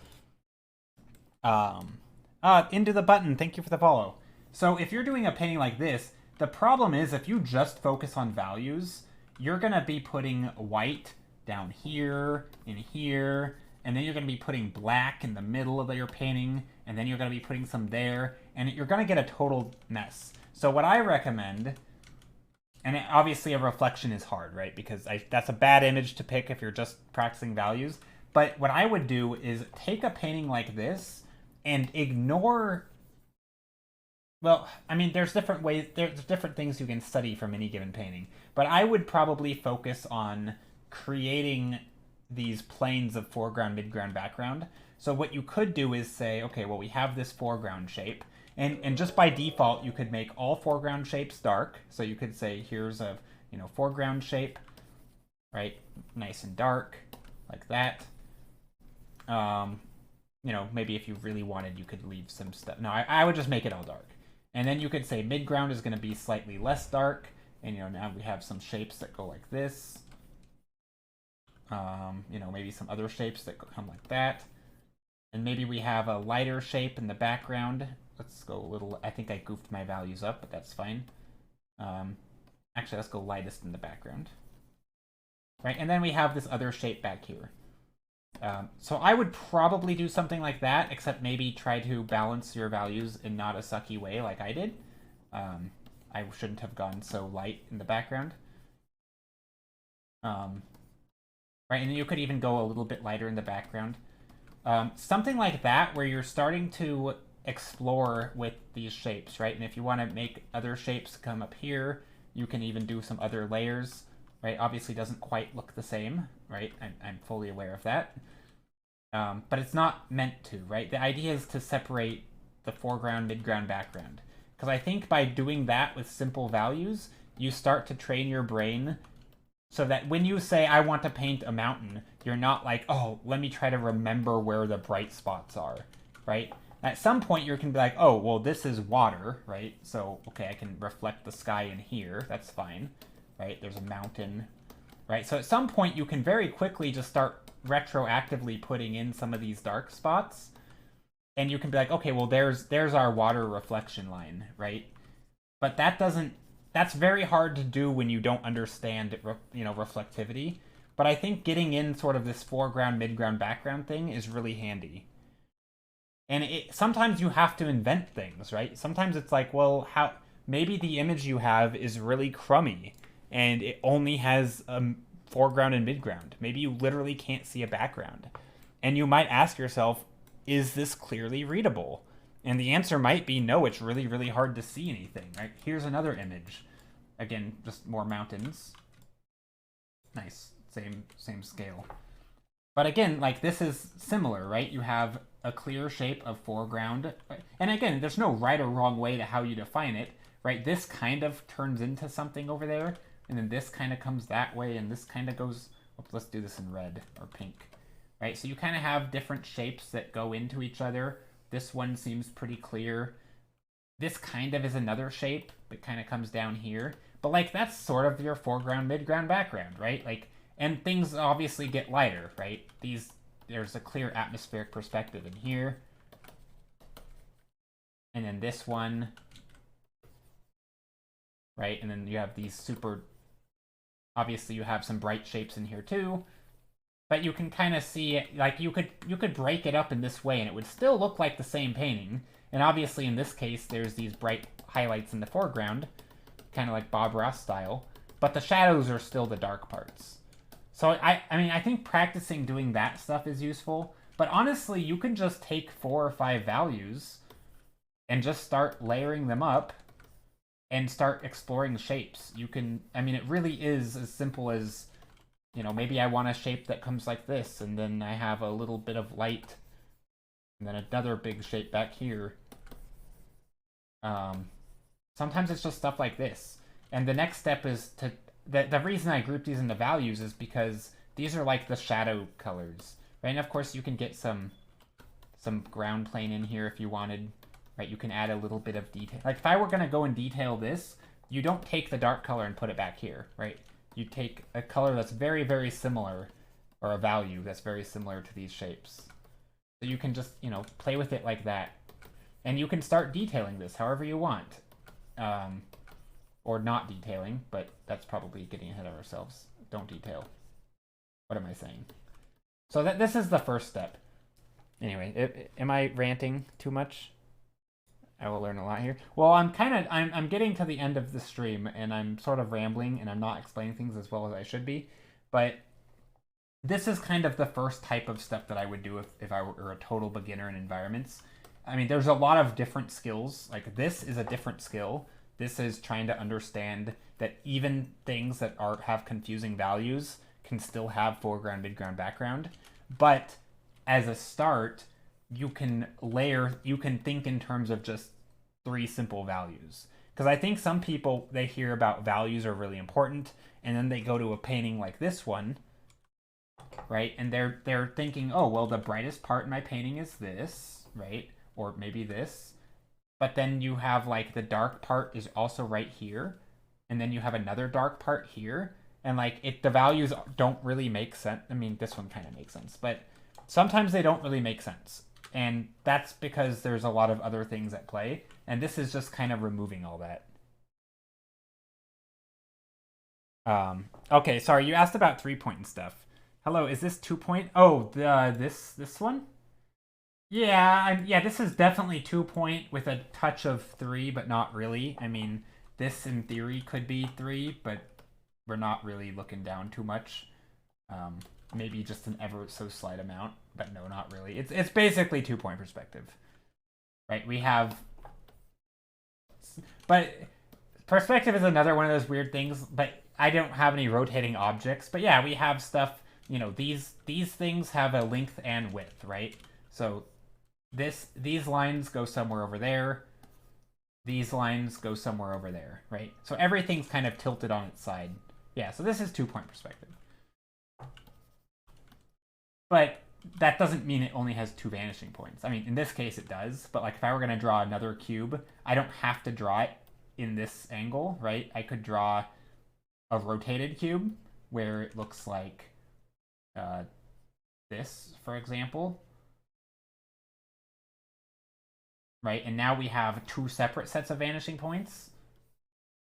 Into the button, thank you for the follow. So if you're doing a painting like this, the problem is if you just focus on values, you're going to be putting white down here, in here, and then you're going to be putting black in the middle of your painting, and then you're going to be putting some there, and you're going to get a total mess. So what I recommend, and obviously a reflection is hard, right? Because that's a bad image to pick if you're just practicing values. But what I would do is take a painting like this and ignore... Well, I mean, there's different ways, there's different things you can study from any given painting. But I would probably focus on creating these planes of foreground, midground, background. So what you could do is say, okay, well, we have this foreground shape. And just by default, you could make all foreground shapes dark. So you could say, here's a foreground shape, right? Nice and dark, like that. Maybe if you really wanted, you could leave some stuff. No, I would just make it all dark. And then you could say midground is going to be slightly less dark. And, now we have some shapes that go like this. Maybe some other shapes that come like that. And maybe we have a lighter shape in the background. Let's go a little, I think I goofed my values up, but that's fine. Actually, let's go lightest in the background. Right, and then we have this other shape back here. So I would probably do something like that, except maybe try to balance your values in not a sucky way like I did. I shouldn't have gone so light in the background. Right, and you could even go a little bit lighter in the background. Something like that, where you're starting to explore with these shapes, right? And if you want to make other shapes come up here, you can even do some other layers, right? Obviously doesn't quite look the same, right? I'm fully aware of that. But it's not meant to, right? The idea is to separate the foreground, midground, background. Because I think by doing that with simple values, you start to train your brain so that when you say, I want to paint a mountain, you're not like, oh, let me try to remember where the bright spots are, right? At some point, you can be like, oh, well, this is water, right? So, okay, I can reflect the sky in here. That's fine, right? There's a mountain, right? So at some point, you can very quickly just start retroactively putting in some of these dark spots. And you can be like, okay, well, there's our water reflection line, right? But that's very hard to do when you don't understand, reflectivity. But I think getting in sort of this foreground, midground, background thing is really handy. And sometimes you have to invent things, right? Sometimes it's like, well, maybe the image you have is really crummy and it only has foreground and midground. Maybe you literally can't see a background. And you might ask yourself, is this clearly readable? And the answer might be no, it's really, really hard to see anything. Right? Here's another image. Again, just more mountains. Nice. Same scale. But again, like this is similar, right? You have a clear shape of foreground. And again, there's no right or wrong way to how you define it, right? This kind of turns into something over there, and then this kind of comes that way, and this kind of goes... Oh, let's do this in red or pink, right? So you kind of have different shapes that go into each other. This one seems pretty clear. This kind of is another shape that kind of comes down here. But like that's sort of your foreground, midground, background, right? Like, and things obviously get lighter, right? There's a clear atmospheric perspective in here. And then this one, right? And then you have these super, obviously you have some bright shapes in here too. But you can kind of see it, like you could break it up in this way and it would still look like the same painting. And obviously in this case, there's these bright highlights in the foreground, kind of like Bob Ross style, but the shadows are still the dark parts. So I mean, I think practicing doing that stuff is useful, but honestly, you can just take 4 or 5 values and just start layering them up and start exploring shapes. You can, I mean, it really is as simple as, you know, maybe I want a shape that comes like this, and then I have a little bit of light, and then another big shape back here. Sometimes it's just stuff like this. And the next step is to... The reason I group these into values is because these are like the shadow colors, right? And of course you can get some ground plane in here if you wanted, right? You can add a little bit of detail. Like if I were going to go and detail this, you don't take the dark color and put it back here, right? You take a color that's very, very similar, or a value that's very similar to these shapes. So you can just, you know, play with it like that. And you can start detailing this however you want. Or not detailing, but that's probably getting ahead of ourselves. Don't detail. What am I saying? So this is the first step. Anyway, am I ranting too much? I will learn a lot here. Well, I'm getting to the end of the stream, and I'm sort of rambling, and I'm not explaining things as well as I should be. But this is kind of the first type of stuff that I would do if I were a total beginner in environments. I mean, there's a lot of different skills. Like this is a different skill. This is trying to understand that even things that have confusing values can still have foreground, midground, background. But as a start, you can think in terms of just 3 simple values. Because I think some people, they hear about values are really important, and then they go to a painting like this one, right? And they're thinking, oh, well, the brightest part in my painting is this, right? Or maybe this. But then you have like the dark part is also right here. And then you have another dark part here. And like the values don't really make sense. I mean, this one kind of makes sense, but sometimes they don't really make sense. And that's because there's a lot of other things at play. And this is just kind of removing all that. Okay, sorry, you asked about 3-point and stuff. Hello, is this 2-point? Oh, this one? Yeah, this is definitely 2-point with a touch of 3, but not really. I mean, this in theory could be 3, but we're not really looking down too much. Maybe just an ever so slight amount, but no, not really. It's basically 2-point perspective, right? We have, but perspective is another one of those weird things. But I don't have any rotating objects. But yeah, we have stuff. You know, these things have a length and width, right? So these lines go somewhere over there. These lines go somewhere over there, right? So everything's kind of tilted on its side. Yeah, so this is 2-point perspective. But that doesn't mean it only has 2 vanishing points. I mean, in this case it does, but like if I were going to draw another cube, I don't have to draw it in this angle, right? I could draw a rotated cube where it looks like this, for example. Right, and now we have 2 separate sets of vanishing points.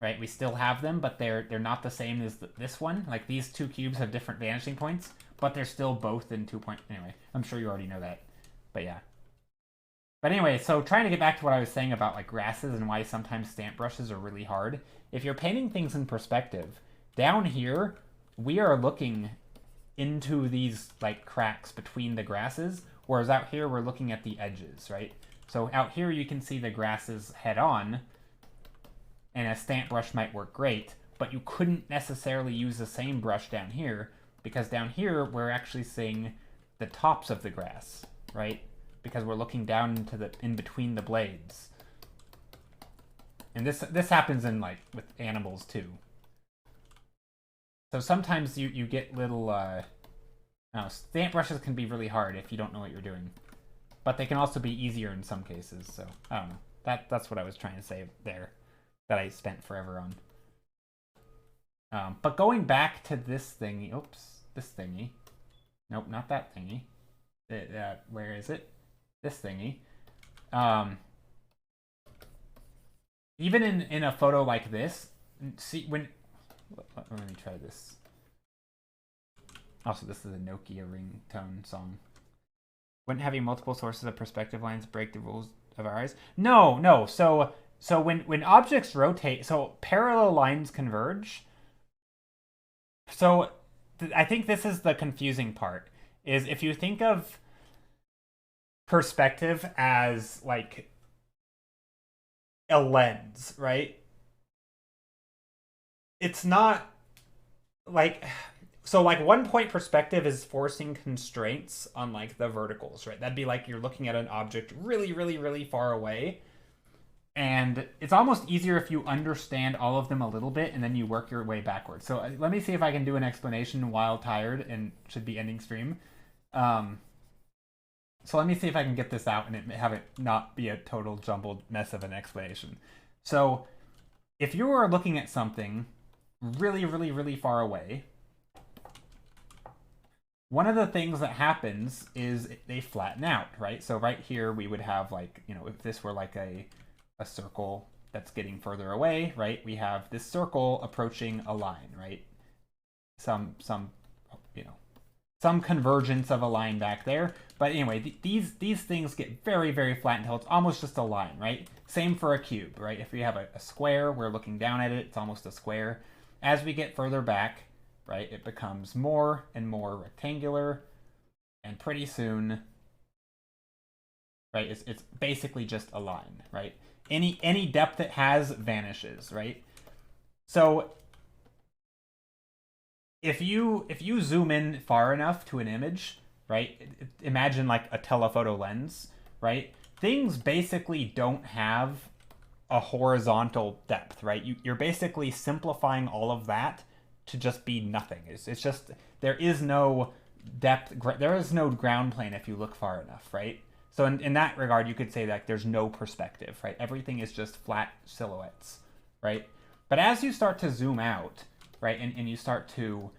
Right, we still have them, but they're not the same as this one. Like these 2 cubes have different vanishing points, but they're still both in 2-point. Anyway, I'm sure you already know that, but yeah. But anyway, so trying to get back to what I was saying about like grasses and why sometimes stamp brushes are really hard. If you're painting things in perspective, down here we are looking into these like cracks between the grasses, whereas out here we're looking at the edges, right? So out here you can see the grasses head on, and a stamp brush might work great, but you couldn't necessarily use the same brush down here, because down here we're actually seeing the tops of the grass, right? Because we're looking down into the in between the blades. And this happens in like with animals too. So sometimes you get little stamp brushes can be really hard if you don't know what you're doing. But they can also be easier in some cases, so I don't know. That's what I was trying to say there, that I spent forever on. But going back to this thingy, this thingy. Nope, not that thingy. Where is it? This thingy. Even in a photo like this, see when. Let me try this. Also, this is a Nokia ringtone song. Wouldn't having multiple sources of perspective lines break the rules of our eyes? No. So when objects rotate, so parallel lines converge. So I think this is the confusing part, is if you think of perspective as like a lens, right? It's not like, so like 1 point perspective is forcing constraints on like the verticals, right? That'd be like you're looking at an object really, really, really far away. And it's almost easier if you understand all of them a little bit and then you work your way backwards. So let me see if I can do an explanation while tired and should be ending stream. So let me see if I can get this out and have it not be a total jumbled mess of an explanation. So if you are looking at something really, really, really far away, one of the things that happens is they flatten out, right? So right here we would have like, if this were like a circle that's getting further away, right? We have this circle approaching a line, right? Some convergence of a line back there. But anyway, these things get very, very flat until it's almost just a line, right? Same for a cube, right? If we have a square, we're looking down at it, it's almost a square. As we get further back, right, it becomes more and more rectangular, and pretty soon, right, it's basically just a line, right? Any depth it has vanishes, right? So if you zoom in far enough to an image, right, imagine like a telephoto lens, right? Things basically don't have a horizontal depth, right? You're basically simplifying all of that to just be nothing. It's just, there is no depth, there is no ground plane if you look far enough, right? So in that regard, you could say that there's no perspective, right? Everything is just flat silhouettes, right? But as you start to zoom out, right, and you start to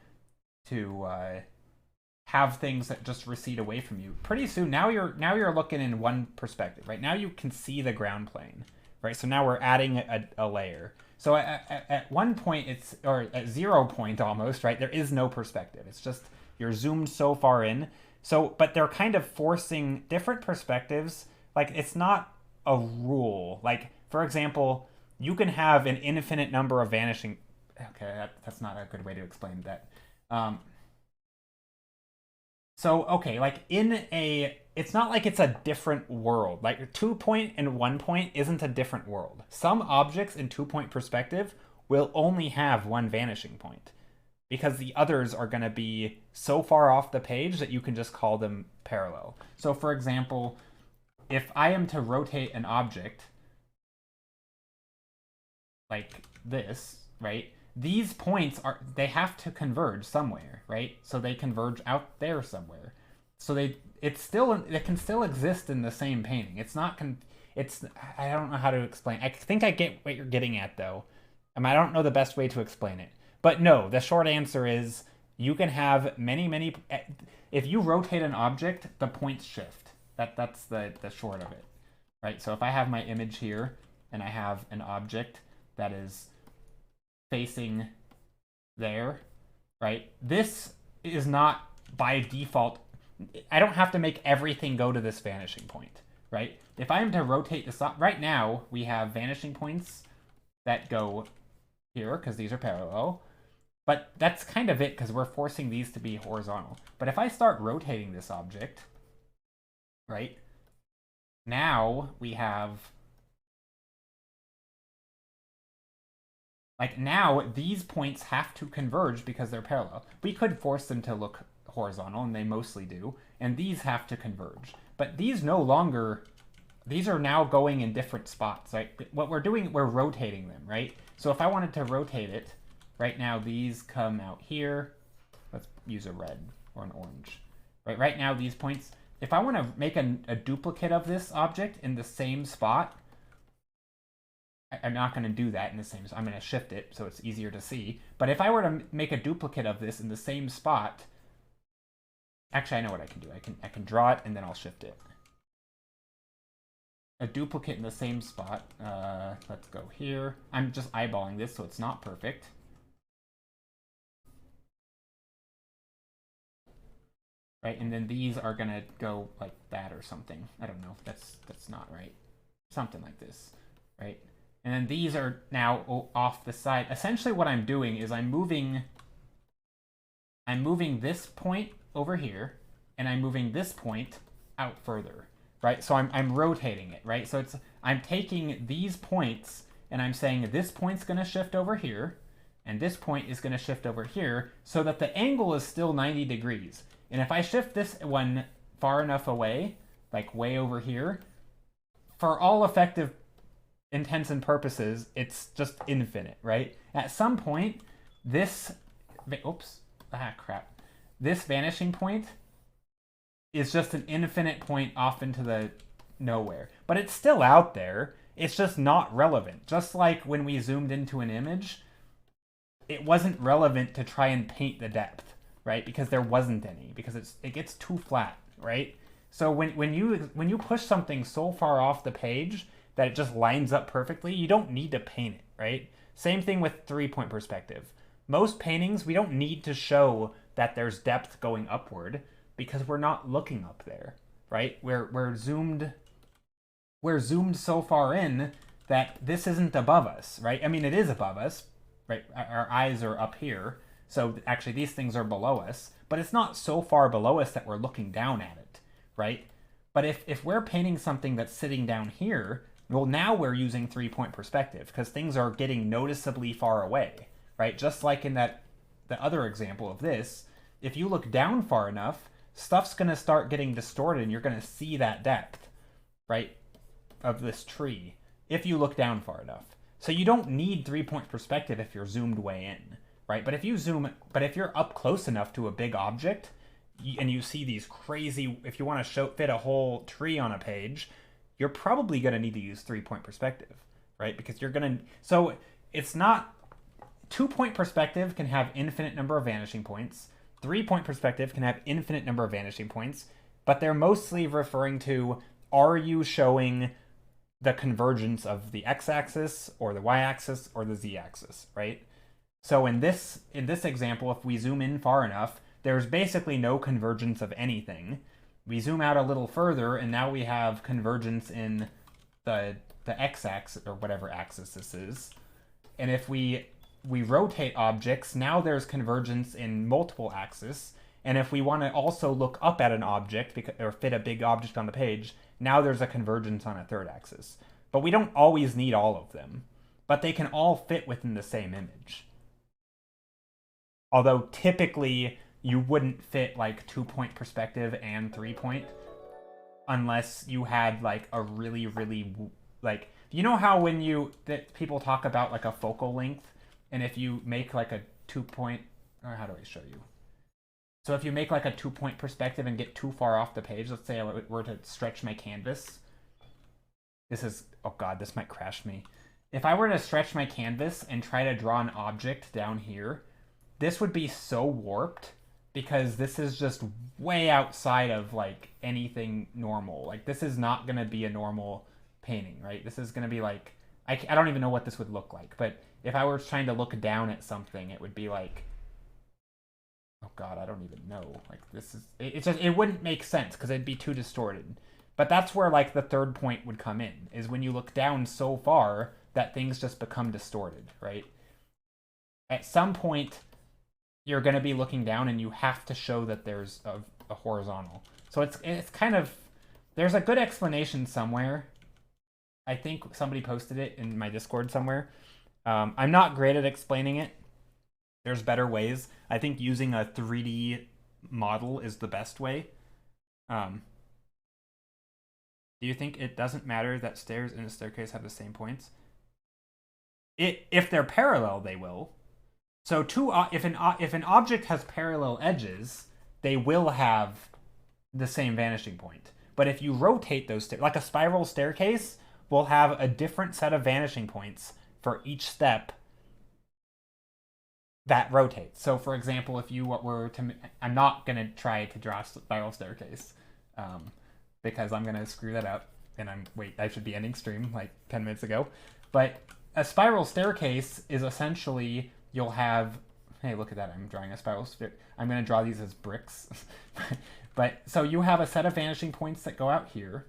have things that just recede away from you, pretty soon now you're looking in one perspective, right? Now you can see the ground plane, right? So now we're adding a layer. So at 1 point, or at 0 point almost, right? There is no perspective. It's just you're zoomed so far in. So, but they're kind of forcing different perspectives. Like, it's not a rule. Like, for example, you can have an infinite number of vanishing. Okay, that's not a good way to explain that. So, okay, like it's not like it's a different world. Like 2 point and 1 point isn't a different world. Some objects in 2 point perspective will only have one vanishing point, because the others are going to be so far off the page that you can just call them parallel. So for example, if I am to rotate an object like this, right? These points they have to converge somewhere, right? So they converge out there somewhere. So it can still exist in the same painting. It's not I don't know how to explain. I think I get what you're getting at though. I don't know the best way to explain it. But no, the short answer is you can have many, if you rotate an object, the points shift. That's the short of it, right? So if I have my image here and I have an object that is facing there, right? This is not by default. I don't have to make everything go to this vanishing point, right? If I am to rotate this up, right now we have vanishing points that go here because these are parallel. But that's kind of it, because we're forcing these to be horizontal. But if I start rotating this object, right, now we have, like, now these points have to converge because they're parallel. We could force them to look horizontal, and they mostly do, and these have to converge. But these no longer, these are now going in different spots, right? What we're doing, we're rotating them, right? So if I wanted to rotate it, right now these come out here. Let's use a red or an orange. Right now these points, if I want to make a duplicate of this object in the same spot, I'm not going to do that in the same, I'm going to shift it so it's easier to see. But if I were to make a duplicate of this in the same spot, actually I know what I can do. I can draw it and then I'll shift it. A duplicate in the same spot. Let's go here. I'm just eyeballing this so it's not perfect. Right, and then these are gonna go like that or something. I don't know. That's not right. Something like this, right? And then these are now off the side. Essentially, what I'm doing is I'm moving this point over here, and I'm moving this point out further, right? So I'm rotating it, right? So I'm taking these points and I'm saying this point's gonna shift over here, and this point is gonna shift over here, so that the angle is still 90 degrees. And if I shift this one far enough away, like way over here, for all effective intents and purposes, it's just infinite, right? At some point, this, this vanishing point is just an infinite point off into the nowhere. But it's still out there. It's just not relevant. Just like when we zoomed into an image, it wasn't relevant to try and paint the depth, right? Because there wasn't any, because it gets too flat, right? So when you push something so far off the page that it just lines up perfectly, you don't need to paint it, right? Same thing with 3-point perspective. Most paintings, we don't need to show that there's depth going upward because we're not looking up there, right? We're zoomed so far in that this isn't above us, right? I mean, it is above us, right? Our eyes are up here. So actually these things are below us, but it's not so far below us that we're looking down at it, right? But if we're painting something that's sitting down here, well, now we're using 3-point perspective because things are getting noticeably far away, right? Just like in the other example of this, if you look down far enough, stuff's going to start getting distorted and you're going to see that depth, right, of this tree if you look down far enough. So you don't need 3-point perspective if you're zoomed way in. Right? But if you're up close enough to a big object and you see these crazy, if you want to fit a whole tree on a page, you're probably going to need to use 3-point perspective, right? Because so it's not, 2-point perspective can have infinite number of vanishing points. 3-point perspective can have infinite number of vanishing points, but they're mostly referring to, are you showing the convergence of the x-axis or the y-axis or the z-axis, right? So in this example, if we zoom in far enough, there's basically no convergence of anything. We zoom out a little further, and now we have convergence in the x-axis, or whatever axis this is. And if we rotate objects, now there's convergence in multiple axes. And if we want to also look up at an object, or fit a big object on the page, now there's a convergence on a third axis. But we don't always need all of them. But they can all fit within the same image. Although typically you wouldn't fit like 2-point perspective and 3-point unless you had like a really, really, like, you know how that people talk about like a focal length, and if you make like a 2-point, or how do I show you? So if you make like a 2-point perspective and get too far off the page, let's say I were to stretch my canvas. Oh God, this might crash me. If I were to stretch my canvas and try to draw an object down here, this would be so warped because this is just way outside of like anything normal. Like this is not going to be a normal painting, right? This is going to be like, I don't even know what this would look like, but if I were trying to look down at something, it would be like, oh God, I don't even know. Like this is, it wouldn't make sense because it'd be too distorted. But that's where like the 3rd point would come in, is when you look down so far that things just become distorted, right? At some point, you're going to be looking down and you have to show that there's a horizontal. So it's kind of, there's a good explanation somewhere. I think somebody posted it in my Discord somewhere. I'm not great at explaining it. There's better ways. I think using a 3D model is the best way. Do you think it doesn't matter that stairs and a staircase have the same points? If they're parallel, they will. So if an object has parallel edges, they will have the same vanishing point. But if you rotate those, like a spiral staircase, will have a different set of vanishing points for each step that rotates. So, for example, if you were to, I'm not gonna try to draw a spiral staircase because I'm gonna screw that up. And I should be ending stream like 10 minutes ago. But a spiral staircase is essentially, you'll have, hey, look at that, I'm drawing a spiral staircase. I'm gonna draw these as bricks. But so you have a set of vanishing points that go out here,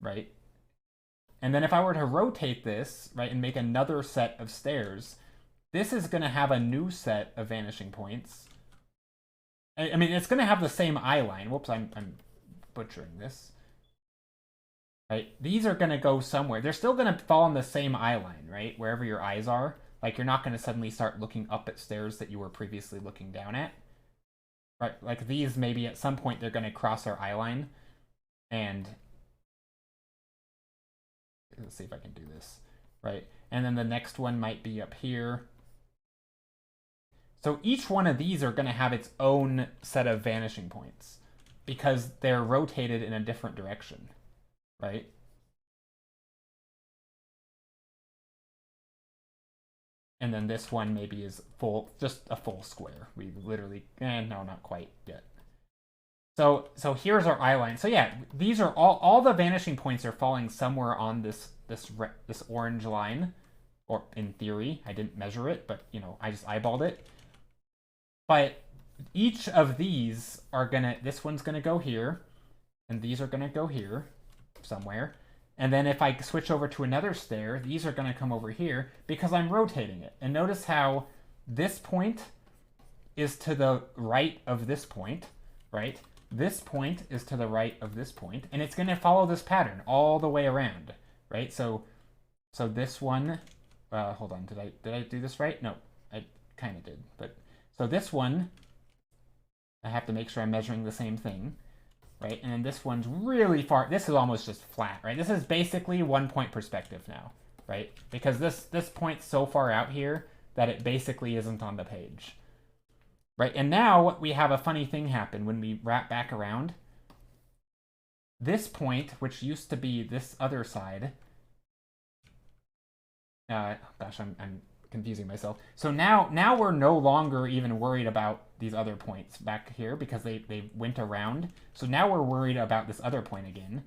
right? And then if I were to rotate this, right, and make another set of stairs, this is going to have a new set of vanishing points. I mean, it's going to have the same eye line. Whoops, I'm butchering this. Right? These are going to go somewhere. They're still going to fall on the same eye line, right? Wherever your eyes are. Like, you're not going to suddenly start looking up at stairs that you were previously looking down at. Right? Like, these, maybe at some point, they're going to cross our eye line. And let's see if I can do this. Right? And then the next one might be up here. So each one of these are going to have its own set of vanishing points because they're rotated in a different direction, right? And then this one maybe is just a full square. We literally, no, not quite yet. So here's our eye line. So yeah, these are all the vanishing points are falling somewhere on this orange line, or in theory. I didn't measure it, but I just eyeballed it. But each of these are this one's gonna go here, and these are gonna go here somewhere. And then if I switch over to another stair, these are gonna come over here because I'm rotating it. And notice how this point is to the right of this point, right? This point is to the right of this point, and it's gonna follow this pattern all the way around, right? So this one, hold on, did I do this right? No, I kind of did, but. So this one, I have to make sure I'm measuring the same thing, right? And then this one's really far. This is almost just flat, right? This is basically 1 point perspective now, right? Because this point's so far out here that it basically isn't on the page, right? And now we have a funny thing happen when we wrap back around. This point, which used to be this other side, gosh, I'm confusing myself. So now we're no longer even worried about these other points back here because they went around. So now we're worried about this other point again,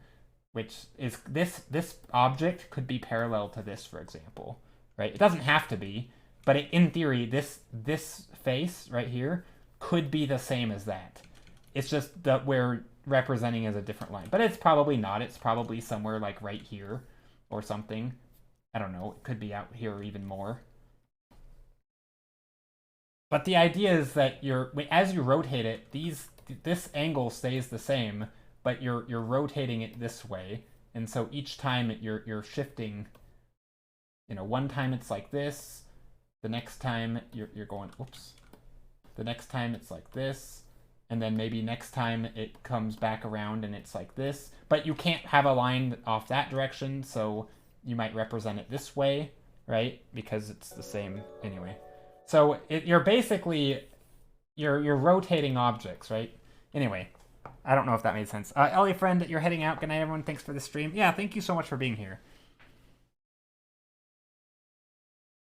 which is this object could be parallel to this, for example, right? It doesn't have to be, but in theory, this face right here could be the same as that. It's just that we're representing as a different line, but it's probably not. It's probably somewhere like right here or something. I don't know. It could be out here even more. But the idea is that as you rotate it, this angle stays the same, but you're rotating it this way, and so each time you're shifting. One time it's like this, the next time you're going, oops. The next time it's like this, and then maybe next time it comes back around and it's like this. But you can't have a line off that direction, so you might represent it this way, right? Because it's the same anyway. So you're basically, you're rotating objects, right? Anyway, I don't know if that made sense. Ellie friend, you're heading out. Good night, everyone. Thanks for the stream. Yeah, thank you so much for being here.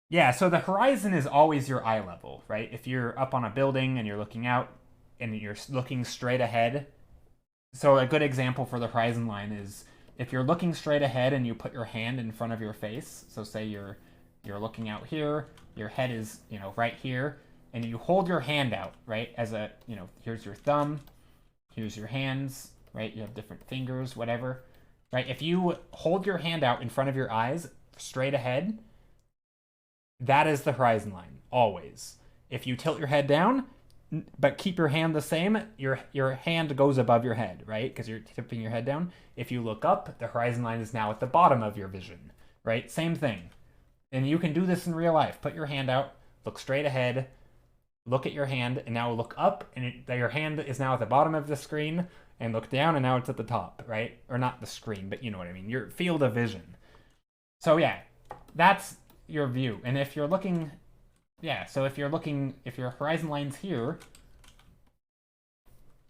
Yeah, so the horizon is always your eye level, right? If you're up on a building and you're looking out and you're looking straight ahead. So a good example for the horizon line is if you're looking straight ahead and you put your hand in front of your face. So say you're looking out here, your head is, right here, and you hold your hand out, right? As a, here's your thumb, here's your hands, right? You have different fingers, whatever, right? If you hold your hand out in front of your eyes, straight ahead, that is the horizon line, always. If you tilt your head down, but keep your hand the same. Your hand goes above your head, right? Because you're tipping your head down. If you look up, the horizon line is now at the bottom of your vision, right? Same thing. And you can do this in real life. Put your hand out, look straight ahead, look at your hand, and now look up, and your hand is now at the bottom of the screen, and look down, and now it's at the top, right? Or not the screen, but you know what I mean. Your field of vision. So yeah, that's your view. And if you're looking, yeah, so if your horizon line's here,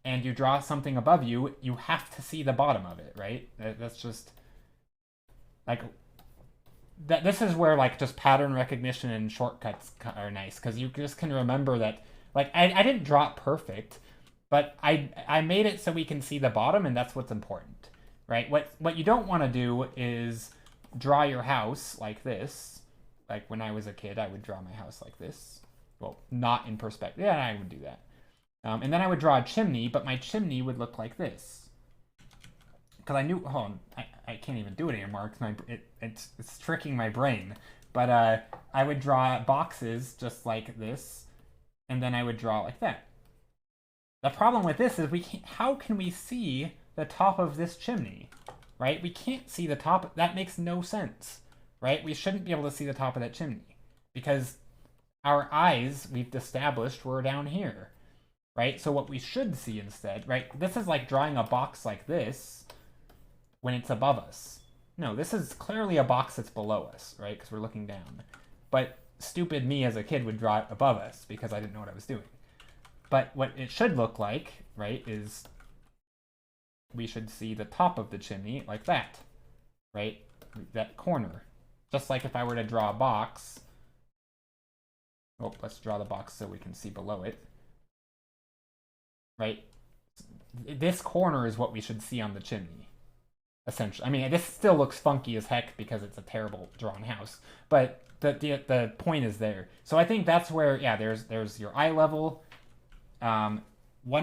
and you draw something above you, you have to see the bottom of it, right? That's just, like, this is where, like, just pattern recognition and shortcuts are nice, because you just can remember that, like, I didn't draw it perfect, but I made it so we can see the bottom, and that's what's important, right? What you don't want to do is draw your house like this. Like, when I was a kid, I would draw my house like this. Well, not in perspective. Yeah, I would do that. And then I would draw a chimney, but my chimney would look like this. Because I knew, hold on, I can't even do it anymore because it's tricking my brain. But I would draw boxes just like this, and then I would draw like that. The problem with this is how can we see the top of this chimney, right? We can't see the top. That makes no sense, right? We shouldn't be able to see the top of that chimney because our eyes, we've established, were down here, right? So what we should see instead, right? This is like drawing a box like this when it's above us. No, this is clearly a box that's below us, right? Because we're looking down. But stupid me as a kid would draw it above us because I didn't know what I was doing. But what it should look like, right, is we should see the top of the chimney like that, right? That corner. Just like if I were to draw a box. Oh, let's draw the box so we can see below it. Right? This corner is what we should see on the chimney, essentially. I mean, this still looks funky as heck because it's a terrible drawn house, but the point is there. So I think that's where, yeah, there's your eye level. 1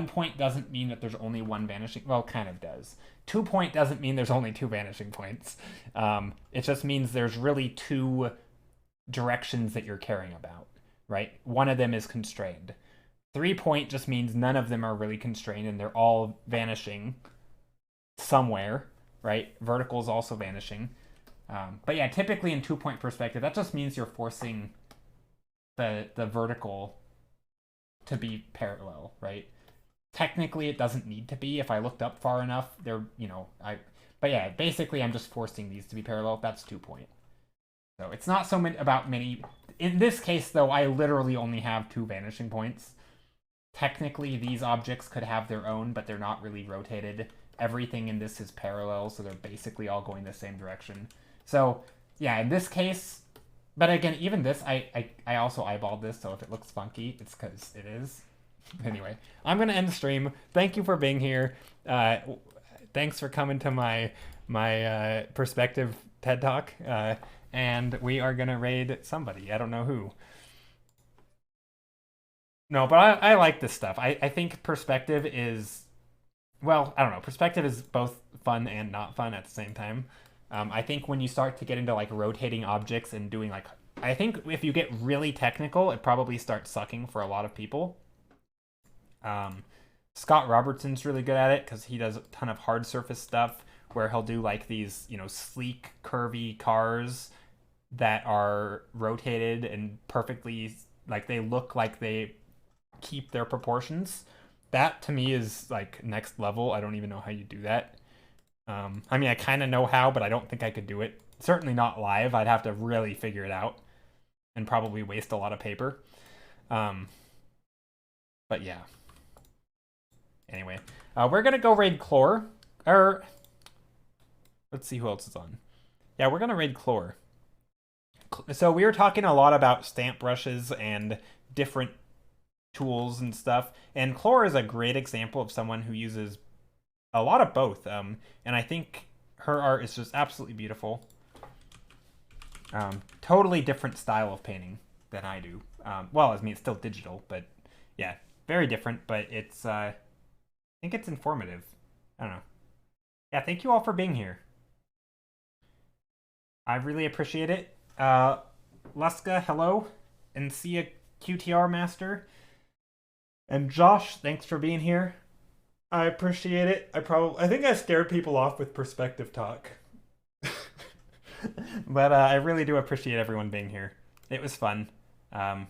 point doesn't mean that there's only one vanishing, well, kind of does. 2 point doesn't mean there's only two vanishing points. It just means there's really two directions that you're caring about, right? One of them is constrained. 3 point just means none of them are really constrained and they're all vanishing somewhere, right? Vertical is also vanishing. But yeah, typically in 2 point perspective, that just means you're forcing the vertical to be parallel, right? Technically, it doesn't need to be. If I looked up far enough, but yeah, basically I'm just forcing these to be parallel. That's 2 point. So it's not so about many. In this case, though, I literally only have 2 vanishing points. Technically, these objects could have their own, but they're not really rotated. Everything in this is parallel, so they're basically all going the same direction. So yeah, in this case, but again, even this, I also eyeballed this, so if it looks funky, it's because it is. Anyway, I'm going to end the stream. Thank you for being here. Thanks for coming to my perspective TED Talk. And we are going to raid somebody. I don't know who. No, but I like this stuff. I think perspective is, well, I don't know. Perspective is both fun and not fun at the same time. I think when you start to get into like rotating objects and doing like, I think if you get really technical, it probably starts sucking for a lot of people. Scott Robertson's really good at it because he does a ton of hard surface stuff where he'll do like these, sleek, curvy cars that are rotated and perfectly, like they look like they keep their proportions. That to me is like next level. I don't even know how you do that. I mean, I kind of know how, but I don't think I could do it. Certainly not live. I'd have to really figure it out and probably waste a lot of paper. But yeah. Anyway, we're going to go raid Chlor. Let's see who else is on. Yeah, we're going to raid Chlor. So we were talking a lot about stamp brushes and different tools and stuff. And Chlor is a great example of someone who uses a lot of both. And I think her art is just absolutely beautiful. Totally different style of painting than I do. Well, I mean, it's still digital, but yeah, very different. But it's, I think it's informative. I don't know. Yeah, thank you all for being here. I really appreciate it. Luska, hello. And see ya, QTR Master. And Josh, thanks for being here. I appreciate it. I think I scared people off with perspective talk. But I really do appreciate everyone being here. It was fun. Um,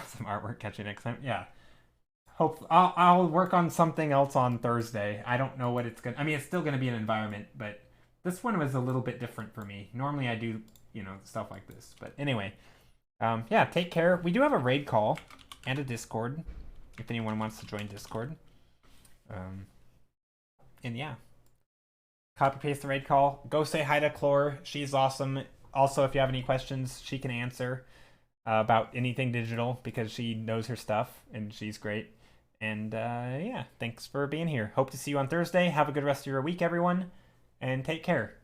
some artwork catching next time. Yeah. Hope I'll work on something else on Thursday. I don't know what it's gonna. I mean, it's still gonna be an environment, but this one was a little bit different for me. Normally, I do stuff like this, but anyway. Yeah. Take care. We do have a raid call and a Discord if anyone wants to join Discord. And yeah. Copy paste the raid call. Go say hi to Chlor. She's awesome. Also, if you have any questions, she can answer about anything digital because she knows her stuff and she's great. And yeah, thanks for being here. Hope to see you on Thursday. Have a good rest of your week, everyone, and take care.